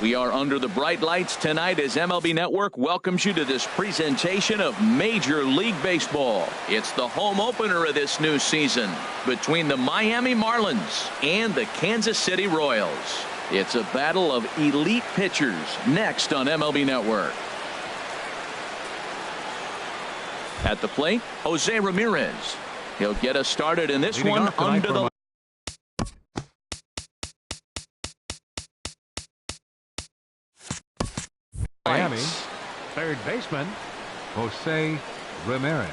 We are under the bright lights tonight as MLB Network welcomes you to this presentation of Major League Baseball. It's the home opener of this new season between the Miami Marlins and the Kansas City Royals. It's a battle of elite pitchers next on MLB Network. At the plate, Jose Ramirez. He'll get us started in this one under the Miami, third baseman, Jose Ramirez.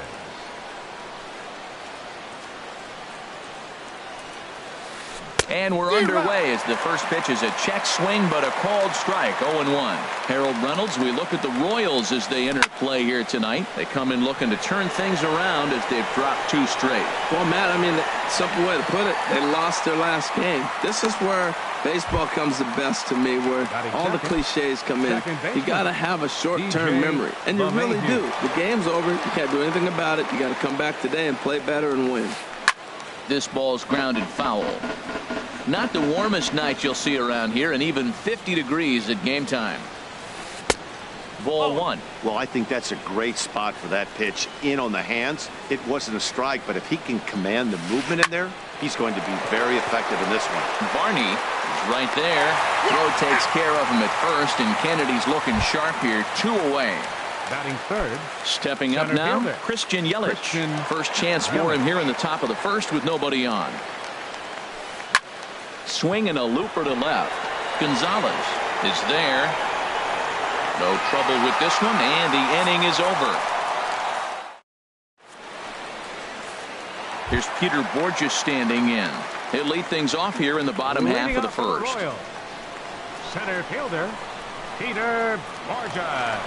And we're underway as the first pitch is a check swing, but a called strike, 0-1. Harold Reynolds, we look at the Royals as they enter play here tonight. They come in looking to turn things around as they've dropped 2 straight. Well, Matt, I mean, simple way to put it, they lost their last game. This is where baseball comes the best to me, where all the cliches come in. You got to have a short-term memory, and you really do. The game's over. You can't do anything about it. You got to come back today and play better and win. This ball's grounded foul. Not the warmest night you'll see around here, and even 50 degrees at game time. Ball 1. Well, I think that's a great spot for that pitch in on the hands. It wasn't a strike, but if he can command the movement in there, he's going to be very effective in this one. Barney is right there. Throw takes care of him at first, and Kennedy's looking sharp here. 2 away. Batting third. Stepping up now, fielder. Christian Yelich. First chance for him here in the top of the first with nobody on. Swing and a looper to left. Gonzalez is there. No trouble with this one, and the inning is over. Here's Peter Borges standing in. He'll lead things off here in the bottom half of the first. Center fielder, Peter Borges.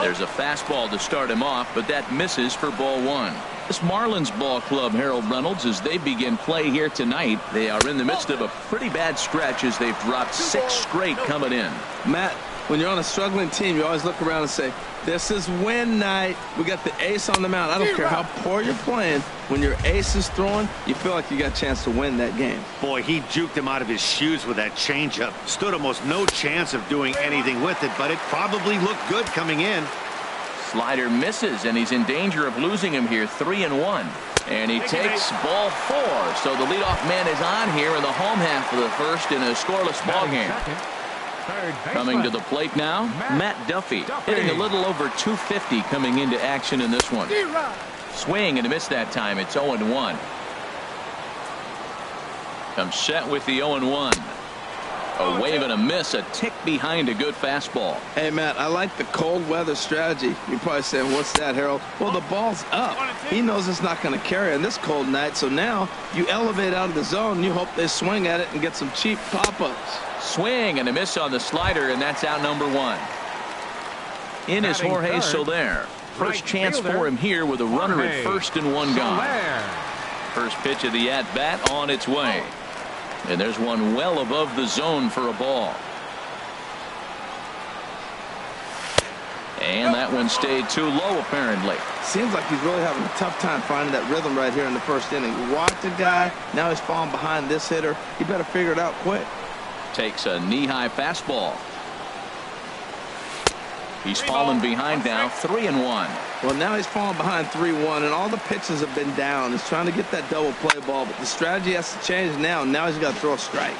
There's a fastball to start him off, but that misses for ball 1. This Marlins ball club, Harold Reynolds, as they begin play here tonight, they are in the midst of a pretty bad stretch as they've dropped 6 straight coming in. Matt, when you're on a struggling team, you always look around and say, this is win night. We got the ace on the mound. I don't care how poor you're playing. When your ace is throwing, you feel like you got a chance to win that game. Boy, he juked him out of his shoes with that changeup. Stood almost no chance of doing anything with it, but it probably looked good coming in. Slider misses, and he's in danger of losing him here. 3-1. And he takes ball 4. So the leadoff man is on here in the home half of the first in a scoreless ball game. Coming to the plate now, Matt Duffy, hitting a little over 250 coming into action in this one. Swing and a miss that time. It's 0-1. Comes set with the 0-1. A wave and a miss, a tick behind a good fastball. Hey, Matt, I like the cold weather strategy. You're probably saying, what's that, Harold? Well, the ball's up. He knows it's not going to carry on this cold night, so now you elevate out of the zone. And you hope they swing at it and get some cheap pop-ups. Swing and a miss on the slider, and that's out number 1. In is Jorge Soler. First chance for him here with a runner at first and 1 gone. First pitch of the at-bat on its way. And there's one well above the zone for a ball. And that one stayed too low, apparently. Seems like he's really having a tough time finding that rhythm right here in the first inning. Walked the guy. Now he's falling behind this hitter. He better figure it out quick. Takes a knee-high fastball. He's fallen behind now, 3-1. Well, now he's falling behind 3-1, and all the pitches have been down. He's trying to get that double play ball, but the strategy has to change now. Now he's got to throw a strike.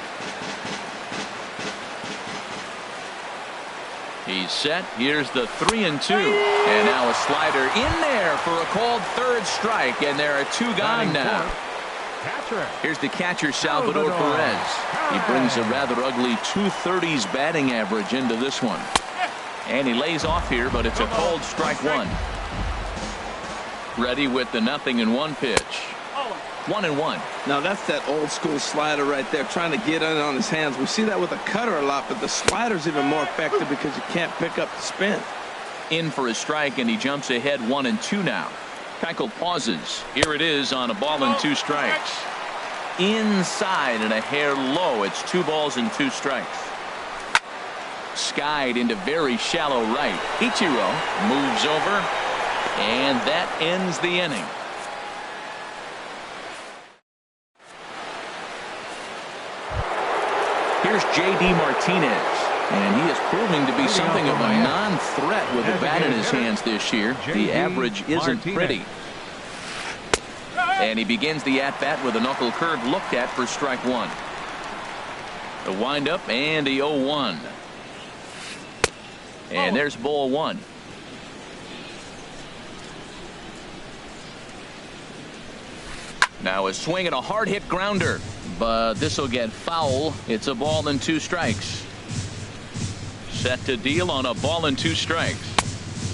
He's set. Here's the 3-2. And now a slider in there for a called third strike, and there are 2 gone now. Here's the catcher, Salvador Perez. He brings a rather ugly 230s batting average into this one. And he lays off here, but it's a cold strike 1. Ready with the 0-1 pitch. 1-1. Now that's that old school slider right there, trying to get in on his hands. We see that with a cutter a lot, but the slider's even more effective because you can't pick up the spin. In for a strike, and he jumps ahead 1-2 now. Keuchel pauses. Here it is on a ball and 2 strikes. Inside and a hair low. It's 2 balls and 2 strikes. Skied into very shallow right. Ichiro moves over, and that ends the inning. Here's J.D. Martinez. And he is proving to be something of a non-threat with the bat in his hands this year. The average isn't pretty. And he begins the at-bat with a knuckle curve looked at for strike one. The windup and the 0-1. And there's ball one. Now a swing and a hard hit grounder, but this will get foul. It's a ball and 2 strikes. Set to deal on a ball and 2 strikes.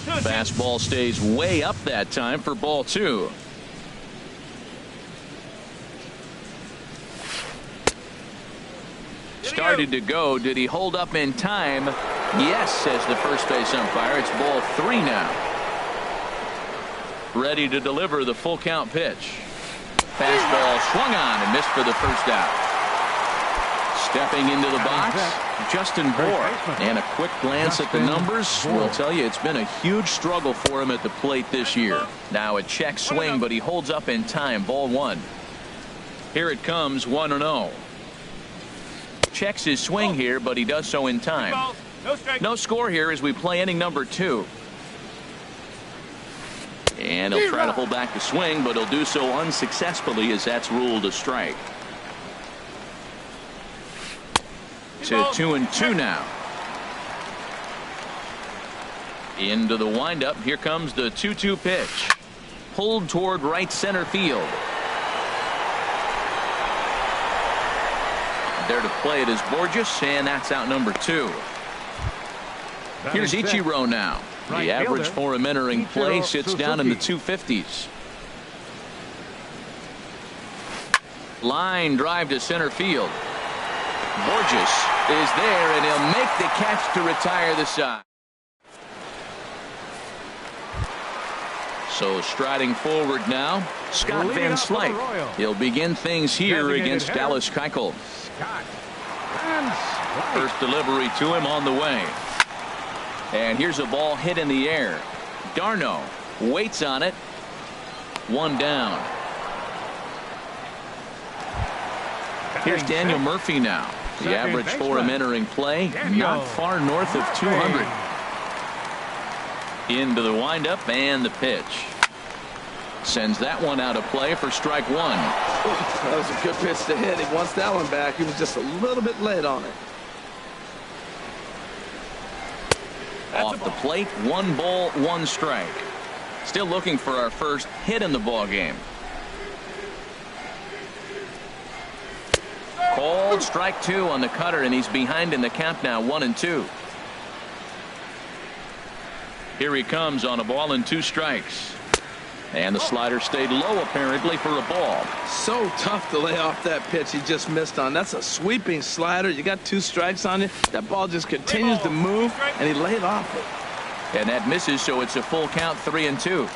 Fastball stays way up that time for ball 2. Started to go. Did he hold up in time? Yes, says the first base umpire. It's ball 3 now. Ready to deliver the full count pitch. Fastball swung on and missed for the first out. Stepping into the box, Justin Bour. And a quick glance at the numbers will tell you it's been a huge struggle for him at the plate this year. Now a check swing, but he holds up in time. Ball 1. Here it comes, 1-0. Checks his swing here, but he does so in time. No score here as we play inning number 2. And he'll try to hold back the swing, but he'll do so unsuccessfully as that's ruled a strike. To 2-2 now. Into the windup. Here comes the 2-2 pitch. Pulled toward right center field. There to play it is Borges, and that's out number 2. Here's Ichiro now. The average for him entering play sits down in the 250s. Line drive to center field. Borges is there, and he'll make the catch to retire the side. So striding forward now, Scott Van Slyke. He'll begin things here against Dallas Keuchel. First delivery to him on the way. And here's a ball hit in the air. Darno waits on it. 1 down. Here's Daniel Murphy now. The average for him entering play, not far north of 200. Into the windup and the pitch. Sends that one out of play for strike 1. That was a good pitch to hit. He wants that one back. He was just a little bit late on it. Off the plate, 1 ball, 1 strike. Still looking for our first hit in the ball game. Called strike 2 on the cutter, and he's behind in the count now, 1-2. Here he comes on a ball and 2 strikes. And the slider stayed low apparently for a ball. So tough to lay off that pitch he just missed on. That's a sweeping slider. You got 2 strikes on you. That ball just continues to move, and he laid off it. And that misses, so it's a full count, 3-2.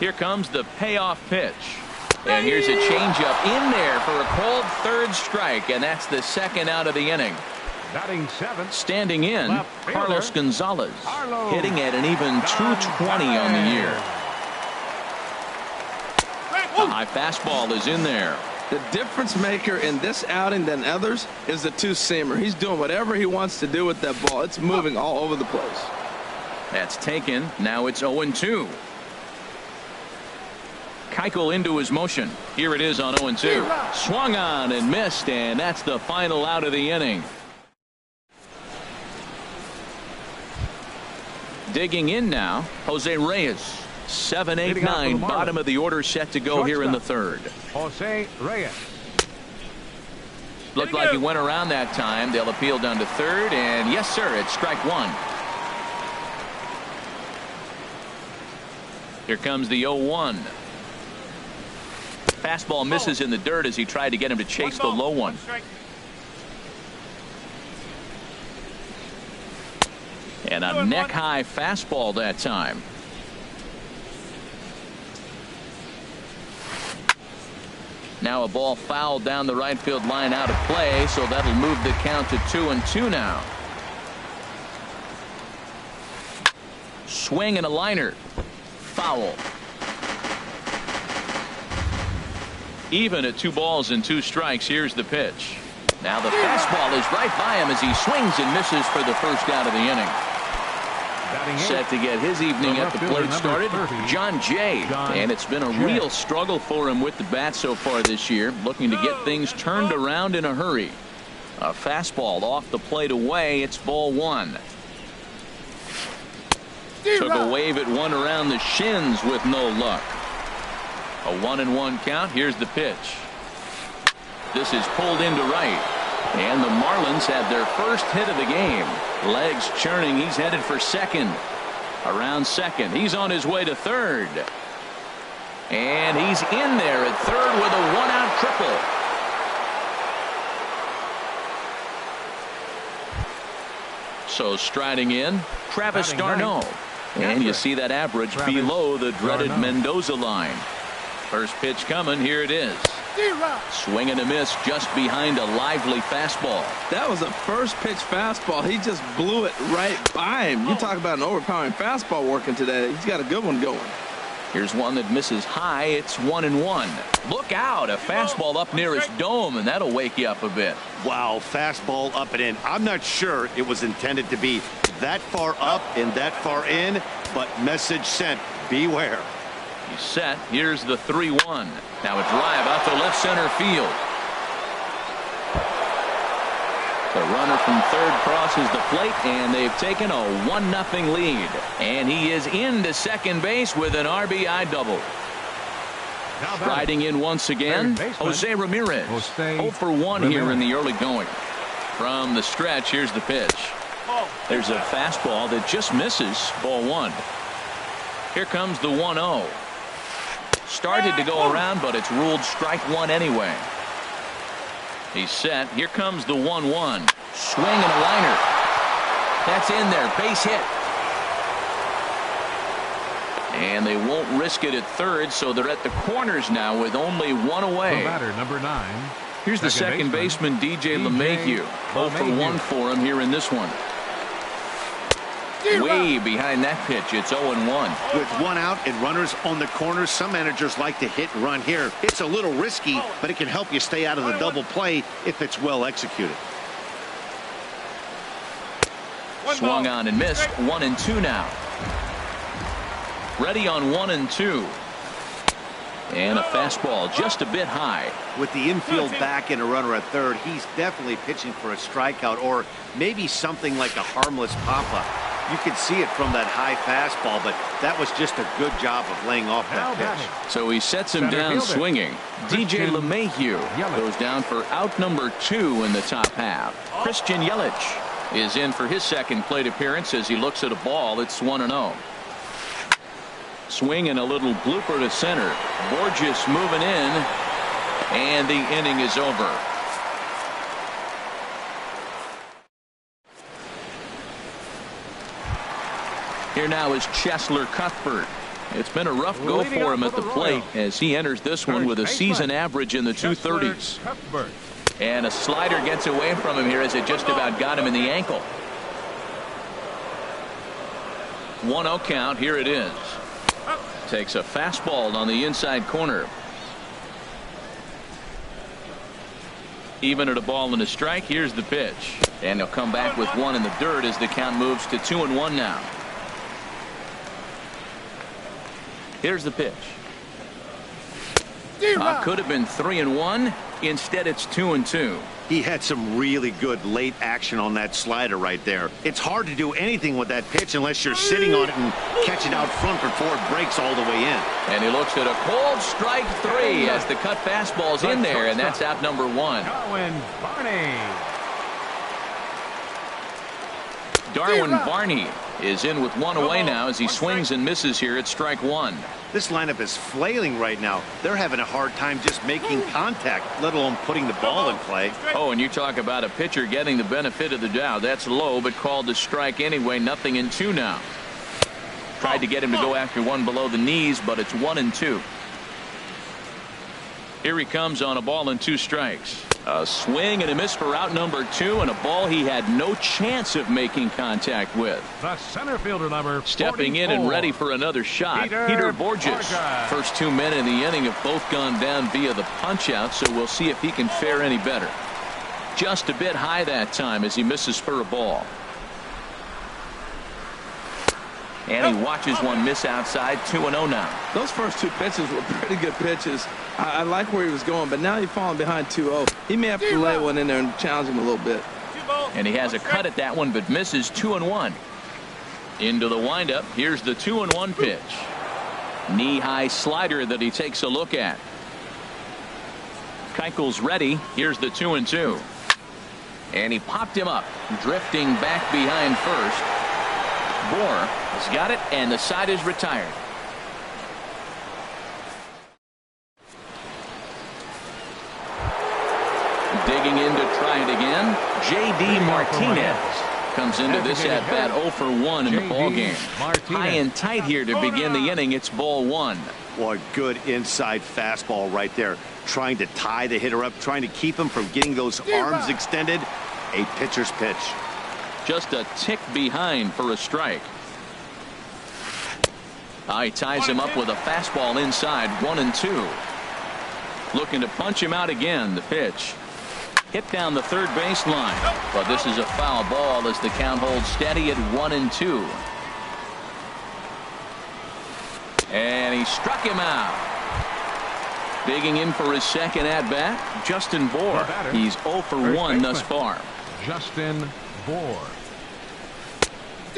Here comes the payoff pitch. And here's a changeup in there for a called 3rd strike, and that's the 2nd out of the inning. Batting 7th. Standing in, Carlos Gonzalez, hitting at an even 220 on the year. The high fastball is in there. The difference maker in this outing than others is the 2-seamer. He's doing whatever he wants to do with that ball. It's moving all over the place. That's taken. Now it's 0-2. Keuchel into his motion. Here it is on 0-2. Swung on and missed, and that's the final out of the inning. Digging in now, Jose Reyes. 7, 8, 9, bottom of the order set to go here in the 3rd. Jose Reyes. Looked like he went around that time. They'll appeal down to 3rd, and yes, sir, it's strike 1. Here comes the 0-1. Fastball misses in the dirt as he tried to get him to chase the low one. And a neck-high fastball that time. Now a ball fouled down the right field line out of play, so that'll move the count to 2-2 now. Swing and a liner. Foul. Even at 2 balls and 2 strikes. Here's the pitch. Now the fastball is right by him as he swings and misses for the first out of the inning. Set to get his evening at the plate started, John Jay. And it's been a real struggle for him with the bat so far this year, looking to get things turned around in a hurry. A fastball off the plate away. It's ball one. Took a wave at one around the shins with no luck. A 1-1 count. Here's the pitch. This is pulled into right. And the Marlins had their first hit of the game. Legs churning. He's headed for second. Around second. He's on his way to third. And he's in there at third with a one-out triple. So striding in, Travis d'Arnaud. And you see that average below the dreaded Mendoza line. First pitch coming. Here it is. Swing and a miss just behind a lively fastball. That was a first pitch fastball. He just blew it right by him. You talk about an overpowering fastball working today. He's got a good one going. Here's one that misses high. It's 1-1. Look out. A fastball up near his dome, and that'll wake you up a bit. Wow, fastball up and in. I'm not sure it was intended to be that far up and that far in, but message sent. Beware. He's set. Here's the 3-1. Now a drive out to left center field. The runner from third crosses the plate, and they've taken a 1-0 lead. And he is into second base with an RBI double. Striding in once again, Jose Ramirez. 0 for 1 here in the early going. From the stretch, here's the pitch. There's a fastball that just misses. Ball one. Here comes the 1-0. Started to go around, but it's ruled strike one anyway. He's set. Here comes the 1-1. Swing and a liner. That's in there. Base hit. And they won't risk it at third, so they're at the corners now with only one away. Batter number 9. Here's the second baseman, DJ LeMahieu. 0 for 1 for him here in this one. Way behind that pitch. It's 0-1. With one out and runners on the corners, some managers like to hit and run here. It's a little risky, but it can help you stay out of the double play if it's well executed. Swung on and missed. 1-2 now. Ready on 1-2. And a fastball just a bit high. With the infield back and a runner at third, he's definitely pitching for a strikeout or maybe something like a harmless pop-up. You could see it from that high fastball, but that was just a good job of laying off that pitch. So he sets him down swinging. DJ LeMahieu goes down for out number 2 in the top half. Christian Yelich is in for his second plate appearance as he looks at a ball. It's 1-0. Swing and a little blooper to center. Borges moving in, and the inning is over. Here now is Cheslor Cuthbert. It's been a rough go for him at the plate as he enters this one with a season average in the 230s. And a slider gets away from him here as it just about got him in the ankle. 1-0 count. Here it is. Takes a fastball on the inside corner. Even at a ball and a strike. Here's the pitch. And he'll come back with one in the dirt as the count moves to 2-1 now. Here's the pitch. Could have been 3-1. Instead, it's 2-2. He had some really good late action on that slider right there. It's hard to do anything with that pitch unless you're sitting on it and catch it out front before it breaks all the way in. And he looks at a cold strike 3 as the cut fastball's in there, and that's out number 1. Darwin Barney is in with one away now as he swings and misses here at strike 1. This lineup is flailing right now. They're having a hard time just making contact, let alone putting the ball in play. Oh, and you talk about a pitcher getting the benefit of the doubt. That's low, but called to strike anyway. 0-2 now. Tried to get him to go after one below the knees, but it's 1-2. Here he comes on a ball and 2 strikes. A swing and a miss for out number 2, and a ball he had no chance of making contact with. The center fielder number stepping in and ready for another shot. Peter Borges. First 2 men in the inning have both gone down via the punch out, so we'll see if he can fare any better. Just a bit high that time as he misses for a ball. And he watches one miss outside. 2-0 now. Those first two pitches were pretty good pitches. I like where he was going, but now he's falling behind 2-0. He may have to lay one in there and challenge him a little bit. And he has a cut at that one, but misses. 2-1. Into the windup. Here's the 2-1 pitch. Knee-high slider that he takes a look at. Keuchel's ready. Here's the 2-2. And he popped him up, drifting back behind first. Bohr has got it, and the side is retired. Digging in to try it again. J.D. Martinez comes into this at bat 0 for 1 in the ball game. High and tight here to begin the inning. It's ball 1. Boy, good inside fastball right there. Trying to tie the hitter up, trying to keep him from getting those arms extended. A pitcher's pitch. Just a tick behind for a strike. He ties him up with a fastball inside. 1-2. Looking to punch him out again. The pitch. Hit down the third baseline. But this is a foul ball as the count holds steady at 1-2. And he struck him out. Digging in for his second at-bat, Justin Bohr. He's 0 for 1 thus far. Justin Bohr.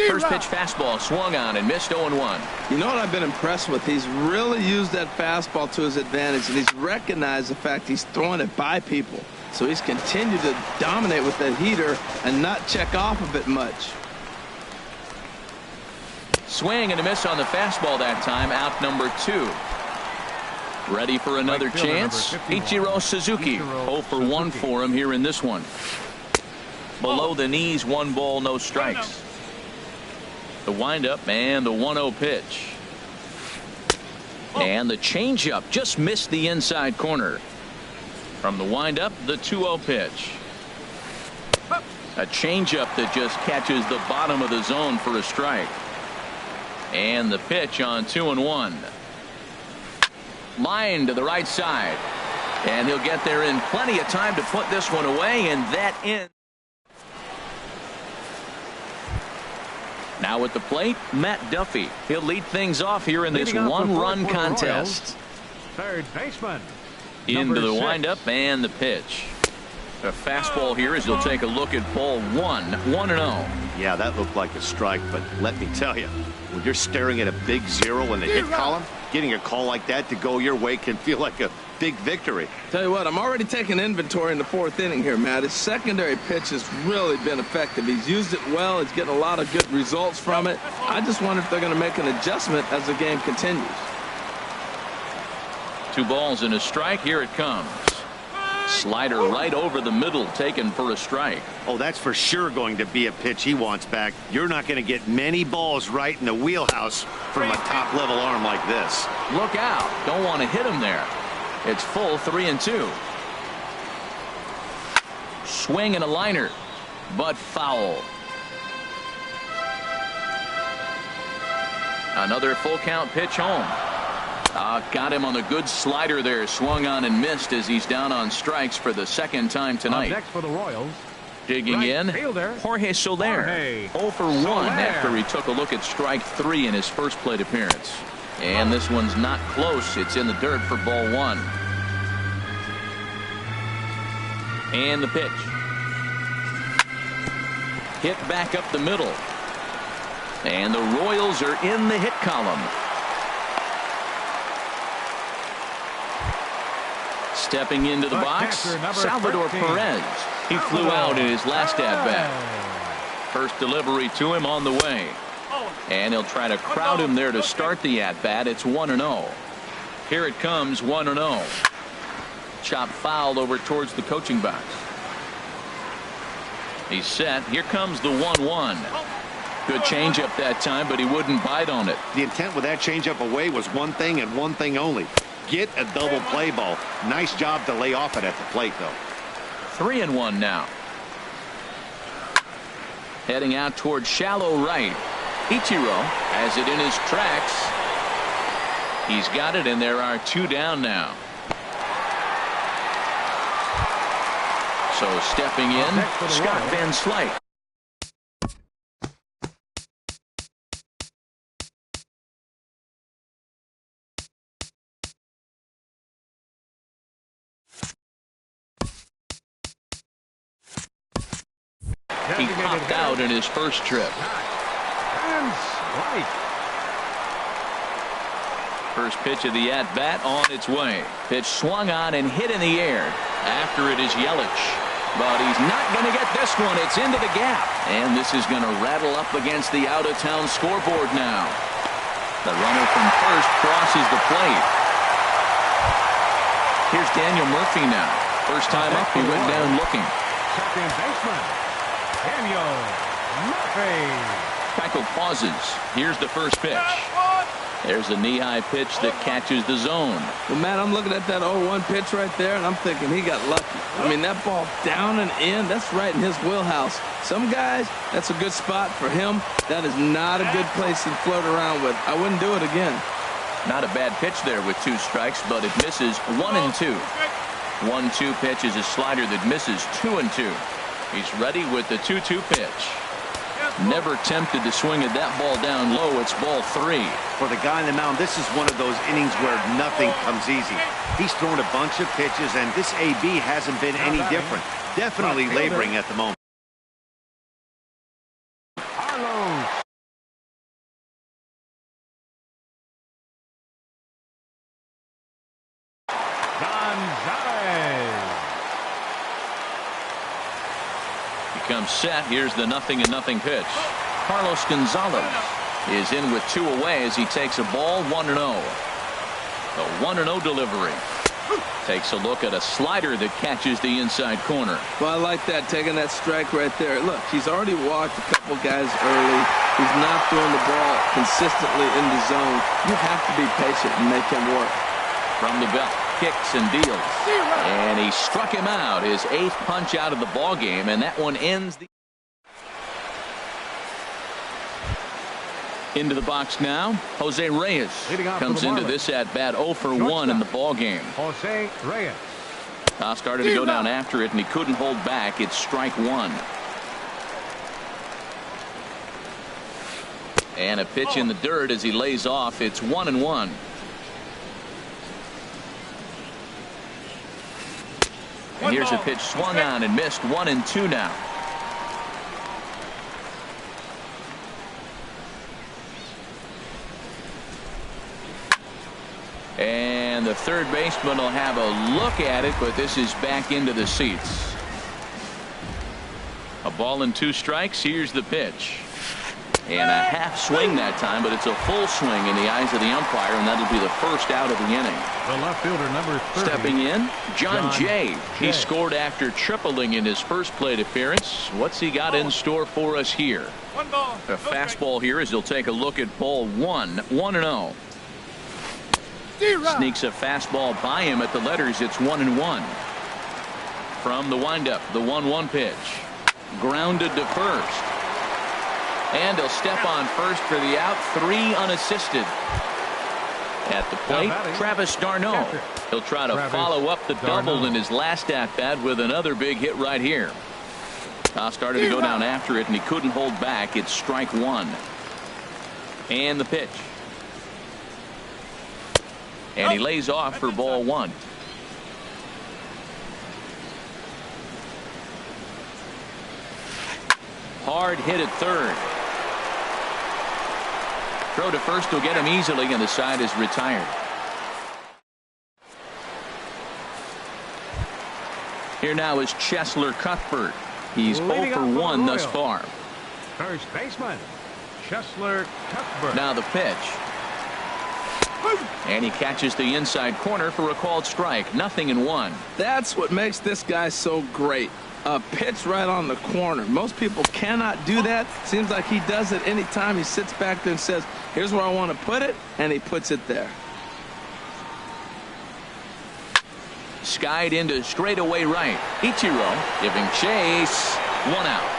First pitch fastball swung on and missed. 0-1. You know what I've been impressed with? He's really used that fastball to his advantage, and he's recognized the fact he's throwing it by people. So he's continued to dominate with that heater and not check off of it much. Swing and a miss on the fastball that time. Out number 2. Ready for another chance. Ichiro Suzuki. 0 for 1 for him here in this one. Below the knees, 1 ball, no strikes. The windup and the 1-0 pitch. And the changeup just missed the inside corner. From the windup, the 2-0 pitch. A changeup that just catches the bottom of the zone for a strike. And the pitch on 2-1. Line to the right side. And he'll get there in plenty of time to put this one away, and that ends. Now at the plate, Matt Duffy. He'll lead things off here in this one-run contest. Third baseman. Into the windup and the pitch. A fastball here as he'll take a look at ball 1. 1-0. Yeah, that looked like a strike, but let me tell you, when you're staring at a big 0 in the hit column, getting a call like that to go your way can feel like a big victory. Tell you what, I'm already taking inventory in the 4th inning here, Matt. His secondary pitch has really been effective. He's used it well. He's getting a lot of good results from it. I just wonder if they're going to make an adjustment as the game continues. 2 balls and a strike. Here it comes. Slider right over the middle, taken for a strike. Oh, that's for sure going to be a pitch he wants back. You're not going to get many balls right in the wheelhouse from a top-level arm like this. Look out. Don't want to hit him there. It's full 3-2. Swing and a liner, but foul. Another full count pitch home. Got him on a good slider there. Swung on and missed as he's down on strikes for the 2nd time tonight. Next for the Royals. Digging in, fielder, Jorge Soler. 0 for 1 after he took a look at strike 3 in his first plate appearance. And this one's not close. It's in the dirt for ball 1. And the pitch. Hit back up the middle. And the Royals are in the hit column. Stepping into the box, Salvador Perez. He flew out in his last at-bat. First delivery to him on the way. And he'll try to crowd him there to start the at-bat. It's 1-0. Here it comes, 1-0. Chop fouled over towards the coaching box. He's set. Here comes the 1-1. Good changeup that time, but he wouldn't bite on it. The intent with that changeup away was one thing and one thing only. Get a double play ball. Nice job to lay off it at the plate, though. 3-1 now. Heading out toward shallow right. Ichiro has it in his tracks. He's got it, and there are 2 down now. So stepping in, Scott Van Slyke. He popped out in his first trip. First pitch of the at-bat on its way. Pitch swung on and hit in the air. After it is Yelich. But he's not going to get this one. It's into the gap. And this is going to rattle up against the out-of-town scoreboard now. The runner from first crosses the plate. Here's Daniel Murphy now. First time up, he went down looking. Second baseman, Daniel Murphy. Keuchel pauses. Here's the first pitch. There's a knee-high pitch that catches the zone. Well, Matt, I'm looking at that 0-1 pitch right there, and I'm thinking he got lucky. I mean, that ball down and in, that's right in his wheelhouse. Some guys, that's a good spot for him. That is not a good place to float around with. I wouldn't do it again. Not a bad pitch there with 2 strikes, but it misses 1 and 2. 1-2 pitch is a slider that misses 2 and 2. He's ready with the 2-2 pitch. Never tempted to swing at that ball down low. It's ball 3. For the guy on the mound, this is one of those innings where nothing comes easy. He's thrown a bunch of pitches, and this AB hasn't been any different. Definitely laboring at the moment. Comes set. Here's the 0-0 pitch. Carlos Gonzalez is in with 2 away as he takes a ball 1-0. The 1-0 delivery. Takes a look at a slider that catches the inside corner. Well, I like that, taking that strike right there. Look, he's already walked a couple guys early. He's not throwing the ball consistently in the zone. You have to be patient and make him work. From the belt, kicks and deals. And he struck him out, his 8th punch out of the ball game, and that one ends the... Into the box now, Jose Reyes comes into this at-bat 0 for 1 in the ball game. Jose Reyes. Started to go down after it, and he couldn't hold back. It's strike 1. And a pitch in the dirt as he lays off. It's 1-1. And here's a pitch swung on and missed. 1-2 now. And the third baseman will have a look at it, but this is back into the seats. A ball and 2 strikes. Here's the pitch. And a half swing that time, but it's a full swing in the eyes of the umpire, and that'll be the first out of the inning. The left fielder, number 30. Stepping in, John Jay. He scored after tripling in his first plate appearance. What's he got in store for us here? A fastball here as he'll take a look at ball 1. 1-0. Sneaks a fastball by him at the letters. It's 1-1. From the windup, the 1-1 pitch. Grounded to first. And he'll step on first for the out. 3 unassisted. At the plate, Travis d'Arnaud. He'll try to follow up the double in his last at-bat with another big hit right here. Started to go down after it, and he couldn't hold back. It's strike 1. And the pitch. And he lays off for ball 1. Hard hit at third. Throw to first will get him easily, and the side is retired. Here now is Cheslor Cuthbert. He's 0 for 1 thus far. First baseman, Cheslor Cuthbert. Now the pitch. And he catches the inside corner for a called strike. 0-1. That's what makes this guy so great. A pitch right on the corner. Most people cannot do that. Seems like he does it anytime he sits back there and says, here's where I want to put it, and he puts it there. Skied into straightaway right. Ichiro giving chase. 1 out.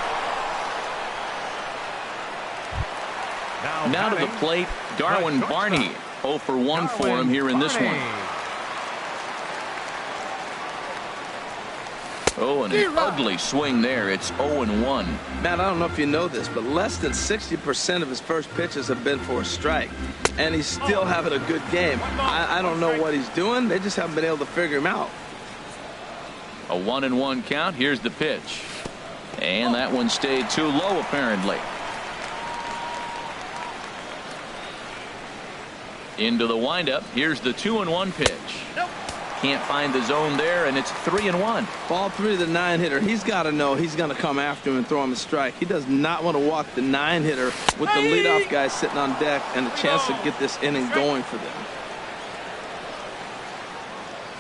Now to the plate, Darwin Barney. 0 for 1 for him here in this one. Oh, and an ugly swing there. It's 0-1. Matt, I don't know if you know this, but less than 60% of his first pitches have been for a strike. And he's still having a good game. I don't know what he's doing. They just haven't been able to figure him out. A 1-1 count. Here's the pitch. And that one stayed too low, apparently. Into the windup. Here's the 2-1 pitch. Can't find the zone there, and it's 3-1. Ball 3 to the 9-hitter. He's got to know he's going to come after him and throw him a strike. He does not want to walk the 9-hitter with the leadoff guy sitting on deck and a chance to get this inning going for them.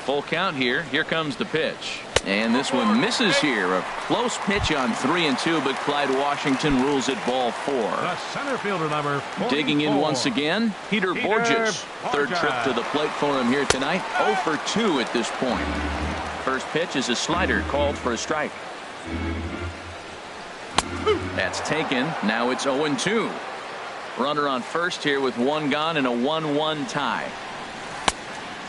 Full count here. Here comes the pitch. And this one misses here. A close pitch on 3-2, but Clyde Washington rules it ball 4. The center fielder, number 44. Digging in once again, Peter Borges. Third trip to the plate for him here tonight. 0 for 2 at this point. First pitch is a slider called for a strike. That's taken. Now it's 0-2. Runner on first here with 1 gone and a 1-1 tie.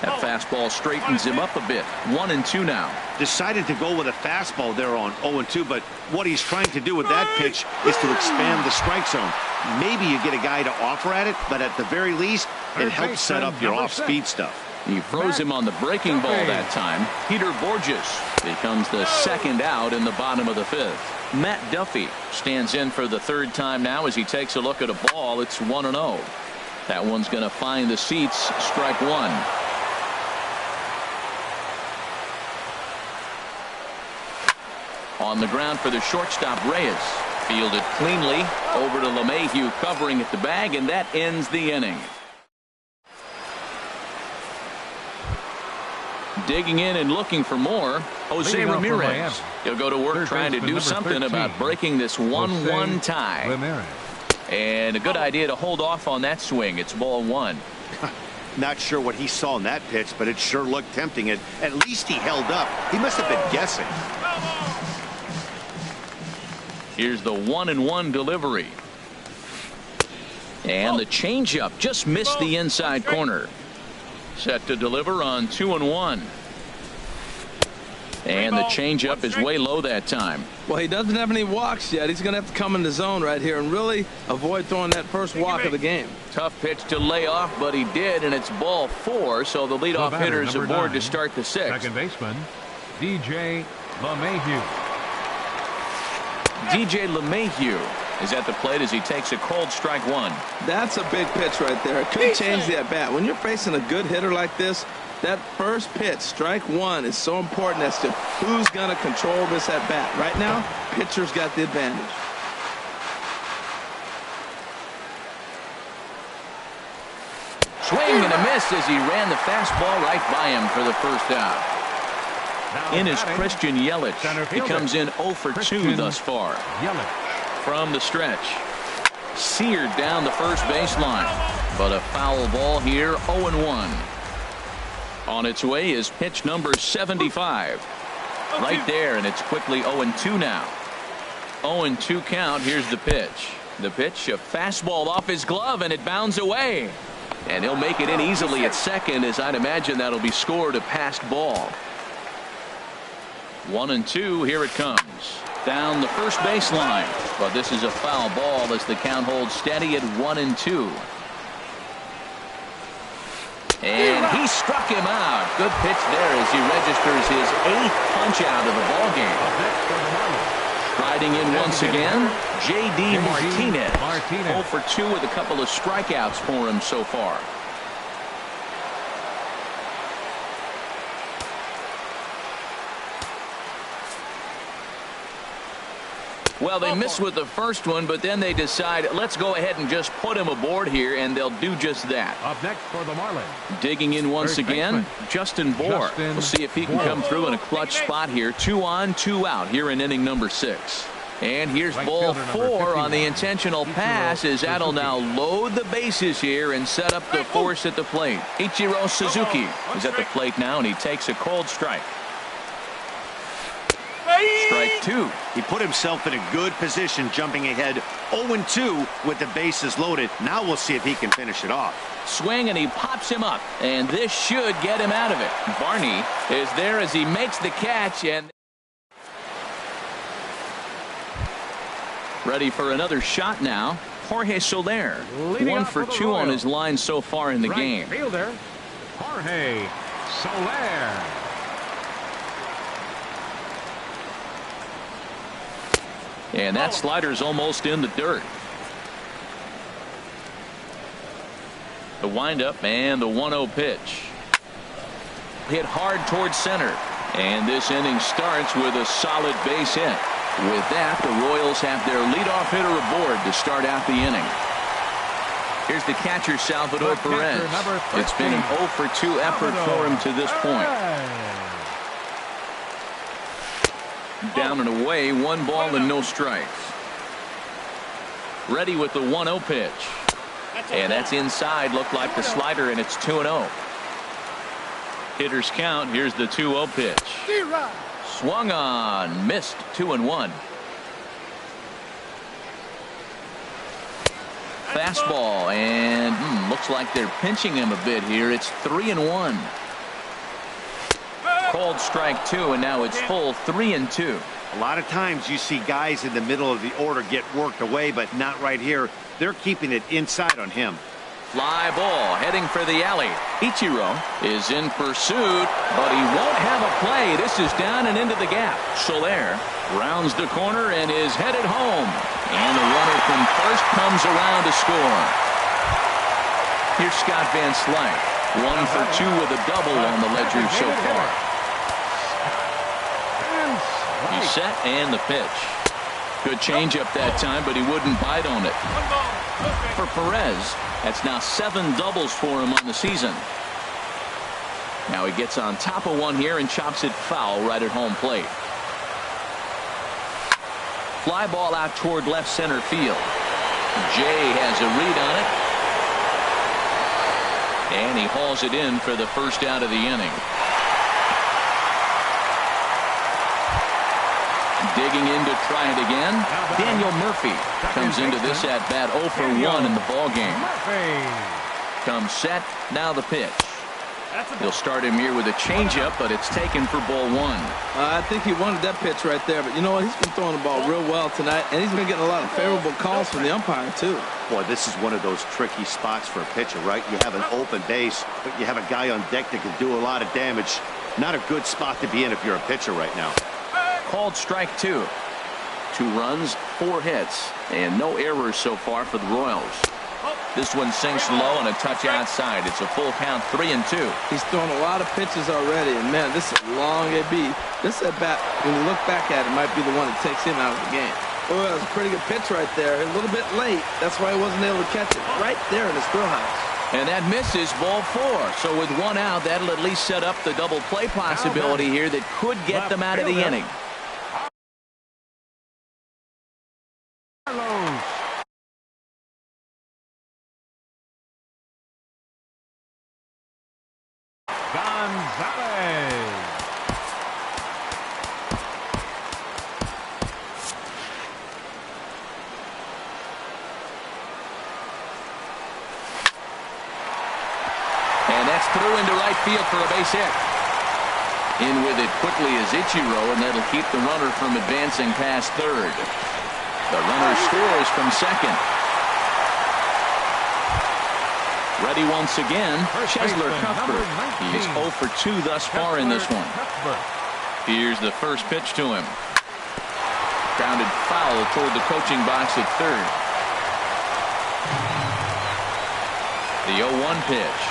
That fastball straightens him up a bit. 1-2 now. Decided to go with a fastball there on 0-2, but what he's trying to do with that pitch is to expand the strike zone. Maybe you get a guy to offer at it, but at the very least, it helps set up your off-speed stuff. He froze him on the breaking ball that time. Peter Borges becomes the second out in the bottom of the 5th. Matt Duffy stands in for the 3rd time now as he takes a look at a ball. It's 1-0. That one's going to find the seats. Strike 1. On the ground for the shortstop, Reyes. Fielded cleanly over to LeMahieu covering at the bag, and that ends the inning. Digging in and looking for more, Jose Ramirez. He'll go to work trying to do something about breaking this 1-1 tie. And a good idea to hold off on that swing. It's ball 1. Not sure what he saw in that pitch, but it sure looked tempting. And at least he held up. He must have been guessing. Here's the 1-1 delivery. And the changeup just missed the inside corner. Set to deliver on 2-1. And the changeup is way low that time. Well, he doesn't have any walks yet. He's going to have to come in the zone right here and really avoid throwing that first walk of the game. Tough pitch to lay off, but he did, and it's ball 4, so the leadoff hitter's aboard to start the 6th. Second baseman, DJ LeMahieu. DJ LeMahieu is at the plate as he takes a cold strike 1. That's a big pitch right there. It could change the at-bat. When you're facing a good hitter like this, that first pitch, strike 1, is so important as to who's going to control this at-bat. Right now, pitcher's got the advantage. Swing and a miss as he ran the fastball right by him for the first out. In is Christian Yelich. He comes in 0 for 2 thus far. From the stretch. Seared down the first baseline. But a foul ball here, 0-1. On its way is pitch number 75. Right there, and it's quickly 0-2 now. 0-2 count. Here's the pitch. The pitch, a fastball off his glove, and it bounds away. And he'll make it in easily at second, as I'd imagine that'll be scored a passed ball. 1-2, here it comes. Down the first baseline. But this is a foul ball as the count holds steady at 1-2. And he struck him out. Good pitch there as he registers his 8th punch out of the ballgame. Riding in once again, J.D. Martinez. 0 for 2 with a couple of strikeouts for him so far. Well, they missed with the first one, but then they decide, let's go ahead and just put him aboard here, and they'll do just that. Up next for the Marlins. Digging in once again, Justin Bour. We'll see if he can come through in a clutch spot here. 2 on, 2 out here in inning number 6. And here's ball 4 on the intentional pass as that'll now load the bases here and set up the force at the plate. Ichiro Suzuki is at the plate now, and he takes a cold strike. Strike 2. He put himself in a good position jumping ahead 0-2 with the bases loaded. Now we'll see if he can finish it off. Swing, and he pops him up, and this should get him out of it. Barney is there as he makes the catch, and Ready for another shot now. Jorge Soler, Leading 1 off for for the 2 on Royals. his line so far in the Right game. fielder, Jorge Soler. And that slider's almost in the dirt. The windup and the 1-0 pitch. Hit hard towards center. And this inning starts with a solid base hit. With that, the Royals have their leadoff hitter aboard to start out the inning. Here's the catcher, Salvador Perez. It's been an 0 for 2 effort for him to this point. Down and away, 1 ball and no strikes. Ready with the 1-0 pitch. And that's inside. Looked like the slider, and it's 2-0. Hitters count. Here's the 2-0 pitch. Swung on, missed, 2-1. Fastball, and looks like they're pinching him a bit here. It's 3-1. Called strike 2, and now it's full 3-2. A lot of times you see guys in the middle of the order get worked away, but not right here. They're keeping it inside on him. Fly ball heading for the alley. Ichiro is in pursuit, but he won't have a play. This is down and into the gap. Soler rounds the corner and is headed home. And the runner from first comes around to score. Here's Scott Van Slyke. 1 for 2 with a double on the ledger so far. He's set and the pitch. Good changeup that time, but he wouldn't bite on it. For Perez, that's now 7 doubles for him on the season. Now he gets on top of one here and chops it foul right at home plate. Fly ball out toward left center field. Jay has a read on it. And he hauls it in for the first out of the inning. Digging in to try it again. Daniel Murphy comes into this at bat 0 for 1 in the ball game. Comes set. Now the pitch. He'll start him here with a changeup, but it's taken for ball 1. I think he wanted that pitch right there, but you know what? He's been throwing the ball real well tonight, and he's been getting a lot of favorable calls from the umpire too. Boy, this is one of those tricky spots for a pitcher, right? You have an open base, but you have a guy on deck that can do a lot of damage. Not a good spot to be in if you're a pitcher right now. Called strike 2. 2 runs, 4 hits, and no errors so far for the Royals. This one sinks low and a touch outside. It's a full count, 3-2. He's thrown a lot of pitches already, and man, this is a long AB. This at bat, when you look back at it, might be the one that takes him out of the game. Oh, that was a pretty good pitch right there. A little bit late. That's why he wasn't able to catch it. Right there in his wheelhouse. And that misses, ball 4. So with 1 out, that'll at least set up the double play possibility here that could get them out of the inning. And that's through into right field for a base hit. In with it quickly is Ichiro, and that'll keep the runner from advancing past third. The runner scores from second. Ready once again, Chesler Cuthbert. He's 0 for 2 thus far in this one. Here's the first pitch to him. Grounded foul toward the coaching box at third. The 0-1 pitch.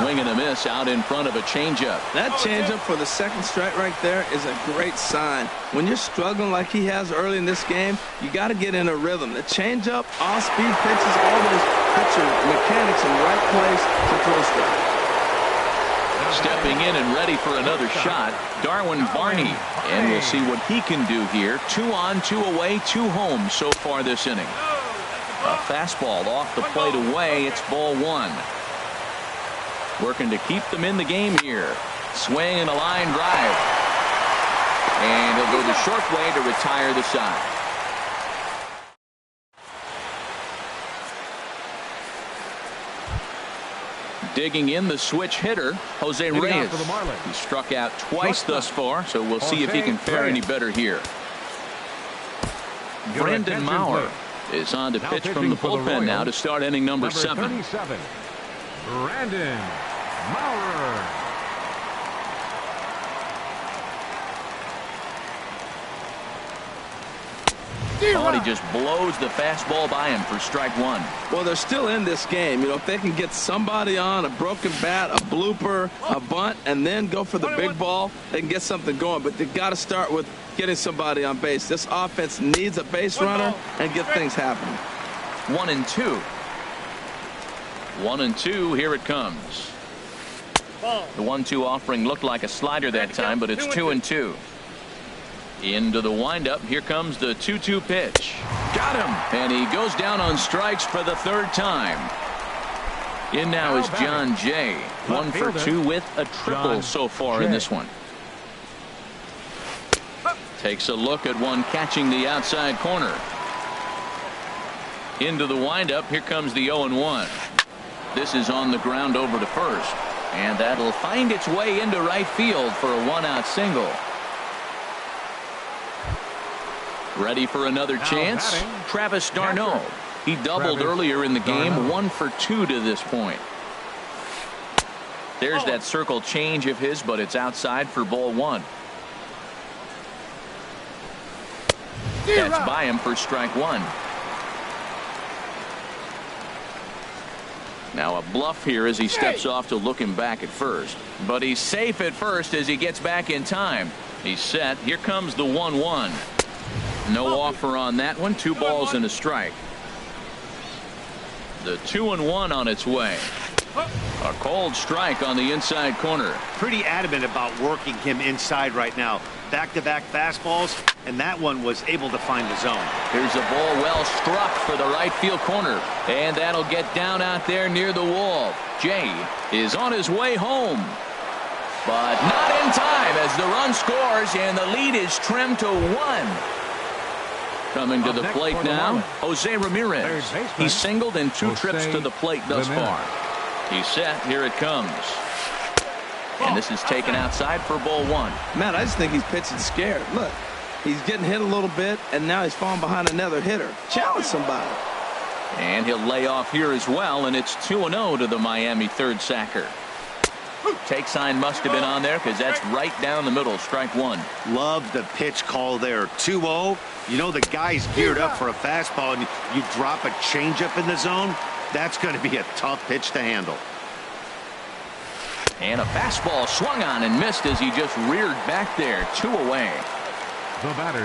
Swing and a miss out in front of a changeup. That changeup for the second strike right there is a great sign. When you're struggling like he has early in this game, you got to get in a rhythm. The changeup, off-speed pitches, all those pitcher mechanics in the right place to throw a strike. Stepping in and ready for another shot, Darwin Barney. And we'll see what he can do here. 2 on, 2 away, 2 home so far this inning. A fastball off the plate away. It's ball 1. Working to keep them in the game here. Swing and a line drive. And he'll go the short way to retire the side. Digging in the switch hitter, Jose Reyes. He struck out twice thus far, so we'll see if he can fare any better here. Brandon Maurer is on to pitch from the bullpen now to start inning number 7. 37, Brandon Maurer. Oh, he just blows the fastball by him for strike 1. Well, they're still in this game. You know, if they can get somebody on, a broken bat, a blooper, a bunt, and then go for the big ball, they can get something going. But they've got to start with getting somebody on base. This offense needs a base runner and get things happening. 1-2. 1-2. Here it comes. The 1-2 offering looked like a slider that time, but it's 2-2. Into the windup. Here comes the 2-2 pitch. Got him. And he goes down on strikes for the 3rd time. In now is John Jay. 1 for 2 with a triple so far in this one. Takes a look at one catching the outside corner. Into the windup. Here comes the 0-1. This is on the ground over to first. And that'll find its way into right field for a 1-out single. Ready for another chance? Travis d'Arnaud. He doubled earlier in the game. 1 for 2 to this point. There's that circle change of his, but it's outside for ball 1. That's by him for strike 1. Now a bluff here as he steps off to look him back at first. But he's safe at first as he gets back in time. He's set. Here comes the 1-1. No offer on that one. 2 balls and a strike. The 2-1 on its way. A cold strike on the inside corner. Pretty adamant about working him inside right now. Back-to-back fastballs, and that one was able to find the zone. Here's a ball well struck for the right field corner, and that'll get down out there near the wall. Jay is on his way home, but not in time as the run scores and the lead is trimmed to 1. Coming to the plate now, Jose Ramirez. He's singled in 2 trips to the plate thus far. He's set. Here it comes. And this is taken outside for ball 1. Man, I just think he's pitching scared. Look, he's getting hit a little bit, and now he's falling behind another hitter. Challenge somebody. And he'll lay off here as well, and it's 2-0 to the Miami 3rd sacker. Take sign must have been on there because that's right down the middle. Strike 1. Love the pitch call there. 2-0. You know the guy's geared up for a fastball, and you drop a changeup in the zone. That's going to be a tough pitch to handle. And a fastball swung on and missed as he just reared back there. 2 away.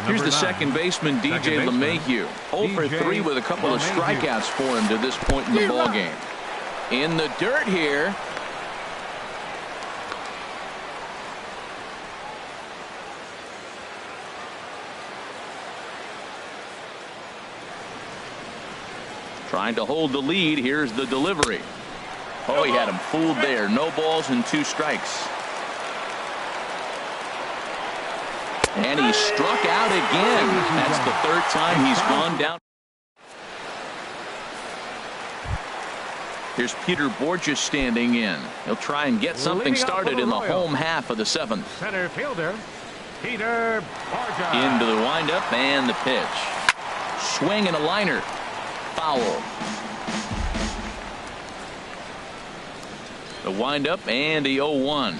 Here's the second baseman, DJ LeMahieu. 0 for 3 with a couple of strikeouts for him to this point in the ballgame. In the dirt here. Trying to hold the lead. Here's the delivery. Oh, he had him fooled there. No balls and 2 strikes. And he struck out again. That's the 3rd time he's gone down. Here's Peter Borges standing in. He'll try and get something started in the home half of the 7th. Center fielder, Peter Borges. Into the windup and the pitch. Swing and a liner. Foul. The windup and the 0-1.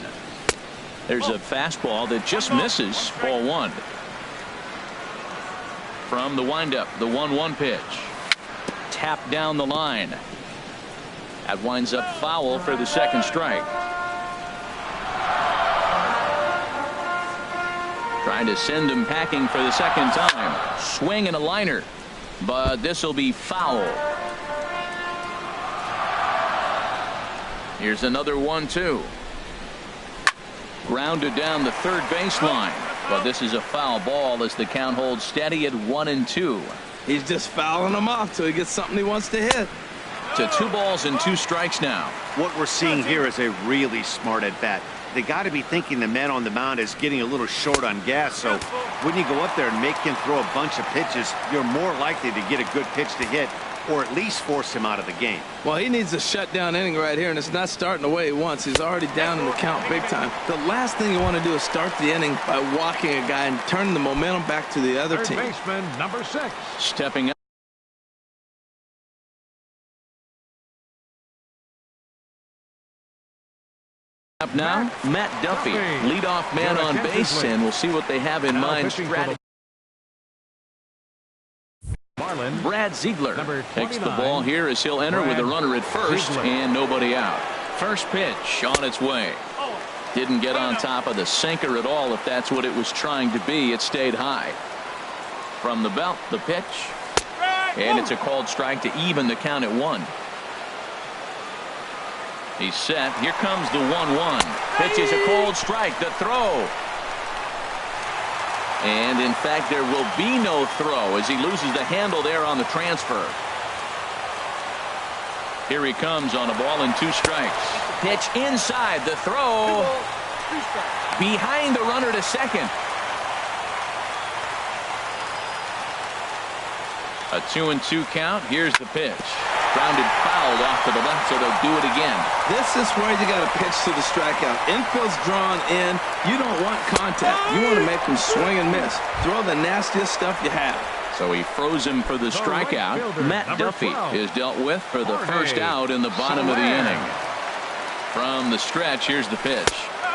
There's a fastball that just misses. Ball 1. From the windup, the 1-1 pitch. Tap down the line. That winds up foul for the 2nd strike. Trying to send him packing for the 2nd time. Swing and a liner. But this will be foul. Here's another 1-2. Grounded down the 3rd baseline. But this is a foul ball as the count holds steady at 1-2. He's just fouling them off till he gets something he wants to hit. To 2 balls and 2 strikes now. What we're seeing here is a really smart at bat. They got to be thinking the man on the mound is getting a little short on gas. So when you go up there and make him throw a bunch of pitches, you're more likely to get a good pitch to hit. or at least force him out of the game. Well, he needs a shutdown inning right here, and it's not starting the way he wants. He's already down in the count big time. The last thing you want to do is start the inning by walking a guy and turning the momentum back to the other team. Third baseman, number 6. Stepping up now, Matt Duffy, leadoff man on base, and we'll see what they have in mind. Brad Ziegler takes the ball here as he'll enter with a runner at first and nobody out. First pitch on its way. Didn't get on top of the sinker at all, if that's what it was trying to be. It stayed high. From the belt, the pitch. And it's a called strike to even the count at 1. He's set. Here comes the 1-1. Pitch is a cold strike. The throw. And in fact, there will be no throw as he loses the handle there on the transfer. Here he comes on a ball and 2 strikes. Pitch inside. The throw. Behind the runner to second. A 2-2 count. Here's the pitch. Grounded foul off to the left, so they'll do it again. This is where you got to pitch to the strikeout. Infield's drawn in. You don't want contact. You want to make him swing and miss. Throw the nastiest stuff you have. So he froze him for the strikeout. Matt Duffy is dealt with for the first out in the bottom of the inning. From the stretch, here's the pitch.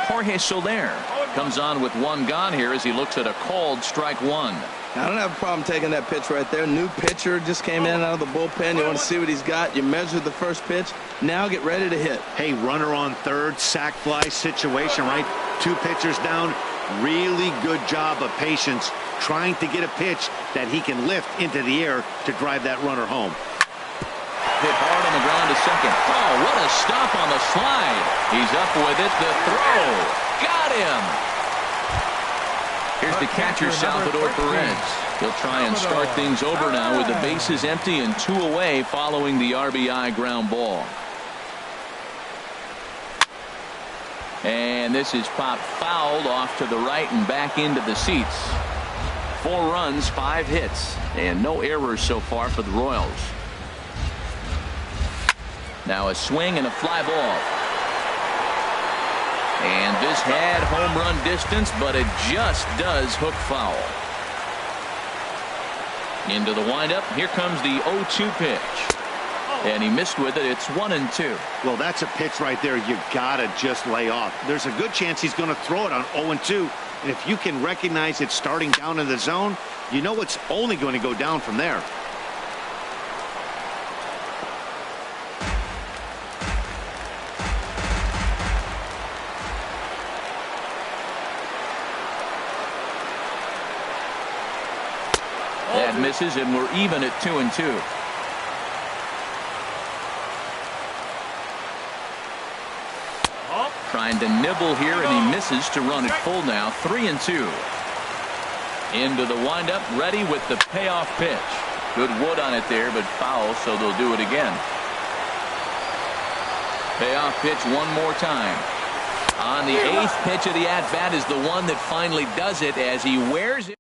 Jorge Soler comes on with 1 gone here as he looks at a called strike 1. I don't have a problem taking that pitch right there. New pitcher just came in out of the bullpen. You want to see what he's got. You measure the first pitch. Now get ready to hit. Hey, runner on third, sac fly situation, right? 2 pitchers down. Really good job of patience trying to get a pitch that he can lift into the air to drive that runner home. Hit hard on the ground to second. Oh, what a stop on the slide. He's up with it. The throw. Got him. Here's the catcher, Salvador Perez. He'll try and start things over now with the bases empty and 2 away following the RBI ground ball. And this is popped fouled off to the right and back into the seats. 4 runs, 5 hits, and no errors so far for the Royals. Now a swing and a fly ball. And this had home run distance, but it just does hook foul. Into the windup. Here comes the 0-2 pitch. And he missed with it. It's 1-2. Well, that's a pitch right there you gotta just lay off. There's a good chance he's going to throw it on 0-2. And if you can recognize it starting down in the zone, you know it's only going to go down from there. That misses, and we're even at 2-2. Trying to nibble here, and he misses to run it full now. 3-2. Into the windup, ready with the payoff pitch. Good wood on it there, but foul, so they'll do it again. Payoff pitch one more time. On the 8th pitch of the at-bat is the one that finally does it as he wears it.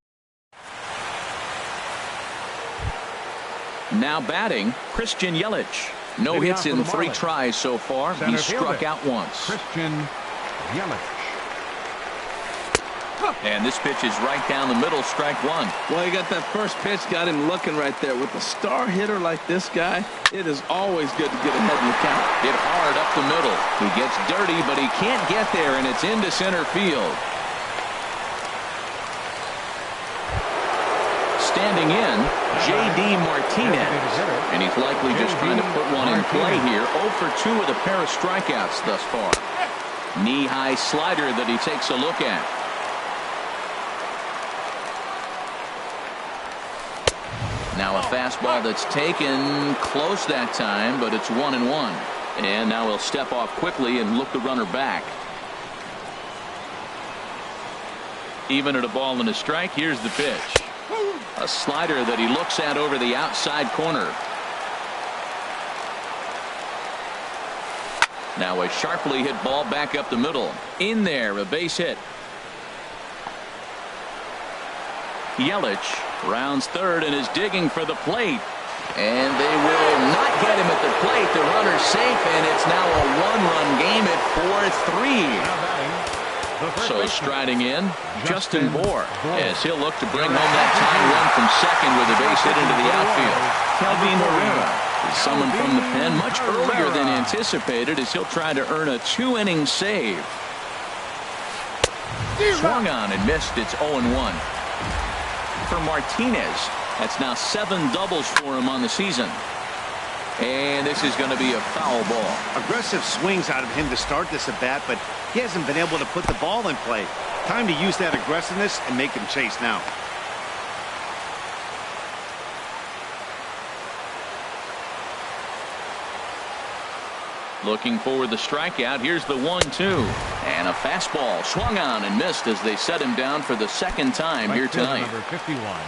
Now batting, Christian Yelich. No hits in 3 tries so far. He struck out once. Christian Yelich. And this pitch is right down the middle, strike 1. Well, you got that first pitch, got him looking right there. With a star hitter like this guy, it is always good to get ahead in the count. Hit hard up the middle. He gets dirty, but he can't get there, and it's into center field. Standing in, J.D. Martinez. And he's likely just trying to put one in play here. 0 for 2 with a pair of strikeouts thus far. Knee-high slider that he takes a look at. Now a fastball that's taken close that time, but it's 1-1. And now he'll step off quickly and look the runner back. Even at a ball and a strike, here's the pitch. A slider that he looks at over the outside corner. Now a sharply hit ball back up the middle. In there, a base hit. Yelich rounds third and is digging for the plate. And they will get him at the plate. The runner's safe, and it's now a one-run game at 4-3. So striding in, Justin Bohr, as he'll look to bring home that tying run from second with a base hit into the outfield. Kelvin Herrera is summoned from the pen much earlier than anticipated as he'll try to earn a 2-inning save. Swung on and missed. It's 0-1. For Martinez, that's now 7 doubles for him on the season. And this is going to be a foul ball. Aggressive swings out of him to start this at bat, but he hasn't been able to put the ball in play. Time to use that aggressiveness and make him chase now. Looking for the strikeout. Here's the 1-2. And a fastball swung on and missed as they set him down for the second time here tonight. Number 51.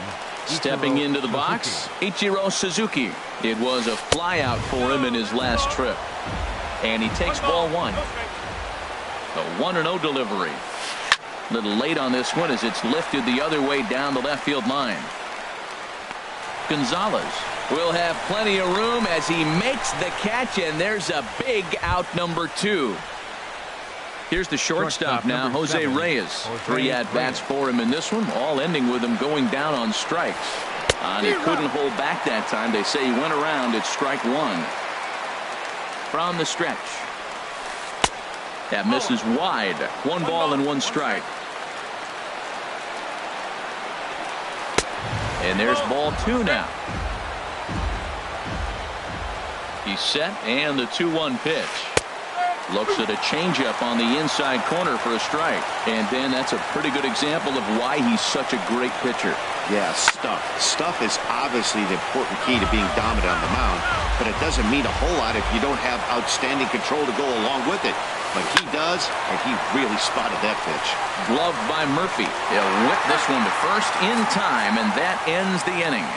Stepping into the box, Ichiro Suzuki. It was a flyout for him in his last trip. And he takes ball one. A 1-0 delivery. A little late on this one as it's lifted the other way down the left field line. Gonzalez will have plenty of room as he makes the catch, and there's a big out, number 2. Here's the shortstop now, Jose Reyes. 3 at-bats for him in this one, all ending with him going down on strikes. And he couldn't hold back that time. They say he went around at strike 1. From the stretch. That misses wide. 1 ball and 1 strike. And there's ball 2 now. He's set, and the 2-1 pitch. Looks at a changeup on the inside corner for a strike. And then that's a pretty good example of why he's such a great pitcher. Yeah, stuff. Stuff is obviously the important key to being dominant on the mound, but it doesn't mean a whole lot if you don't have outstanding control to go along with it. But he does, and he really spotted that pitch. Gloved by Murphy. He'll whip this one to first in time, and that ends the inning.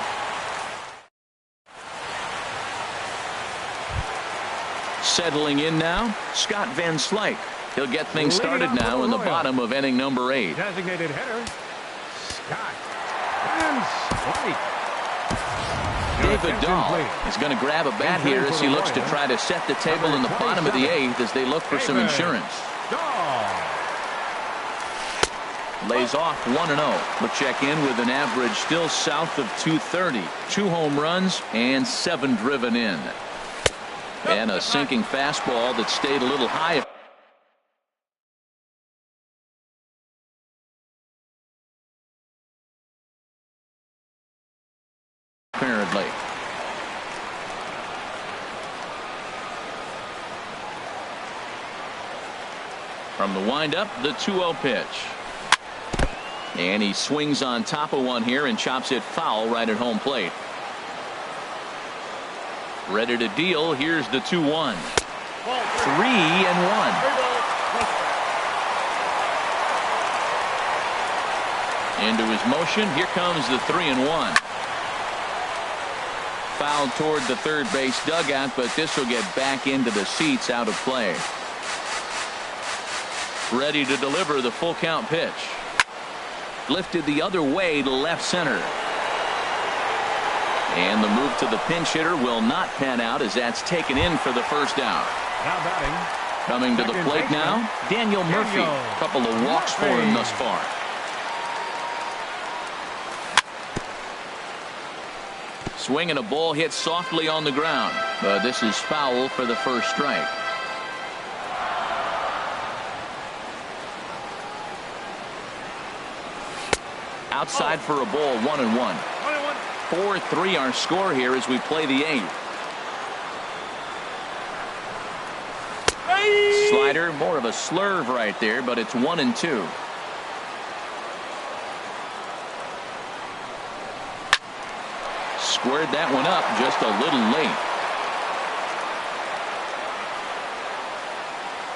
Settling in now, Scott Van Slyke. He'll get things started now in the bottom of inning number 8. Designated hitter, Scott Van Slyke. David Dahl is going to grab a bat here as he looks to try to set the table in the bottom of the 8th as they look for some insurance. Lays off 1-0. We'll check in with an average still south of 230. 2 home runs and 7 driven in. And a sinking fastball that stayed a little high. Apparently. From the windup, the 2-0 pitch. And he swings on top of one here and chops it foul right at home plate. Ready to deal. Here's the 2-1. 3-1. Into his motion. Here comes the 3-1. Fouled toward the third base dugout, but this will get back into the seats out of play. Ready to deliver the full count pitch. Lifted the other way to left center. And the move to the pinch hitter will not pan out as that's taken in for the first out. Now batting. Coming to the plate now, Daniel Murphy. A couple of walks for him thus far. Swing and a ball hit softly on the ground. But this is foul for the first strike. Outside for a ball, 1-1. 4-3 our score here as we play the 8th. Slider, more of a slurve right there, but it's 1-2. Squared that one up just a little late.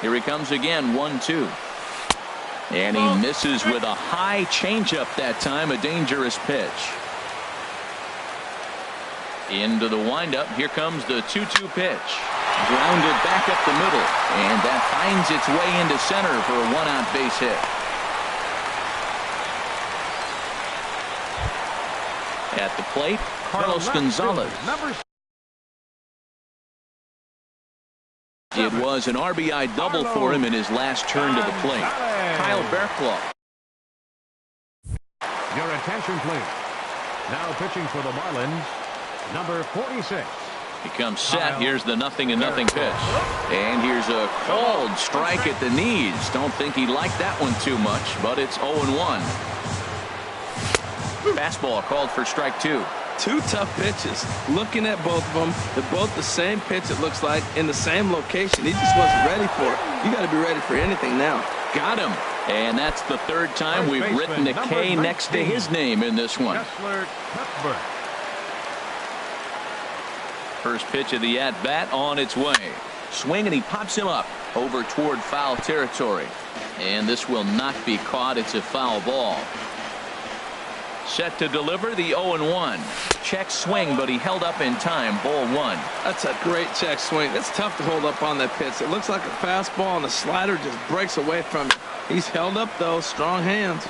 Here he comes again, 1-2. And he misses with a high changeup that time, a dangerous pitch. Into the windup. Here comes the 2-2 pitch. Grounded back up the middle. And that finds its way into center for a 1-out base hit. At the plate, Carlos Gonzalez. It was an RBI double for him in his last turn to the plate. Kyle Berklaw. Your attention, please. Now pitching for the Marlins, number 46. He comes set. Here's the 0-0 pitch. And here's a called strike at the knees. Don't think he liked that one too much, but it's 0-1. Fastball called for strike 2. Two tough pitches. Looking at both of them, they're both the same pitch, it looks like, in the same location. He just wasn't ready for it. You got to be ready for anything now. Got him. And that's the third time we've written a K next to his name in this one. First pitch of the at-bat on its way. Swing, and he pops him up over toward foul territory. And this will not be caught. It's a foul ball. Set to deliver the 0-1. Check swing, but he held up in time. Ball 1. That's a great check swing. It's tough to hold up on that pitch. It looks like a fastball, and the slider just breaks away from it. He's held up, though. Strong hands.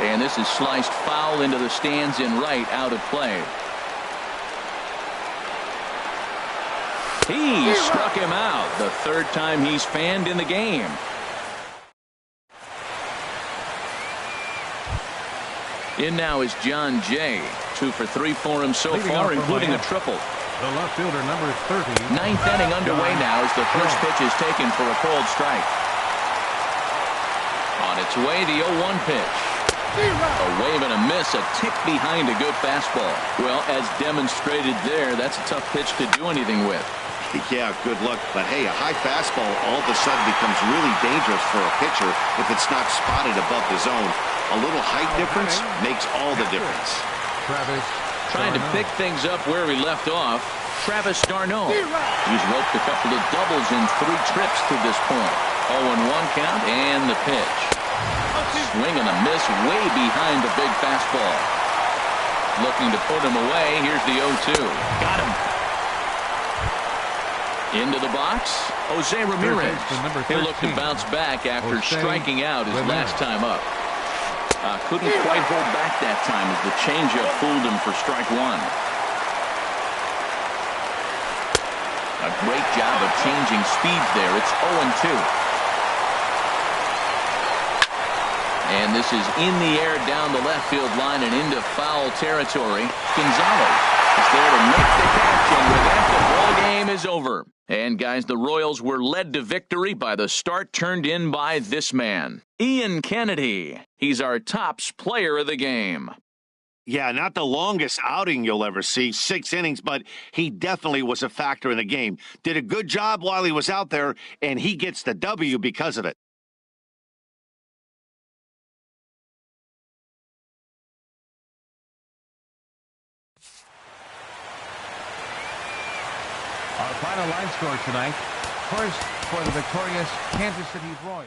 And this is sliced foul into the stands in right, out of play. He struck him out. The third time he's fanned in the game. In now is John Jay. 2 for 3 for him so far, including a triple. The left fielder, number 30. Ninth inning underway now as the first pitch is taken for a called strike. On its way, the 0-1 pitch. A wave and a miss, a tick behind a good fastball. Well, as demonstrated there, that's a tough pitch to do anything with. Yeah, good luck. But hey, a high fastball all of a sudden becomes really dangerous for a pitcher if it's not spotted above the zone. A little height difference makes all the difference. Trying to pick things up where he left off. Travis d'Arnaud. He's roped a couple of doubles in 3 trips to this point. 0-1 count and the pitch. Swing and a miss way behind the big fastball. Looking to put him away. Here's the 0-2. Got him. Into the box, Jose Ramirez. He'll look to bounce back after striking out his last time up. Couldn't quite hold back that time as the changeup fooled him for strike 1. A great job of changing speeds there. It's 0-2. And this is in the air down the left field line and into foul territory. Gonzalez is there to make the catch, and with that, the ball game is over. And guys, the Royals were led to victory by the start turned in by this man, Ian Kennedy. He's our tops player of the game. Yeah, not the longest outing you'll ever see, 6 innings, but he definitely was a factor in the game. Did a good job while he was out there, and he gets the W because of it. Our final line score tonight, first for the victorious Kansas City Royals.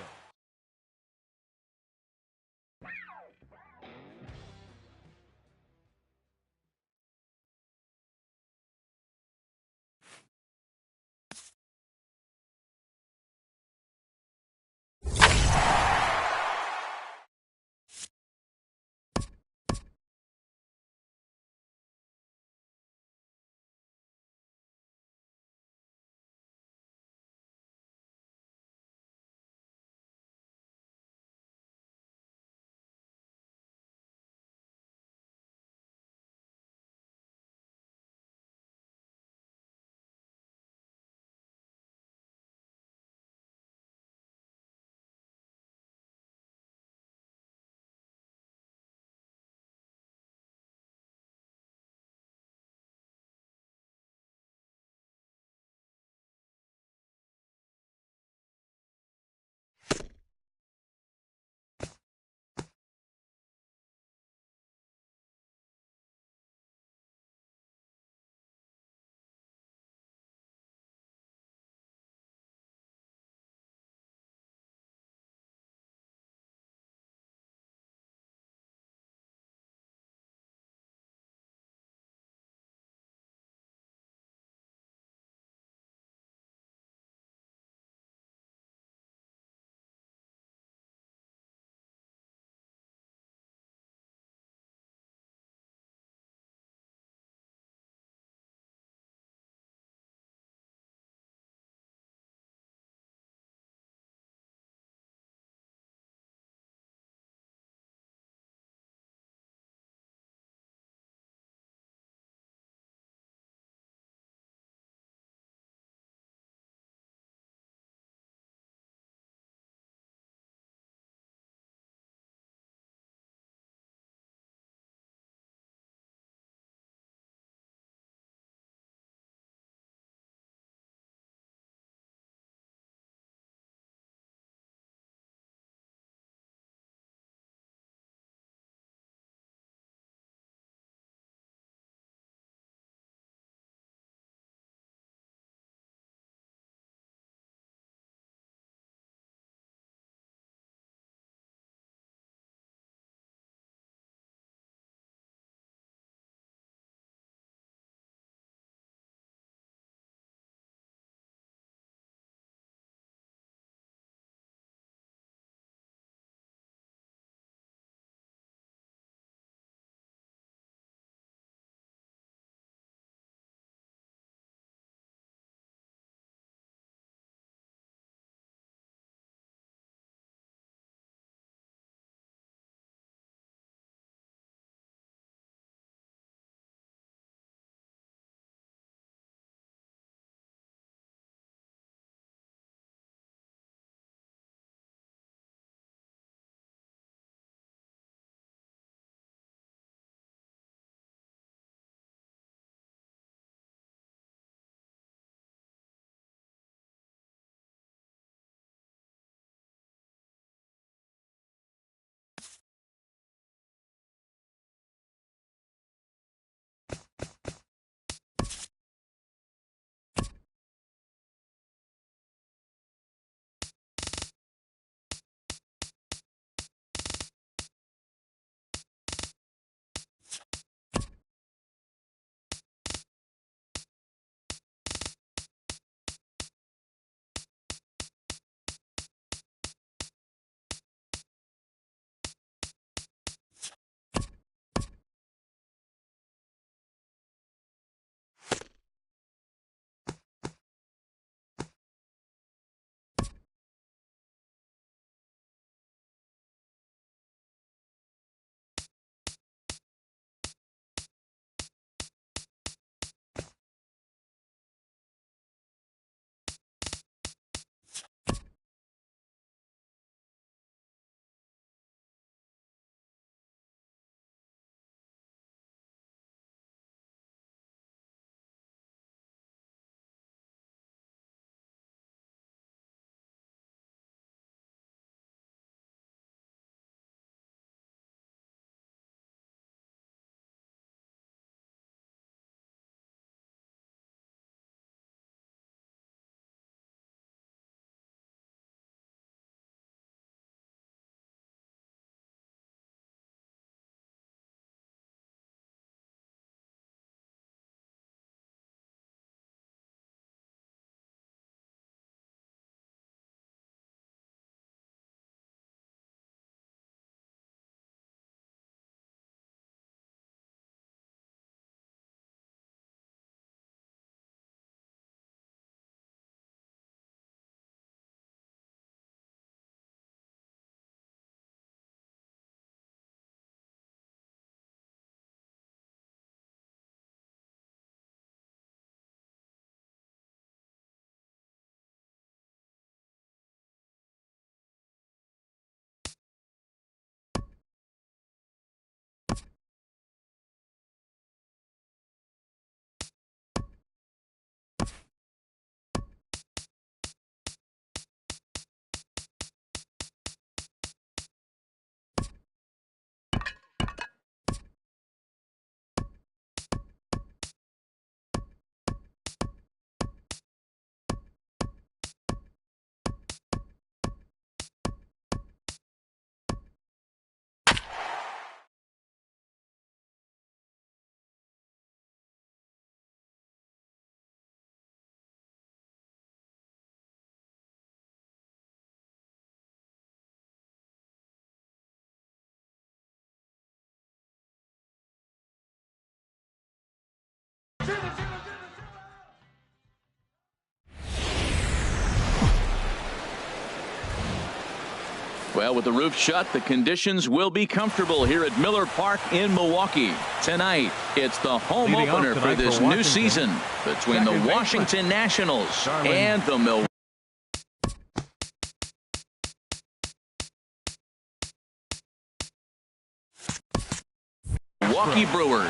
Well, with the roof shut, the conditions will be comfortable here at Miller Park in Milwaukee. Tonight, it's the home opener for this new season between the Washington Nationals and the Milwaukee Brewers.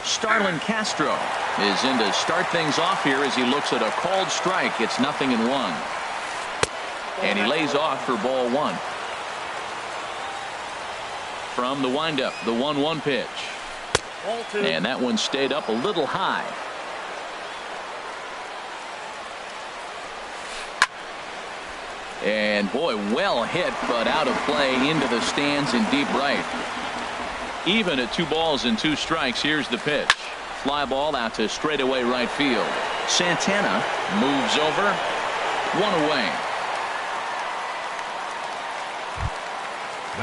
Starlin Castro is in to start things off here as he looks at a called strike. It's 0-1. And he lays off for ball 1. From the windup, the 1-1 pitch. And that one stayed up a little high. And boy, well hit, but out of play into the stands in deep right. Even at 2 balls and 2 strikes, here's the pitch. Fly ball out to straightaway right field. Santana moves over. 1 away.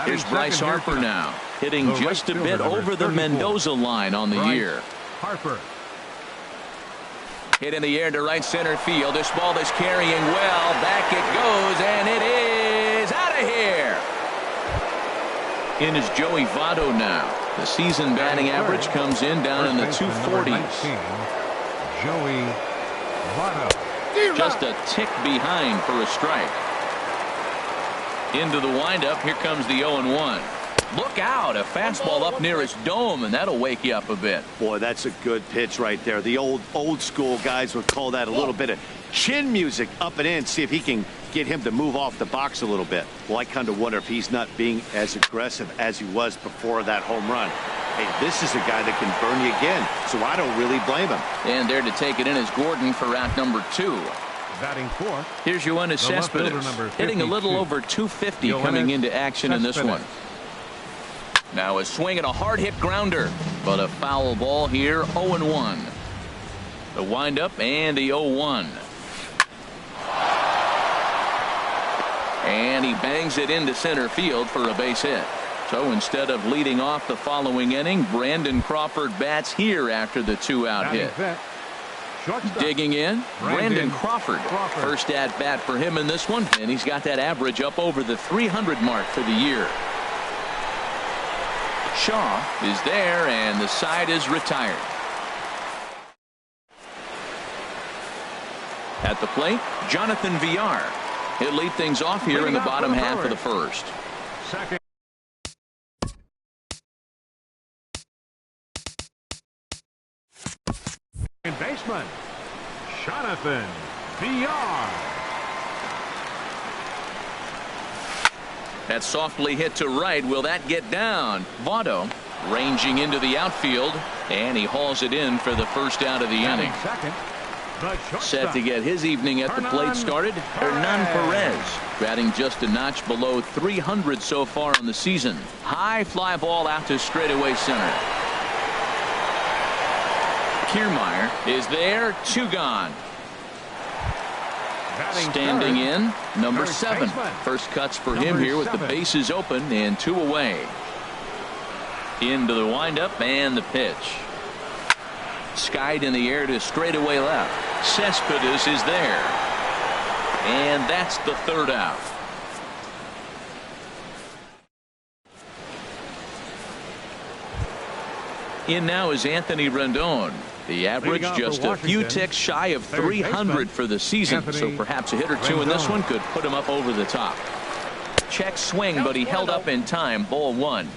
Here's Bryce Harper now, hitting just a bit over the Mendoza line on the year. Harper. Hit in the air to right center field. This ball is carrying well. Back it goes, and it is out of here. In is Joey Votto now. The season batting average comes in down in the 240s. Joey Votto. Just a tick behind for a strike. Into the windup. Here comes the 0-1. Look out. A fastball up near his dome, and that'll wake you up a bit. Boy, that's a good pitch right there. The old school guys would call that a little bit of chin music up and in. See if he can get him to move off the box a little bit. Well, I kind of wonder if he's not being as aggressive as he was before that home run. Hey, this is a guy that can burn you again, so I don't really blame him. And there to take it in is Gordon for out number 2. Batting 4. Here's Yoenis Cespedes, hitting a little over 250 coming into action in this one. Now a swing and a hard hit grounder, but a foul ball here. 0-1. The windup and the 0-1. And he bangs it into center field for a base hit. So instead of leading off the following inning, Brandon Crawford bats here after the 2-out hit. Digging in, Brandon Crawford. First at bat for him in this one, and he's got that average up over the 300 mark for the year. Shaw is there, and the side is retired. At the plate, Jonathan Villar. He'll lead things off here in the bottom half of the first. Second. Baseman Jonathan Villar. That's softly hit to right. Will that get down? Votto ranging into the outfield, and he hauls it in for the first out of the inning. Set to get his evening at the plate started, Hernan Perez, batting just a notch below 300 so far in the season. High fly ball out to straightaway center. Kiermaier is there, 2 gone. Standing in, number 7. First cuts for him here with the bases open and 2 away. Into the windup and the pitch. Skied in the air to straightaway left. Cespedes is there. And that's the 3rd out. In now is Anthony Rendon. The average just a few ticks shy of 300 for the season, so perhaps a hit or 2 in this one could put him up over the top. Check swing, but he held up in time. Ball 1.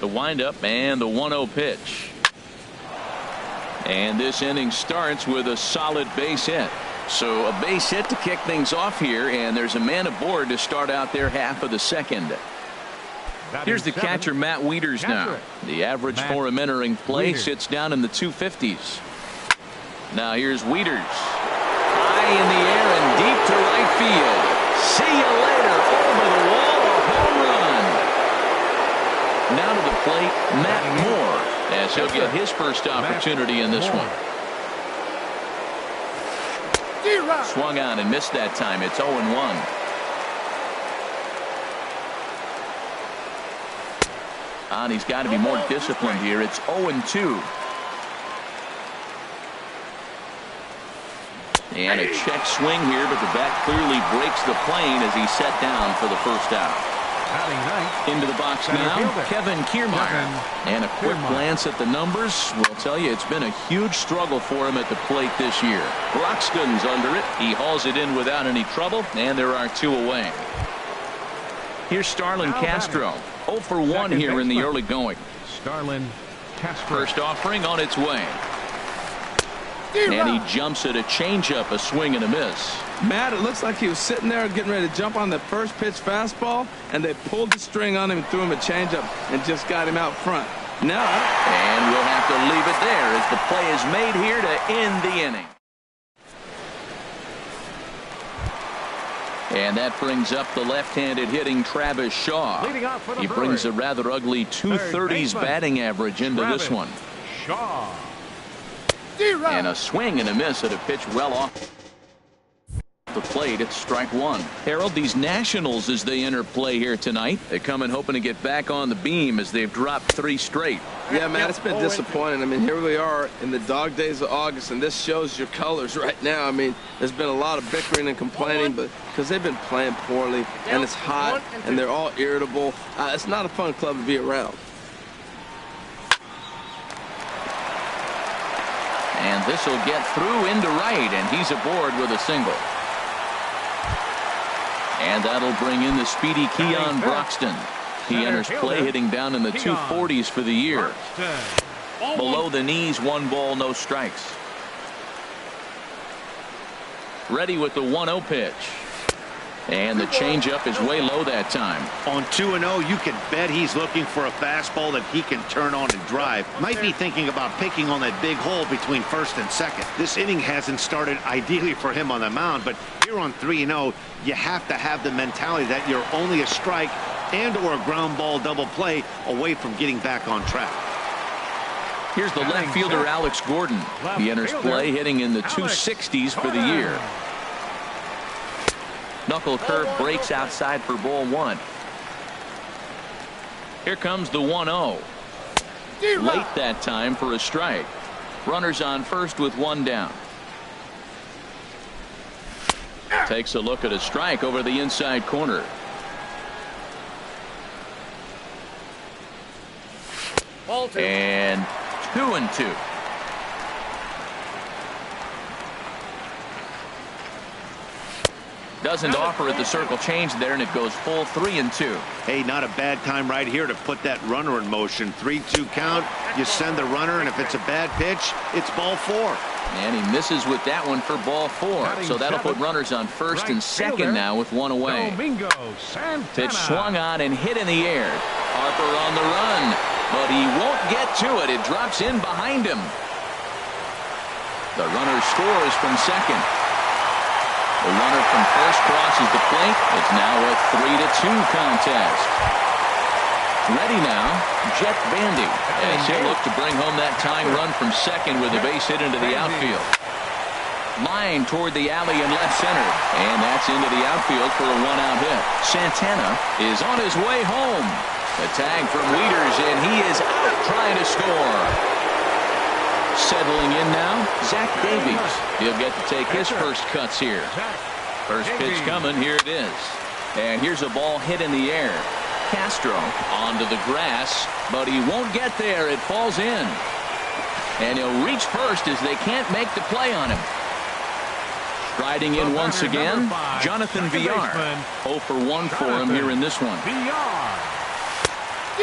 The windup and the 1-0 pitch. And this inning starts with a solid base hit. So a base hit to kick things off here, and there's a man aboard to start out their half of the second. Here's the catcher, Matt Wieters now. The average for him entering play sits down in the 250s. Now here's Wieters. High in the air and deep to right field. See you later. Over the wall. A home run. Now to the plate, Matt Moore, as he'll get his first opportunity in this one. Swung on and missed that time. It's 0-1. And he's got to be more disciplined here. It's 0-2. And a check swing here, but the bat clearly breaks the plane as he's set down for the first out. Into the box now, Kevin Kiermaier. And a quick glance at the numbers will tell you it's been a huge struggle for him at the plate this year. Broxton's under it. He hauls it in without any trouble, and there are 2 away. Here's Starlin Castro. 0 for 1 here in the early going. Starlin Castro. First offering on its way. And he jumps at a changeup, a swing and a miss. Matt, it looks like he was sitting there getting ready to jump on the first pitch fastball, and they pulled the string on him and threw him a changeup and just got him out front. Now, and we'll have to leave it there as the play is made here to end the inning. And that brings up the left-handed hitting Travis Shaw. He brings a rather ugly 230s batting average into this one. Shaw. And a swing and a miss at a pitch well off the plate. It's strike 1. Harold, these Nationals, as they enter play here tonight, they come in hoping to get back on the beam as they've dropped 3 straight. Yeah, man, it's been disappointing. I mean, here we are in the dog days of August, and this shows your colors right now. I mean, there's been a lot of bickering and complaining, but because they've been playing poorly, and it's hot, and they're all irritable. It's not a fun club to be around. And this will get through into right, and he's aboard with a single. And that'll bring in the speedy Keon Broxton. He enters play hitting down in the 240s for the year. Below the knees, 1 ball, no strikes. Ready with the 1-0 pitch. And the changeup is way low that time. On 2-0, you can bet he's looking for a fastball that he can turn on and drive. Might be thinking about picking on that big hole between first and second. This inning hasn't started ideally for him on the mound, but here on 3-0, you have to have the mentality that you're only a strike and or a ground ball double play away from getting back on track. Here's the left fielder Alex Gordon. He enters play hitting in the 260s for the year. Knuckle curve breaks outside for ball 1. Here comes the 1-0. Late that time for a strike. Runners on first with 1 down. Takes a look at a strike over the inside corner. And 2-2. Doesn't offer at the circle change there, and it goes full 3-2. Hey, not a bad time right here to put that runner in motion. 3-2 count. You send the runner, and if it's a bad pitch, it's ball 4. And he misses with that one for ball 4. So that'll put runners on first and second now with 1 away. Pitch swung on and hit in the air. Harper on the run, but he won't get to it. It drops in behind him. The runner scores from second. The runner from first crosses the plate. It's now a 3-2 contest. Ready now, Jet Bandy, as he'll look to bring home that tying run from second with a base hit into the outfield. Line toward the alley in left center, and that's into the outfield for a 1-out hit. Santana is on his way home. The tag from Wieters, and he is out trying to score. Settling in now, Zach Davies. He'll get to take his first cuts here. First pitch coming, here it is. And here's a ball hit in the air. Castro onto the grass, but he won't get there. It falls in. And he'll reach first as they can't make the play on him. Striding in once again, Jonathan Villar. 0 for 1 for him here in this one.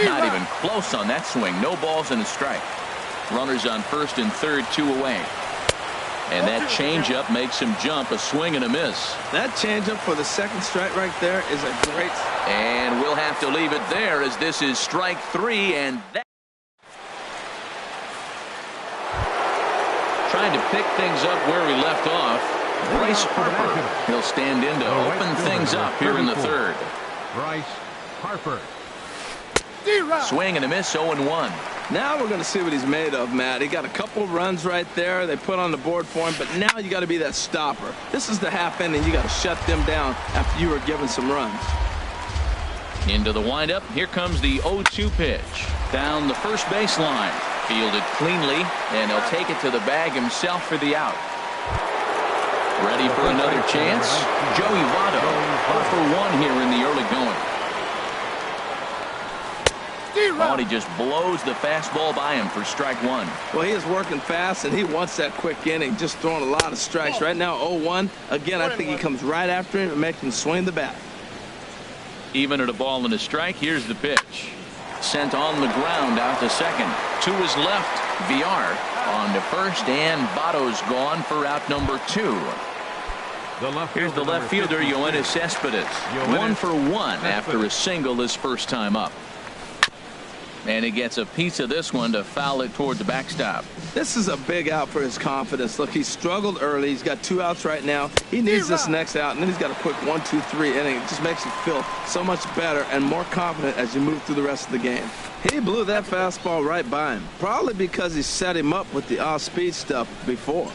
Not even close on that swing. No balls and a strike. Runners on first and third, 2 away. And that changeup makes him jump, a swing and a miss. That changeup for the second strike right there is a great. And we'll have to leave it there as this is strike 3, and that. Trying to pick things up where we left off. Bryce Harper. He'll stand in to open things up here in the third. Bryce Harper. Swing and a miss, 0-1. Now we're going to see what he's made of, Matt. He got a couple runs right there they put on the board for him, but now you got to be that stopper. This is the half inning. You got to shut them down after you were given some runs. Into the windup. Here comes the 0-2 pitch. Down the first baseline. Fielded cleanly, and he'll take it to the bag himself for the out. Ready for another chance. Joey Votto, 0 for 1 here in the early going. Oh, and he just blows the fastball by him for strike 1. Well, he is working fast, and he wants that quick inning, just throwing a lot of strikes. Right now, 0-1. Again, I think he comes right after him and makes him swing the bat. Even at a ball and a strike, here's the pitch. Sent on the ground out to second. To his left, VR on to first, and Votto's gone for out number 2. Here's the left fielder, Yoenis Cespedes. 1 for 1 after a single his first time up. And he gets a piece of this one to foul it toward the backstop. This is a big out for his confidence. Look, he struggled early. He's got 2 outs right now. He needs this next out, and then he's got a quick 1-2-3 inning. It just makes you feel so much better and more confident as you move through the rest of the game. He blew that fastball right by him, probably because he set him up with the off-speed stuff before.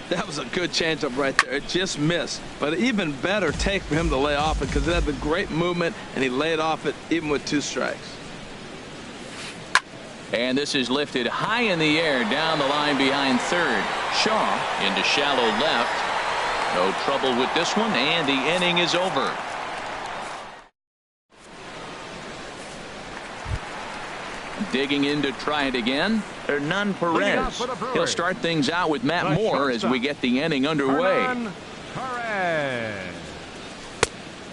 That was a good changeup right there. It just missed. But an even better take for him to lay off it because it had the great movement, and he laid off it even with 2 strikes. And this is lifted high in the air down the line behind third. Shaw into shallow left. No trouble with this one, and the inning is over. Digging in to try it again, Hernan Perez. He'll start things out with Matt Moore as we get the inning underway.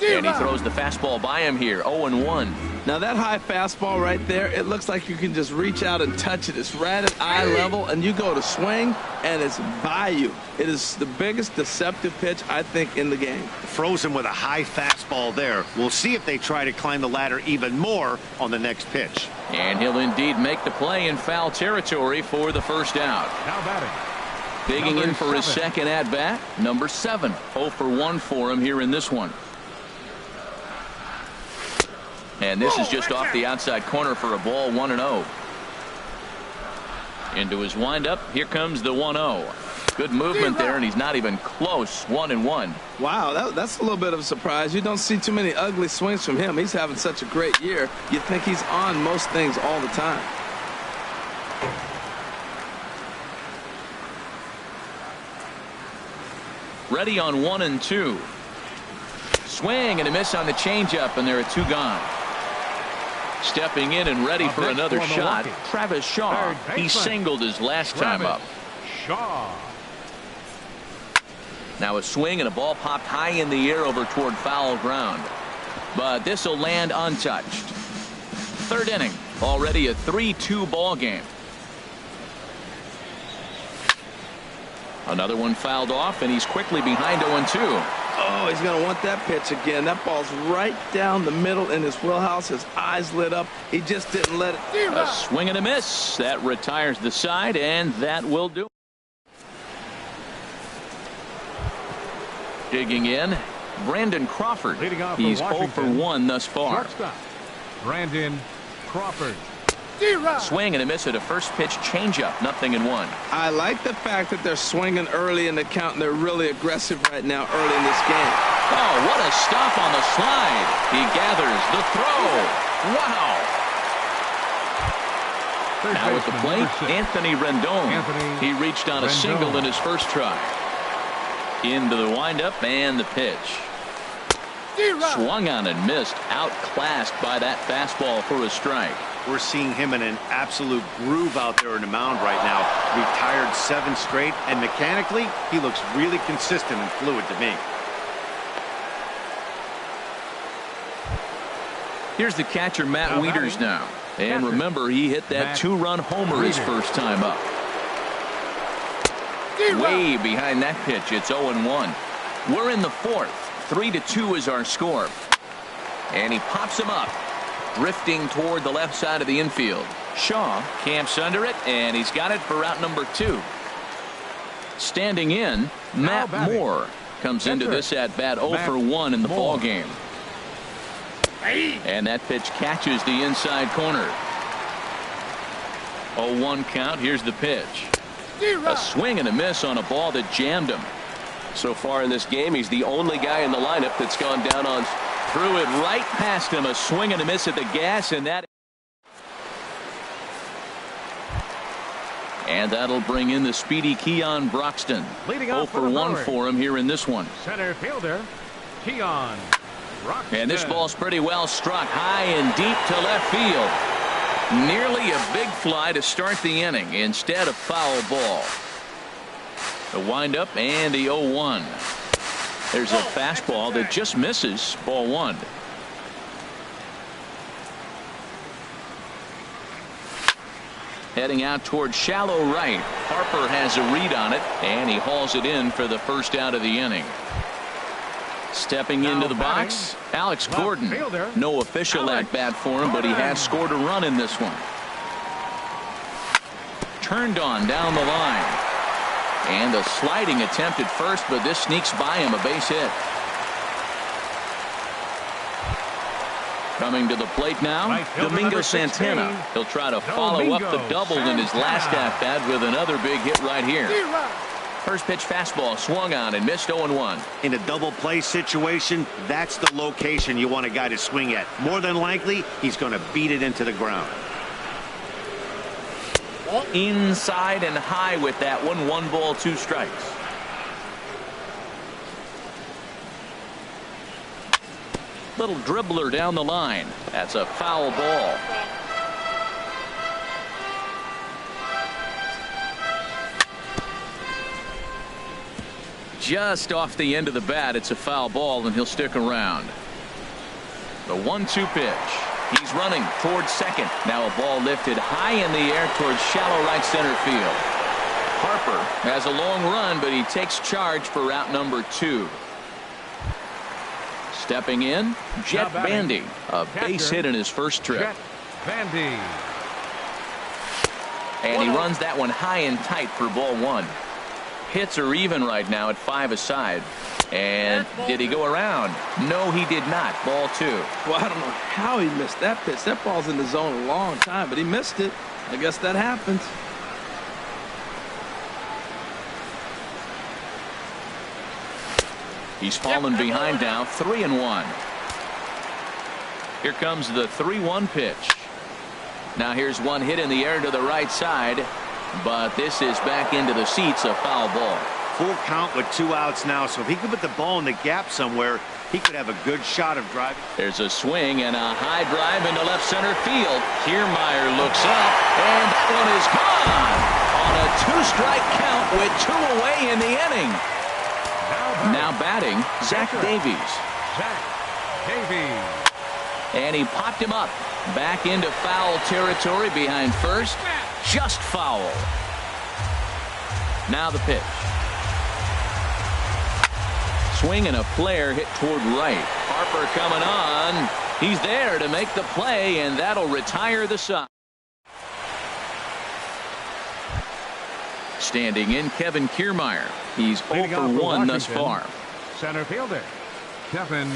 And he throws the fastball by him here, 0-1. Now that high fastball right there, it looks like you can just reach out and touch it. It's right at eye level, and you go to swing, and it's by you. It is the biggest deceptive pitch, I think, in the game. Frozen with a high fastball there. We'll see if they try to climb the ladder even more on the next pitch. And he'll indeed make the play in foul territory for the first out. Now batting. Digging in for his second at-bat, number 7. 0 for 1 for him here in this one. And this is just off the outside corner for a ball, 1-0. Into his windup. Here comes the 1-0. Good movement there, and he's not even close. 1-1. Wow, that's a little bit of a surprise. You don't see too many ugly swings from him. He's having such a great year. You think he's on most things all the time. Ready on 1-2. Swing and a miss on the changeup, and there are 2 gone. Stepping in and ready for another shot, Travis Shaw. He singled his last time up. Shaw. Now a swing and a ball popped high in the air over toward foul ground. But this will land untouched. Third inning, already a 3-2 ball game. Another one fouled off, and he's quickly behind 0-2. Oh, he's going to want that pitch again. That ball's right down the middle in his wheelhouse. His eyes lit up. He just didn't let it. A swing and a miss. That retires the side, and that will do. Digging in, Brandon Crawford. He's 0 for 1 thus far. Shortstop, Brandon Crawford. Swing and a miss at a first pitch changeup, 0-1. I like the fact that they're swinging early in the count, and they're really aggressive right now early in this game. Oh, what a stop on the slide. He gathers the throw. Wow. Now at the plate, Anthony Rendon. He reached on a single in his first try. Into the windup and the pitch. Swung on and missed, outclassed by that fastball for a strike. We're seeing him in an absolute groove out there in the mound right now. Retired 7 straight, and mechanically, he looks really consistent and fluid to me. Here's the catcher, Matt Wieters now. And remember, he hit that 2-run homer his first time up. Way behind that pitch, it's 0-1. We're in the 4th. 3-2 is our score. And he pops him up, drifting toward the left side of the infield. Shaw camps under it, and he's got it for out number 2. Standing in, Matt Moore comes into this at bat 0 for 1 in the ball game. And that pitch catches the inside corner. 0-1 count. Here's the pitch. A swing and a miss on a ball that jammed him. So far in this game, he's the only guy in the lineup that's gone down on. Threw it right past him. A swing and a miss at the gas, and that'll bring in the speedy Keon Broxton. 0 for 1 for him here in this one. Center fielder, Keon Broxton. And this ball's pretty well struck high and deep to left field. Nearly a big fly to start the inning instead of foul ball. The windup and the 0-1. There's a fastball that just misses. Ball 1. Heading out towards shallow right. Harper has a read on it, and he hauls it in for the first out of the inning. Stepping into the box, Alex Gordon. No official at bat for him, but he has scored a run in this one. Turned on down the line. And a sliding attempt at first, but this sneaks by him, a base hit. Coming to the plate now, Domingo Santana. He'll try to follow up the double in his last at-bat with another big hit right here. First pitch fastball swung on and missed. 0-1. In a double play situation, that's the location you want a guy to swing at. More than likely, he's going to beat it into the ground. Inside and high with that one. 1 ball, 2 strikes. Little dribbler down the line. That's a foul ball. Just off the end of the bat. It's a foul ball, and he'll stick around. The 1-2 pitch. He's running towards second. Now a ball lifted high in the air towards shallow right center field. Harper has a long run, but he takes charge for route number 2. Stepping in, Jet Bandy. A base hit in his first trip. Jet Bandy. And he runs that one high and tight for ball 1. Hits are even right now at 5 aside. And did he go around? No, he did not. Ball 2. Well, I don't know how he missed that pitch. That ball's in the zone a long time, but he missed it. I guess that happens. He's fallen behind now. 3-1. Here comes the 3-1 pitch. Now here's one hit in the air to the right side, but this is back into the seats. A foul ball. Full count with 2 outs now, so if he could put the ball in the gap somewhere, he could have a good shot of driving. There's a swing and a high drive into left center field. Kiermaier looks up, and that one is gone on a 2-strike count with 2 away in the inning. Now batting, Zach Davies. Zach Davies. And he popped him up back into foul territory behind first. Just foul. Now the pitch. Swing and a flare hit toward right. Harper coming on. He's there to make the play, and that'll retire the side. Standing in, Kevin Kiermaier. He's 0 for 1 thus far. Center fielder, Kevin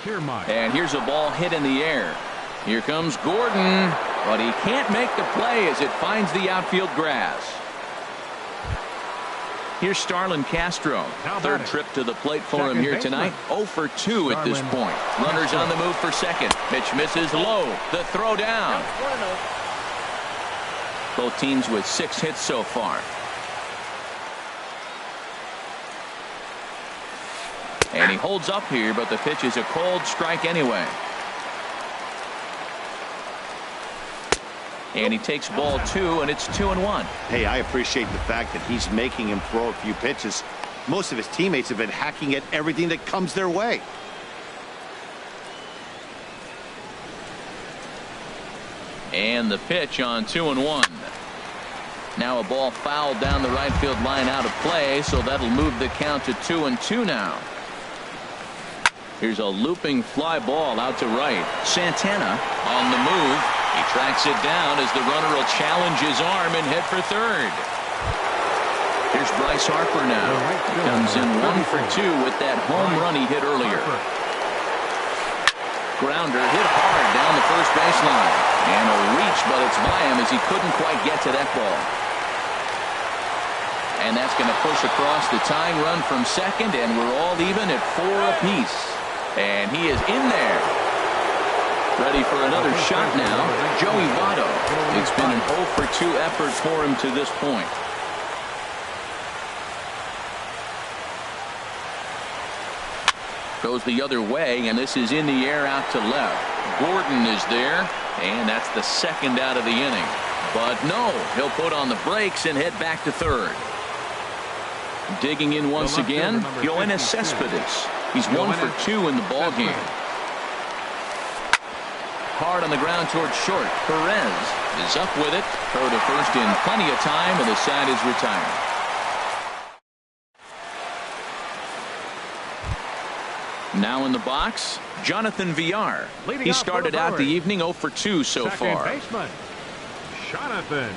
Kiermaier. And here's a ball hit in the air. Here comes Gordon, but he can't make the play as it finds the outfield grass. Here's Starlin Castro. Third trip to the plate for him here tonight. 0 for 2 at this point. Runners on the move for second. Pitch misses low. The throw down. Both teams with 6 hits so far. And he holds up here, but the pitch is a cold strike anyway. And he takes ball 2, and it's 2-1. Hey, I appreciate the fact that he's making him throw a few pitches. Most of his teammates have been hacking at everything that comes their way. And the pitch on 2-1. Now a ball fouled down the right field line out of play, so that'll move the count to 2-2 now. Here's a looping fly ball out to right. Santana on the move. He tracks it down as the runner will challenge his arm and head for third. Here's Bryce Harper now. He comes in 1 for 2 with that home run he hit earlier. Grounder hit hard down the first baseline. And a reach, but it's by him as he couldn't quite get to that ball. And that's going to push across the tying run from second, and we're all even at 4 apiece. And he is in there. Ready for another shot now, Joey Votto. It's been an 0 for 2 effort for him to this point. Goes the other way, and this is in the air out to left. Gordon is there, and that's the second out of the inning. But no, he'll put on the brakes and head back to third. Digging in once again, Yoenis Cespedes. He's 1 for 2 in the ball game. Hard on the ground towards short. Perez is up with it. Throw to first in plenty of time, and the side is retired. Now in the box, Jonathan Villar. He started out the evening 0 for 2 so far. Baseman, Jonathan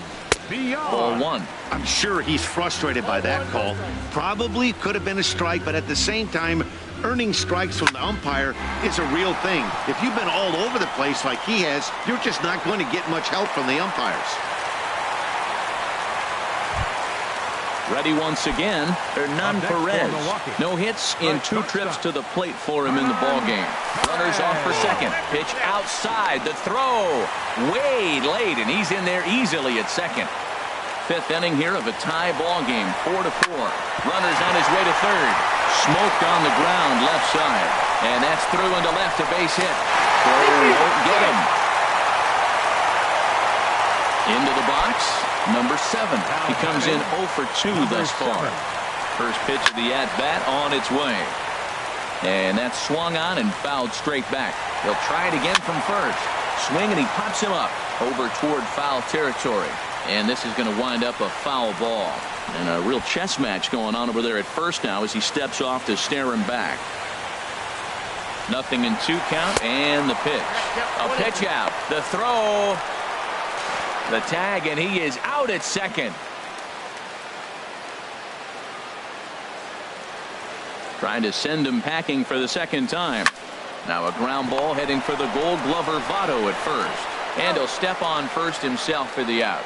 Villar. Ball 1. I'm sure he's frustrated by that call. Probably could have been a strike, but at the same time, earning strikes from the umpire is a real thing. If you've been all over the place like he has, you're just not going to get much help from the umpires. Ready once again, Hernan Perez. No hits in 2 trips to the plate for him in the ballgame. Runners off for second. Pitch outside. The throw way late, and he's in there easily at second. 5th inning here of a tie ball game, 4-4. Runners on his way to third. Smoked on the ground left side. And that's through into left, a base hit. Throw won't get him. Into the box, number 7. He comes in 0 for 2 thus far. First pitch of the at-bat on its way. And that's swung on and fouled straight back. He'll try it again from first. Swing, and he pops him up over toward foul territory. And this is going to wind up a foul ball. And a real chess match going on over there at first now as he steps off to stare him back. 0-2 count, and the pitch. A pitch out. The throw. The tag, and he is out at second. Trying to send him packing for the second time. Now a ground ball heading for the Gold Glover Votto at first. And he'll step on first himself for the out.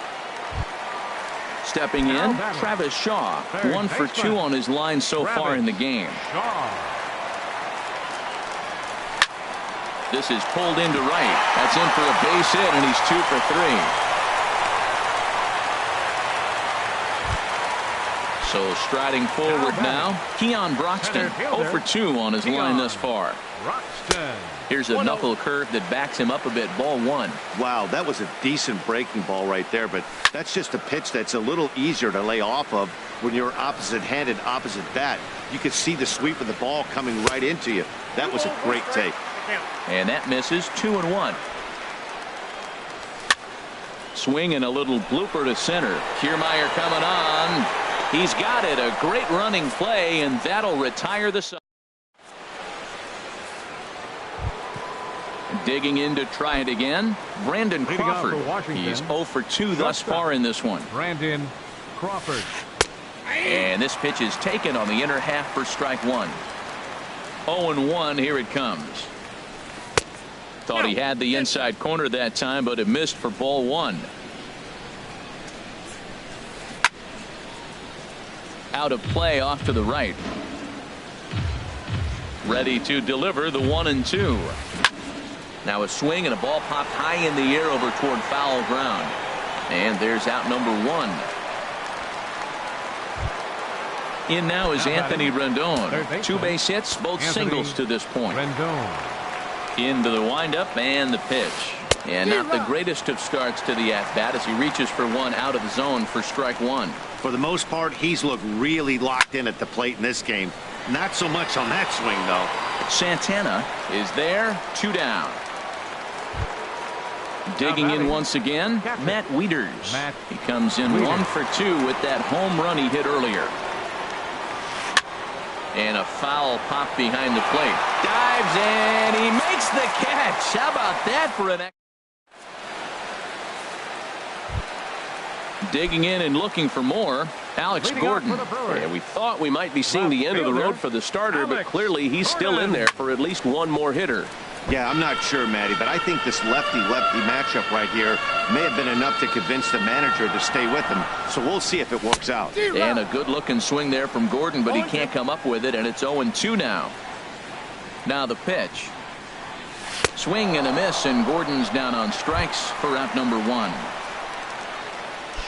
Stepping in, Travis Shaw. 1 for 2 on his line so far in the game. This is pulled into right. That's in for a base hit, and he's 2 for 3. So striding forward now, Keon Broxton, 0 for 2 on his line thus far. Here's a knuckle curve that backs him up a bit. Ball 1. Wow, that was a decent breaking ball right there, but that's just a pitch that's a little easier to lay off of when you're opposite-handed, opposite bat. You could see the sweep of the ball coming right into you. That was a great take. And that misses. 2-1. Swing and a little blooper to center. Kiermaier coming on. He's got it. A great running play, and that'll retire the side. Digging in to try it again, Brandon Crawford. He's 0 for 2 thus far in this one. Brandon Crawford. And this pitch is taken on the inner half for strike 1. 0-1. Here it comes. Thought he had the inside corner that time, but it missed for ball 1. Out of play off to the right. Ready to deliver the 1-2. Now a swing and a ball popped high in the air over toward foul ground. And there's out number 1. In now is Anthony Rendon. 2 base hits, both singles to this point. Into the windup and the pitch. And not the greatest of starts to the at-bat as he reaches for one out of the zone for strike 1. For the most part, he's looked really locked in at the plate in this game. Not so much on that swing, though. Santana is there, 2 down. Digging in once again, Matt Wieters. He comes in 1 for 2 with that home run he hit earlier. And a foul pop behind the plate. Dives and he makes the catch. How about that for an... Digging in and looking for more, Alex Gordon. Yeah, we thought we might be seeing the end of the road for the starter, but clearly he's still in there for at least one more hitter. Yeah, I'm not sure, Matty, but I think this lefty-lefty matchup right here may have been enough to convince the manager to stay with him. So we'll see if it works out. And a good-looking swing there from Gordon, but he can't come up with it, and it's 0-2 now. Now the pitch. Swing and a miss, and Gordon's down on strikes for out number 1.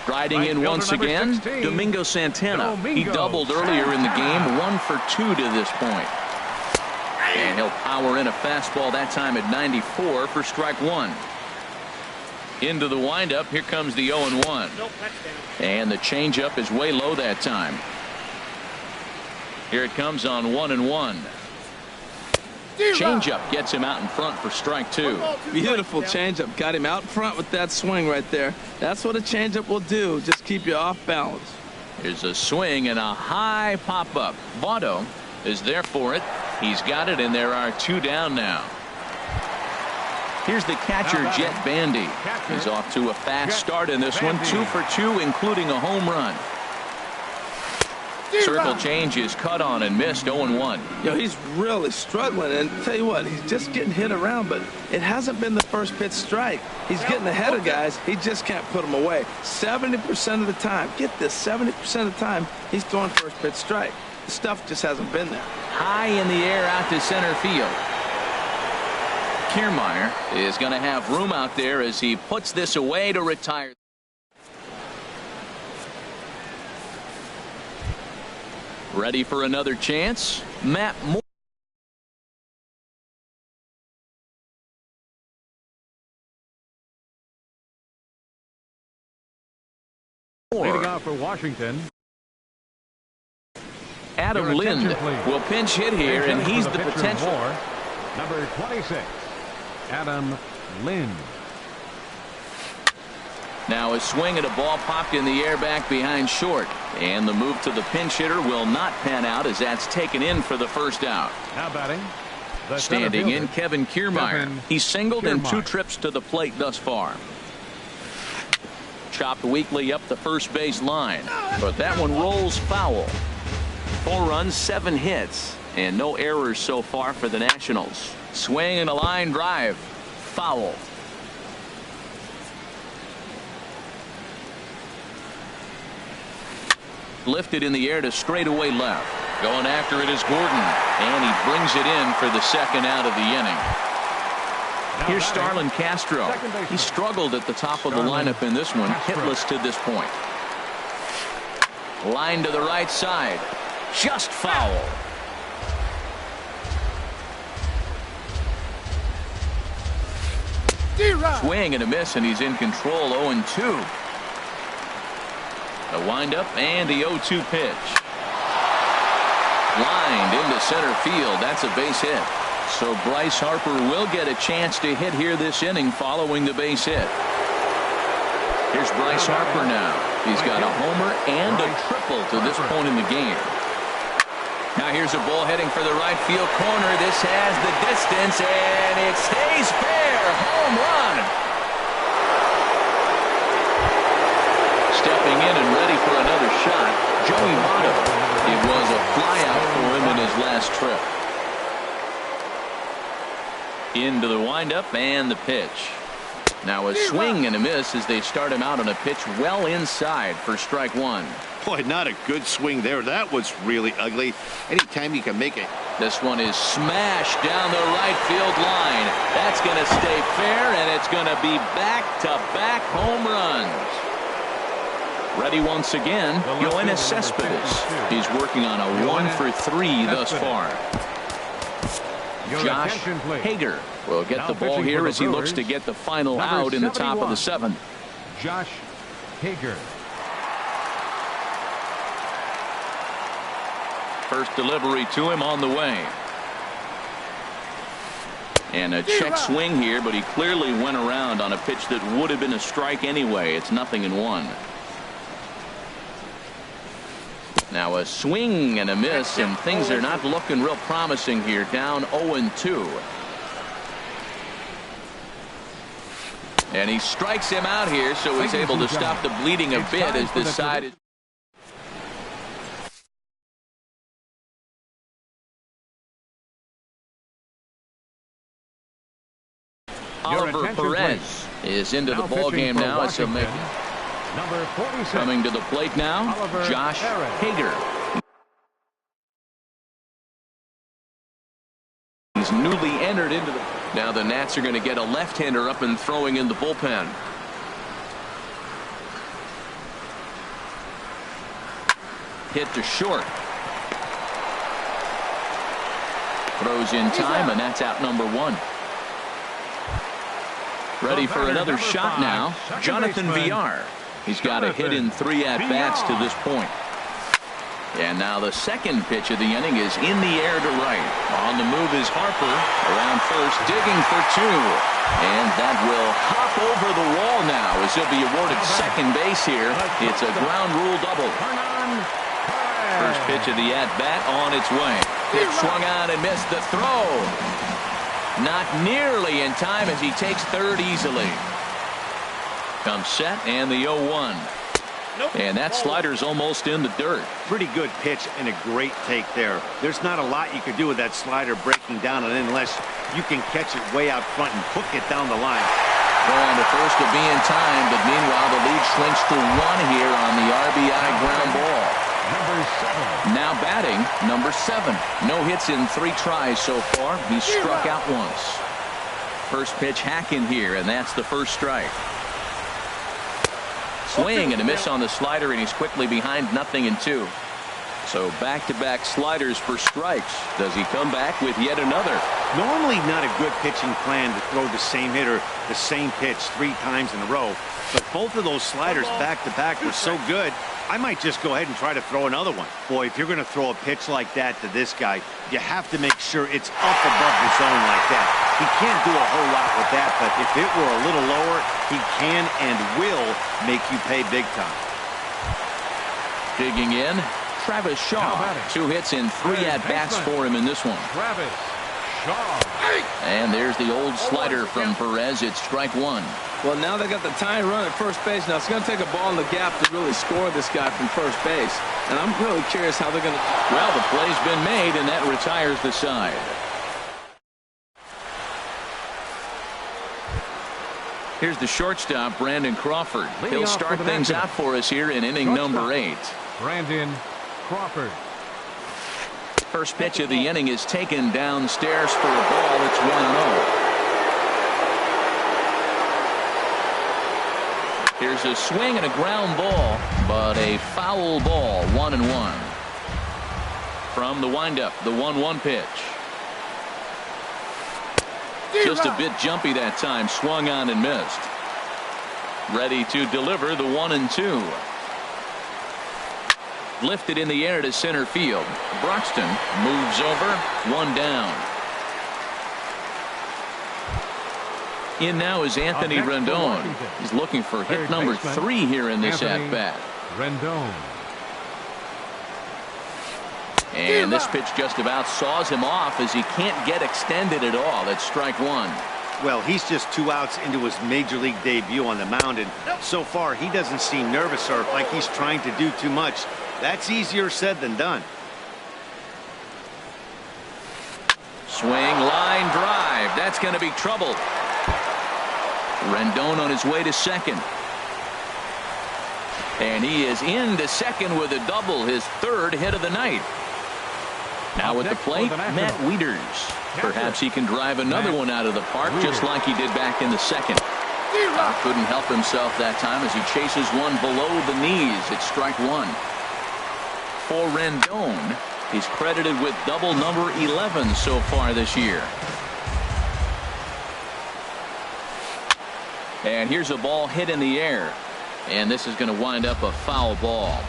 Striding in once again, Domingo Santana. He doubled earlier in the game, 1 for 2 to this point. And he'll power in a fastball that time at 94 for strike 1. Into the windup, here comes the 0-1. And the changeup is way low that time. Here it comes on 1-1. Changeup gets him out in front for strike 2. Beautiful changeup. Got him out front with that swing right there. That's what a changeup will do. Just keep you off balance. Here's a swing and a high pop-up. Votto is there for it. He's got it, and there are 2 down now. Here's the catcher, Jet Bandy. He's off to a fast start in this one. 2 for 2, including a home run. Circle change is cut on and missed. 0-1. He's really struggling, and tell you what, he's just getting hit around, but it hasn't been the first pitch strike. He's getting ahead of guys. He just can't put them away. 70% of the time, get this, 70% of the time, he's throwing first pitch strike. The stuff just hasn't been there. High in the air out to center field. Kiermaier is going to have room out there as he puts this away to retire. Ready for another chance? Matt Moore. Leading off for Washington. Adam Lind will pinch hit here, and he's the potential. Number 26, Adam Lind. Now a swing at a ball popped in the air back behind short. And the move to the pinch hitter will not pan out as that's taken in for the first out. Now batting. Standing in, Kevin Kiermaier. He singled in 2 trips to the plate thus far. Chopped weakly up the first base line, but that one rolls foul. 4 runs, 7 hits, and no errors so far for the Nationals. Swing and a line drive. Foul. Lifted in the air to straightaway left. Going after it is Gordon, and he brings it in for the second out of the inning. Here's Starlin Castro. He struggled at the top of the lineup in this one, hitless to this point. Line to the right side. Just foul. Swing and a miss, and he's in control. 0-2. A windup and the 0-2 pitch. Lined into center field. That's a base hit. So Bryce Harper will get a chance to hit here this inning following the base hit. Here's Bryce Harper now. He's got a homer and a triple to this point in the game. Now here's a ball heading for the right field corner. This has the distance, and it stays fair. Home run. Stepping in and ready for another shot, Joey Votto. It was a flyout for him in his last trip. Into the windup and the pitch. Now a swing and a miss as they start him out on a pitch well inside for strike 1. Boy, not a good swing there. That was really ugly. Anytime you can make it. This one is smashed down the right field line. That's going to stay fair, and it's going to be back-to-back home runs. Ready once again, Yoenis Cespedes. He's working on a 1 for 3 thus far. Josh Hager will get the ball here as he looks to get the final out in the top of the 7th. Josh Hager. First delivery to him on the way. And a check swing here, but he clearly went around on a pitch that would have been a strike anyway. It's 0-1. Now a swing and a miss, and things are not looking real promising here. Down 0-2. And he strikes him out here, so he's able to stop the bleeding a bit as this side is is into the ball game now. It's a make. Number 46. Coming to the plate now, Josh Hager. He's newly entered into the. Now the Nats are going to get a left-hander up and throwing in the bullpen. Hit to short. Throws in time, and that's out number 1. Ready for another shot now, Jonathan Villar. He's got a hit in 3 at-bats to this point. And now the second pitch of the inning is in the air to right. On the move is Harper around first, digging for 2. And that will hop over the wall now as he'll be awarded second base here. It's a ground rule double. First pitch of the at-bat on its way. Pitch swung on and missed the throw. Not nearly in time as he takes third easily. Comes set and the 0-1. And that slider's almost in the dirt. Pretty good pitch and a great take there. There's not a lot you could do with that slider breaking down and unless you can catch it way out front and hook it down the line. Throw on to first to be in time, but meanwhile the lead shrinks to 1 here on the RBI ground ball. Number 7. Now batting, number 7. No hits in 3 tries so far. He's struck out once. First pitch hacking here, and that's the first strike. Swing and a miss on the slider, and he's quickly behind 0-2. So back-to-back sliders for strikes. Does he come back with yet another? Normally not a good pitching plan to throw the same hitter the same pitch 3 times in a row. But both of those sliders back-to-back were so good, I might just go ahead and try to throw another one. Boy, if you're going to throw a pitch like that to this guy, you have to make sure it's up above the zone like that. He can't do a whole lot with that, but if it were a little lower, he can and will make you pay big time. Digging in, Travis Shaw. 2 hits in 3 at-bats for him in this one. Travis Shaw. And there's the old slider from Perez. It's strike 1. Well, now they got the tying run at first base. Now it's going to take a ball in the gap to really score this guy from first base. And I'm really curious how they're going to. Well, the play's been made, and that retires the side. Here's the shortstop, Brandon Crawford. He'll start things out for us here in inning number 8. Brandon Crawford. First pitch of the inning is taken downstairs for a ball. It's 1-0. Here's a swing and a ground ball, but a foul ball. 1-1. From the windup, the 1-1 pitch. Just a bit jumpy that time. Swung on and missed. Ready to deliver the 1-2. Lifted in the air to center field. Broxton moves over. 1 down. In now is Anthony Rendon. He's looking for hit number 3 here in this at-bat. Rendon. And this pitch just about saws him off as he can't get extended at all. It's strike 1. Well, he's just 2 outs into his major league debut on the mound, and so far he doesn't seem nervous or like he's trying to do too much. That's easier said than done. Swing, line drive. That's going to be trouble. Rendon on his way to second. And he is into second with a double, his 3rd hit of the night. Now at the plate, Matt Wieters. Perhaps he can drive another one out of the park just like he did back in the 2nd. Couldn't help himself that time as he chases one below the knees. It's strike 1. For Rendon, he's credited with double number 11 so far this year. And here's a ball hit in the air. And this is going to wind up a foul ball.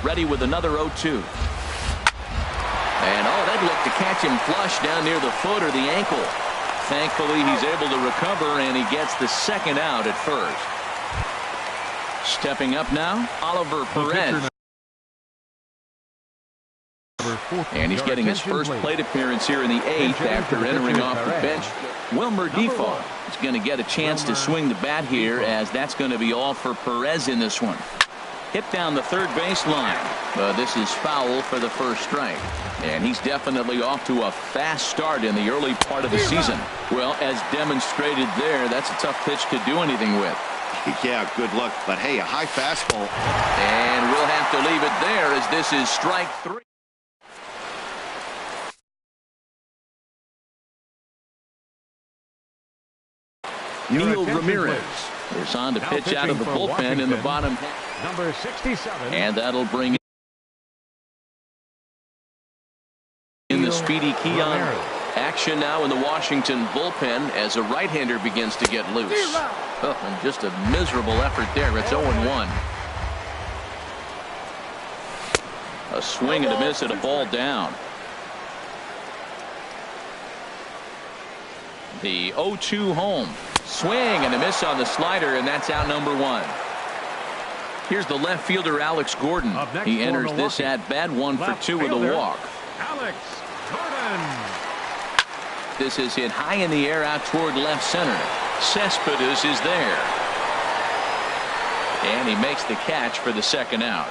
Ready with another 0-2. And that looked to catch him flush down near the foot or the ankle. Thankfully, he's able to recover, and he gets the 2nd out at first. Stepping up now, Oliver Perez. And he's getting his first plate appearance here in the 8th after entering off the bench. Wilmer Defoe is going to get a chance to swing the bat here, as that's going to be all for Perez in this one. Hit down the third baseline. This is foul for the first strike. And he's definitely off to a fast start in the early part of the season. Well, as demonstrated there, that's a tough pitch to do anything with. Yeah, good luck. But hey, a high fastball. And we'll have to leave it there as this is strike 3. Neil Ramirez is on to pitch out of the bullpen in the bottom half. Number 67. And that'll bring in the speedy Keon. Action now in the Washington bullpen as a right-hander begins to get loose. Oh, and just a miserable effort there. It's 0-1. A swing and a miss at a ball down. The 0-2 home. Swing and a miss on the slider, and that's out number 1. Here's the left fielder, Alex Gordon. He enters this at-bat 1 for 2 with a walk. Alex Gordon. This is hit high in the air out toward left center. Cespedes is there. And he makes the catch for the second out.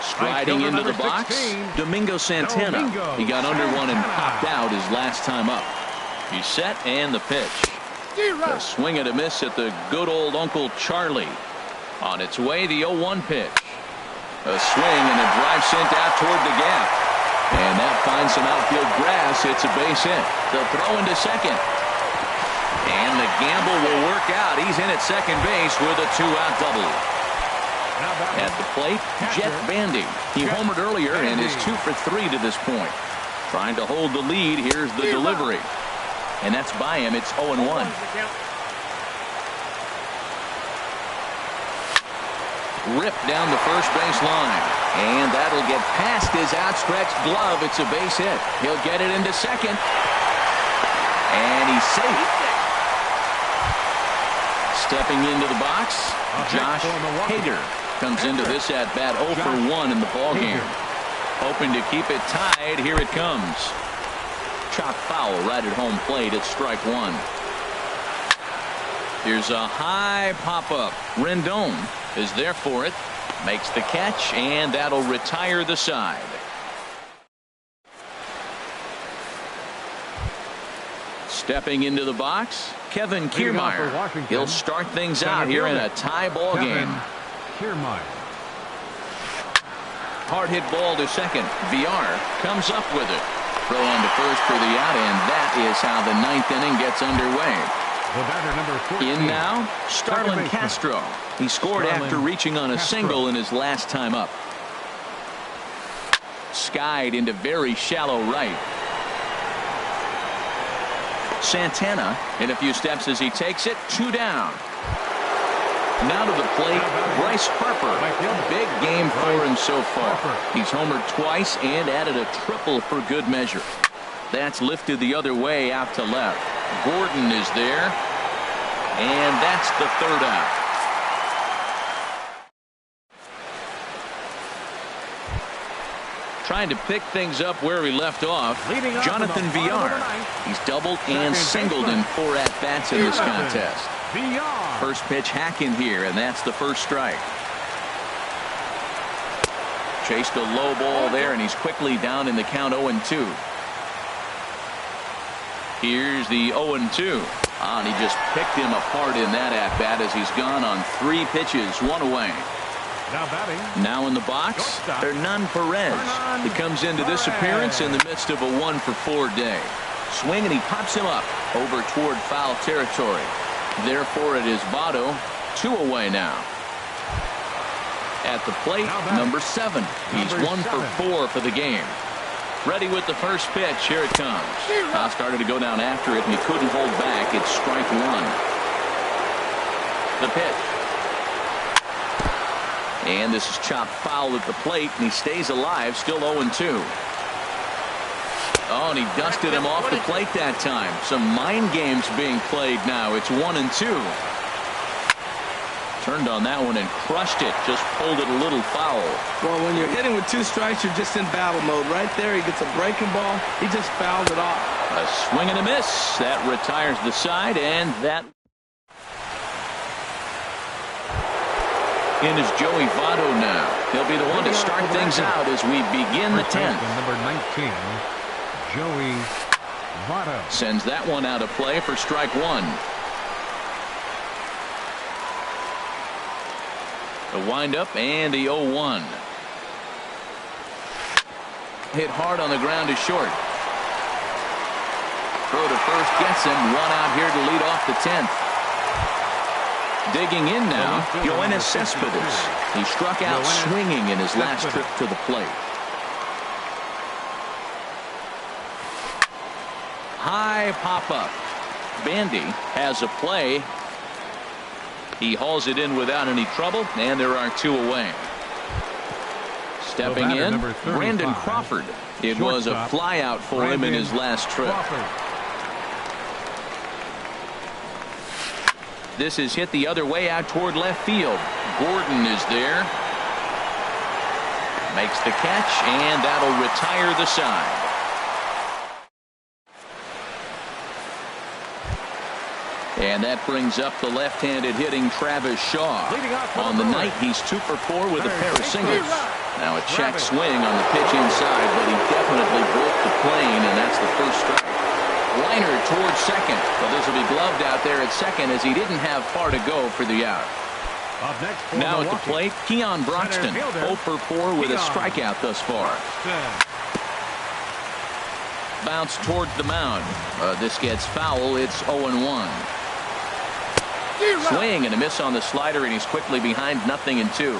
Striding into the box, 16, Domingo Santana. He got under one and popped out his last time up. He's set and the pitch. A swing and a miss at the good old Uncle Charlie. On its way, the 0-1 pitch. A swing and a drive sent out toward the gap. And that finds some outfield grass. It's a base hit. The throw into second. And the gamble will work out. He's in at second base with a 2-out double. At the plate, Jet Bandy. He homered earlier and is 2 for 3 to this point. Trying to hold the lead. Here's the delivery. And that's by him. It's 0-1. Ripped down the first base line. And that'll get past his outstretched glove. It's a base hit. He'll get it into second. And he's safe. Stepping into the box, Josh Hader comes into this at-bat 0 for 1 in the ballgame. Hoping to keep it tied. Here it comes. Chop foul right at home plate. It's strike 1. Here's a high pop-up. Rendon is there for it. Makes the catch, and that'll retire the side. Stepping into the box, Kevin Kiermaier. He'll start things out here in a tie ball game. Hard hit ball to second. VR comes up with it. Throw on to first for the out, and that is how the 9th inning gets underway. In now, Starlin Castro. He scored after reaching on a single in his last time up. Skied into very shallow right. Santana in a few steps as he takes it. 2 down. Now to the plate, Bryce Harper. Big game for him so far. He's homered twice and added a triple for good measure. That's lifted the other way out to left. Gordon is there. And that's the 3rd out. Trying to pick things up where he left off. Jonathan VR. He's doubled and singled in 4 at-bats in this contest. First pitch hacking here, and that's the first strike. Chased a low ball there, and he's quickly down in the count 0-2. Here's the 0-2. And he just picked him apart in that at-bat as he's gone on 3 pitches, 1 away. Now in the box, Hernan Perez. He comes into this appearance in the midst of a 1 for 4 day. Swing, and he pops him up over toward foul territory. Therefore, it is Votto, 2 away now. At the plate, number 7. He's 1 for 4 for the game. Ready with the first pitch. Here it comes. Foul started to go down after it, and he couldn't hold back. It's strike 1. The pitch. And this is chopped foul at the plate, and he stays alive, still 0-2. Oh, and he dusted him off the plate that time. Some mind games being played now. It's 1-2. Turned on that one and crushed it. Just pulled it a little foul. Well, when you're hitting with 2 strikes, you're just in battle mode. Right there, he gets a breaking ball. He just fouled it off. A swing and a miss. That retires the side, and that in is Joey Votto now. He'll be the one to start things out as we begin the 10th. Number 19, Joey Votto. Sends that one out of play for strike one. The windup and the 0-1. Hit hard on the ground is short. Throw to first gets him. One out here to lead off the 10th. Digging in now, Yoenis Cespedes. He struck out swinging in his last trip to the plate. High pop-up. Bandy has a play. He hauls it in without any trouble, and there are two away. Stepping in, Brandon Crawford. It was a flyout for him in his last trip. This is hit the other way out toward left field. Gordon is there. Makes the catch, and that'll retire the side. And that brings up the left-handed hitting Travis Shaw. On the night, he's 2 for 4 with a pair of singles. Now a check swing on the pitch inside, but he definitely broke the plane, and that's the first strike. Liner towards second, but this will be gloved out there at second as he didn't have far to go for the out. Now at the plate, Keon Broxton, 0 for 4 with a strikeout thus far. Bounce towards the mound. This gets foul. It's 0-1. Swing and a miss on the slider, and he's quickly behind 0-2.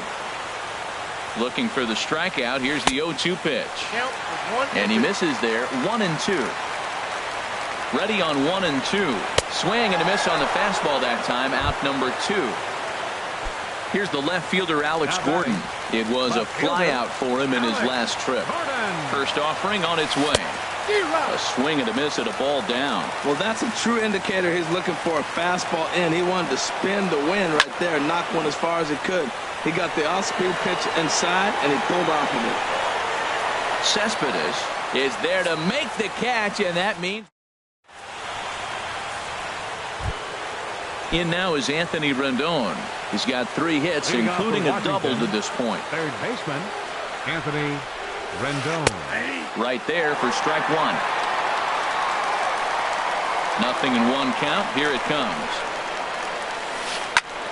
Looking for the strikeout. Here's the 0-2 pitch. And he misses there. 1-2. Ready on 1-2. Swing and a miss on the fastball that time. Out number 2. Here's the left fielder Alex Gordon. It was a flyout for him in his last trip. First offering on its way. A swing and a miss at a ball down. Well, that's a true indicator he's looking for a fastball in. He wanted to spin the wind right there, knock one as far as he could. He got the off-speed pitch inside, and he pulled off of it. Cespedes is there to make the catch, and that means... In now is Anthony Rendon. He's got 3 hits, including a double to this point. Third baseman, Anthony Rendon. Right there for strike one. 0-1 count. Here it comes.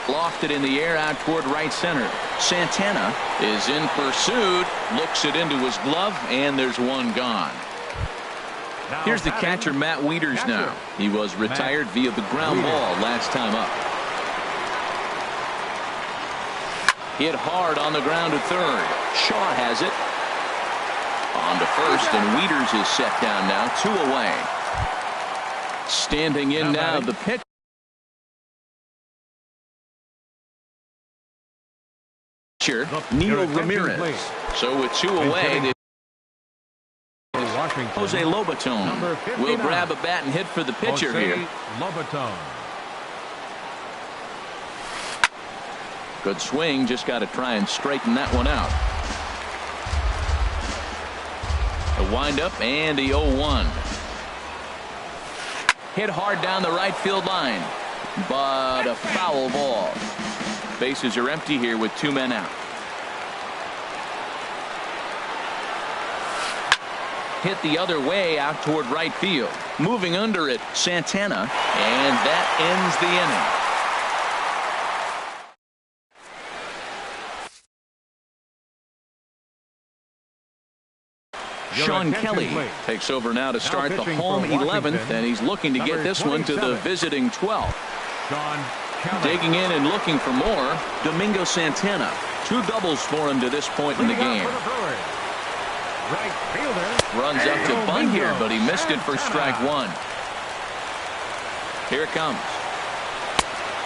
Lofted in the air out toward right center. Santana is in pursuit. Looks it into his glove, and there's one gone. Here's the catcher, Matt Wieters now. He was retired via the ground ball last time up. Hit hard on the ground to third. Shaw has it. On to first, and Wieters is set down now. 2 away. Standing in now, the pitch. Neil Ramirez. So with 2 away, Jose Lobaton will grab a bat and hit for the pitcher here. Good swing, just got to try and straighten that one out. A windup and a 0-1. Hit hard down the right field line, but a foul ball. Bases are empty here with 2 men out. Hit the other way out toward right field. Moving under it, Santana, and that ends the inning. Sean Kelly takes over now to start the home 11th, and he's looking to get this one to the visiting 12th. Digging in and looking for more, Domingo Santana. 2 doubles for him to this point in the game. Runs up to bunt here, but he missed it for strike one. Here it comes.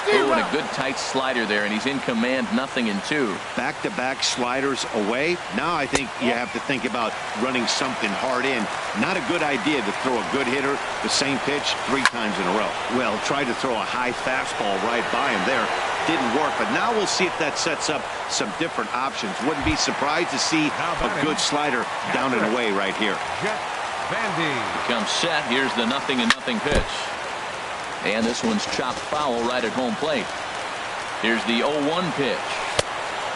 Oh, and a good tight slider there, and he's in command. 0-2. Back-to-back sliders away. Now I think you have to think about running something hard in. Not a good idea to throw a good hitter the same pitch 3 times in a row. Well, tried to throw a high fastball right by him there. Didn't work, but now we'll see if that sets up some different options. Wouldn't be surprised to see a good slider down and away right here. Becomes set. Here's the 0-0 pitch. And this one's chopped foul right at home plate. Here's the 0-1 pitch.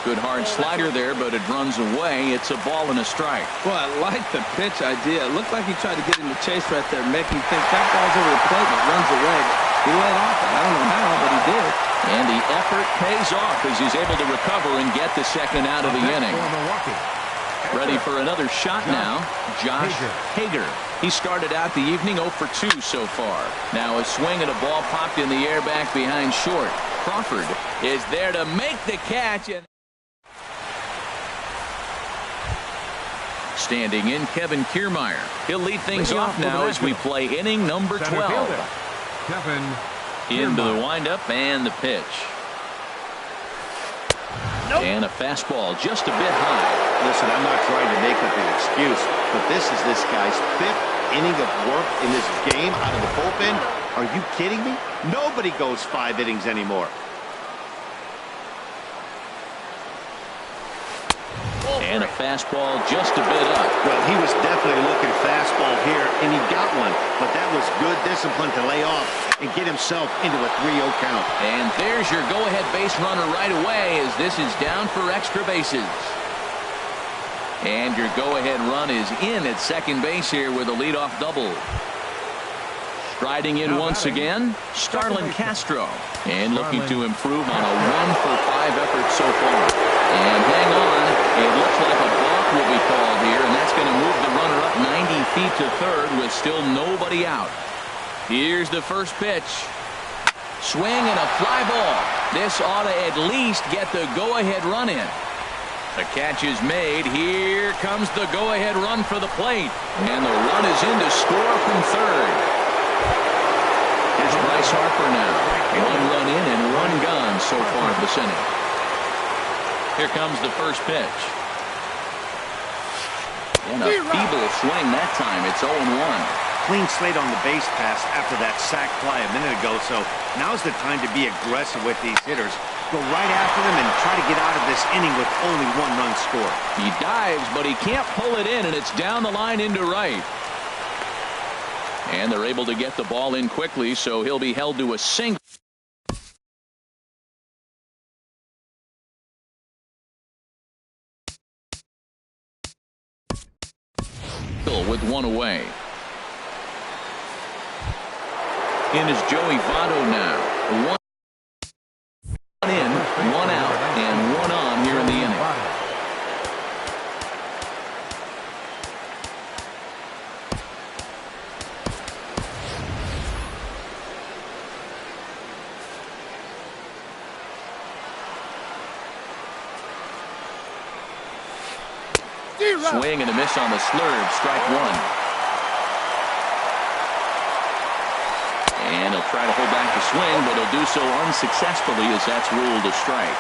Good hard slider there, but it runs away. It's a ball and a strike. Well, I like the pitch idea. It looked like he tried to get him to chase right there, make him think that ball's over the plate and it runs away. He let off it. I don't know how, but he did. And the effort pays off as he's able to recover and get the second out of the inning. Ready for another shot now, Josh Hager. He started out the evening 0 for 2 so far. Now a swing and a ball popped in the air back behind short. Crawford is there to make the catch. And standing in, Kevin Kiermaier. He'll lead things off now as we play inning number 12. Kevin Into the windup and the pitch. And a fastball just a bit high. Listen, I'm not trying to make up an excuse, but this is this guy's 5th inning of work in this game out of the bullpen. Are you kidding me? Nobody goes 5 innings anymore. And a fastball just a bit up. Well, he was definitely looking fastball here, and he got one. But that was good discipline to lay off and get himself into a 3-0 count. And there's your go-ahead base runner right away as this is down for extra bases. And your go-ahead run is in at second base here with a leadoff double. Striding in once again, Starlin Castro. And looking to improve on a 1-for-5 effort so far. And hang on, it looks like a balk will be called here, and that's going to move the runner up 90 feet to third with still nobody out. Here's the first pitch. Swing and a fly ball. This ought to at least get the go-ahead run in. The catch is made. Here comes the go-ahead run for the plate. And the run is in to score from third. Here's Bryce Harper now. 1 run in and 1 gone so far this inning. Here comes the first pitch. And a feeble swing that time. It's 0-1. Clean slate on the base pass after that sac fly a minute ago, so now's the time to be aggressive with these hitters. Go right after them and try to get out of this inning with only 1 run score. He dives, but he can't pull it in, and it's down the line into right. And they're able to get the ball in quickly, so he'll be held to a single. With 1 away. In is Joey Votto now. 1 in, 1 out, and 1 on here in the inning. Swing and a miss on the slurve. Strike 1. And he'll try to hold back the swing, but he'll do so unsuccessfully as that's ruled a strike.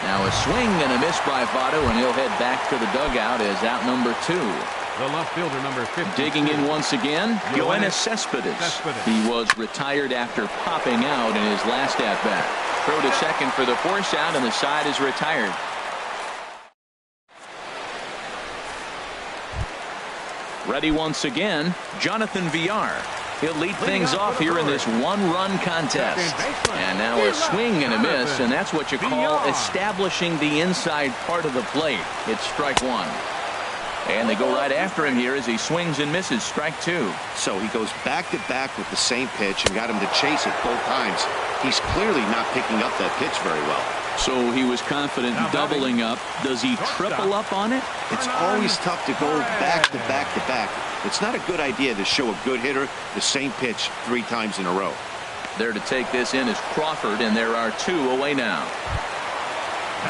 Now a swing and a miss by Votto, and he'll head back to the dugout as out number 2. The left fielder, number 50. Digging in once again, Yoenis Cespedes. He was retired after popping out in his last at-bat. Throw to second for the force out, and the side is retired. Ready once again, Jonathan Villar. He'll lead things off here in this 1-run contest. And now a swing and a miss, and that's what you call establishing the inside part of the plate. It's strike 1. And they go right after him here as he swings and misses. Strike 2. So he goes back-to-back with the same pitch and got him to chase it both times. He's clearly not picking up that pitch very well. So he was confident in doubling up. Does he triple up on it? It's always tough to go back-to-back-to-back. It's not a good idea to show a good hitter the same pitch 3 times in a row. There to take this in is Crawford, and there are 2 away now.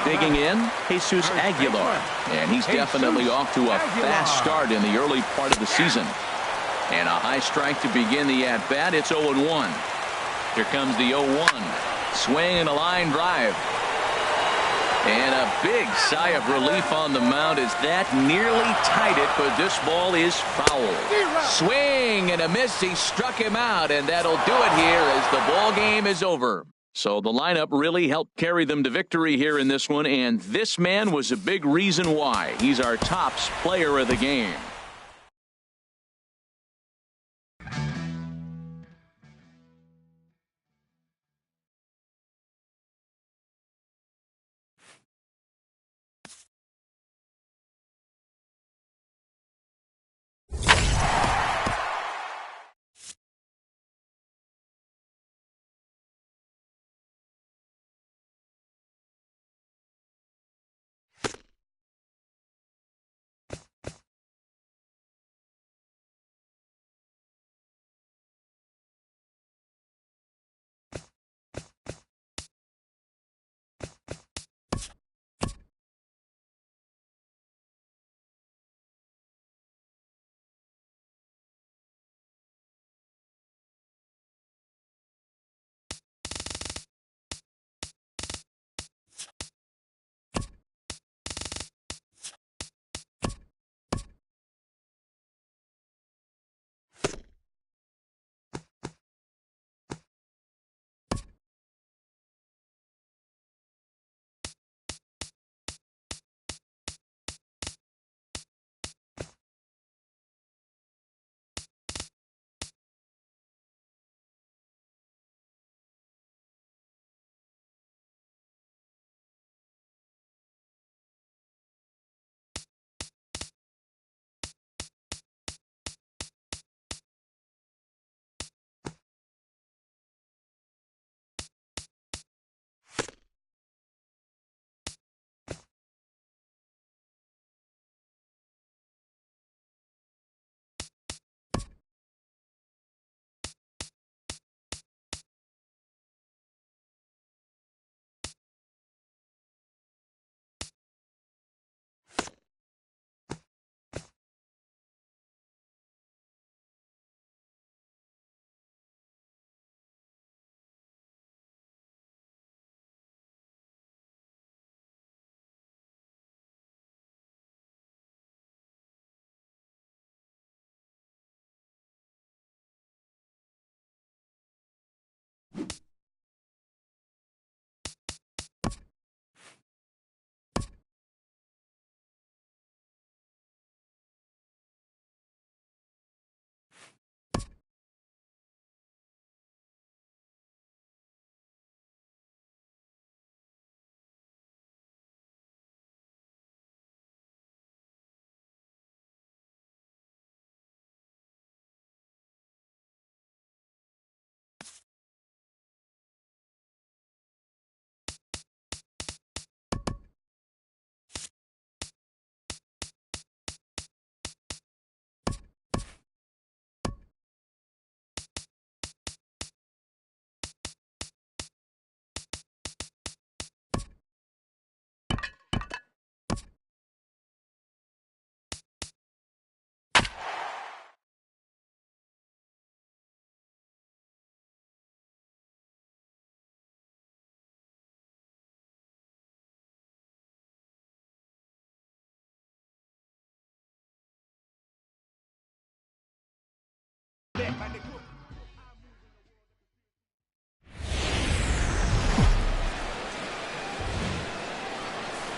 Digging in, Jesus Aguilar. And he's definitely off to a fast start in the early part of the season. And a high strike to begin the at-bat. It's 0-1. Here comes the 0-1. Swing and a line drive. And a big sigh of relief on the mound as that nearly tied it, but this ball is foul. Swing and a miss. He struck him out, and that'll do it here as the ball game is over. So the lineup really helped carry them to victory here in this one, and this man was a big reason why. He's our tops player of the game.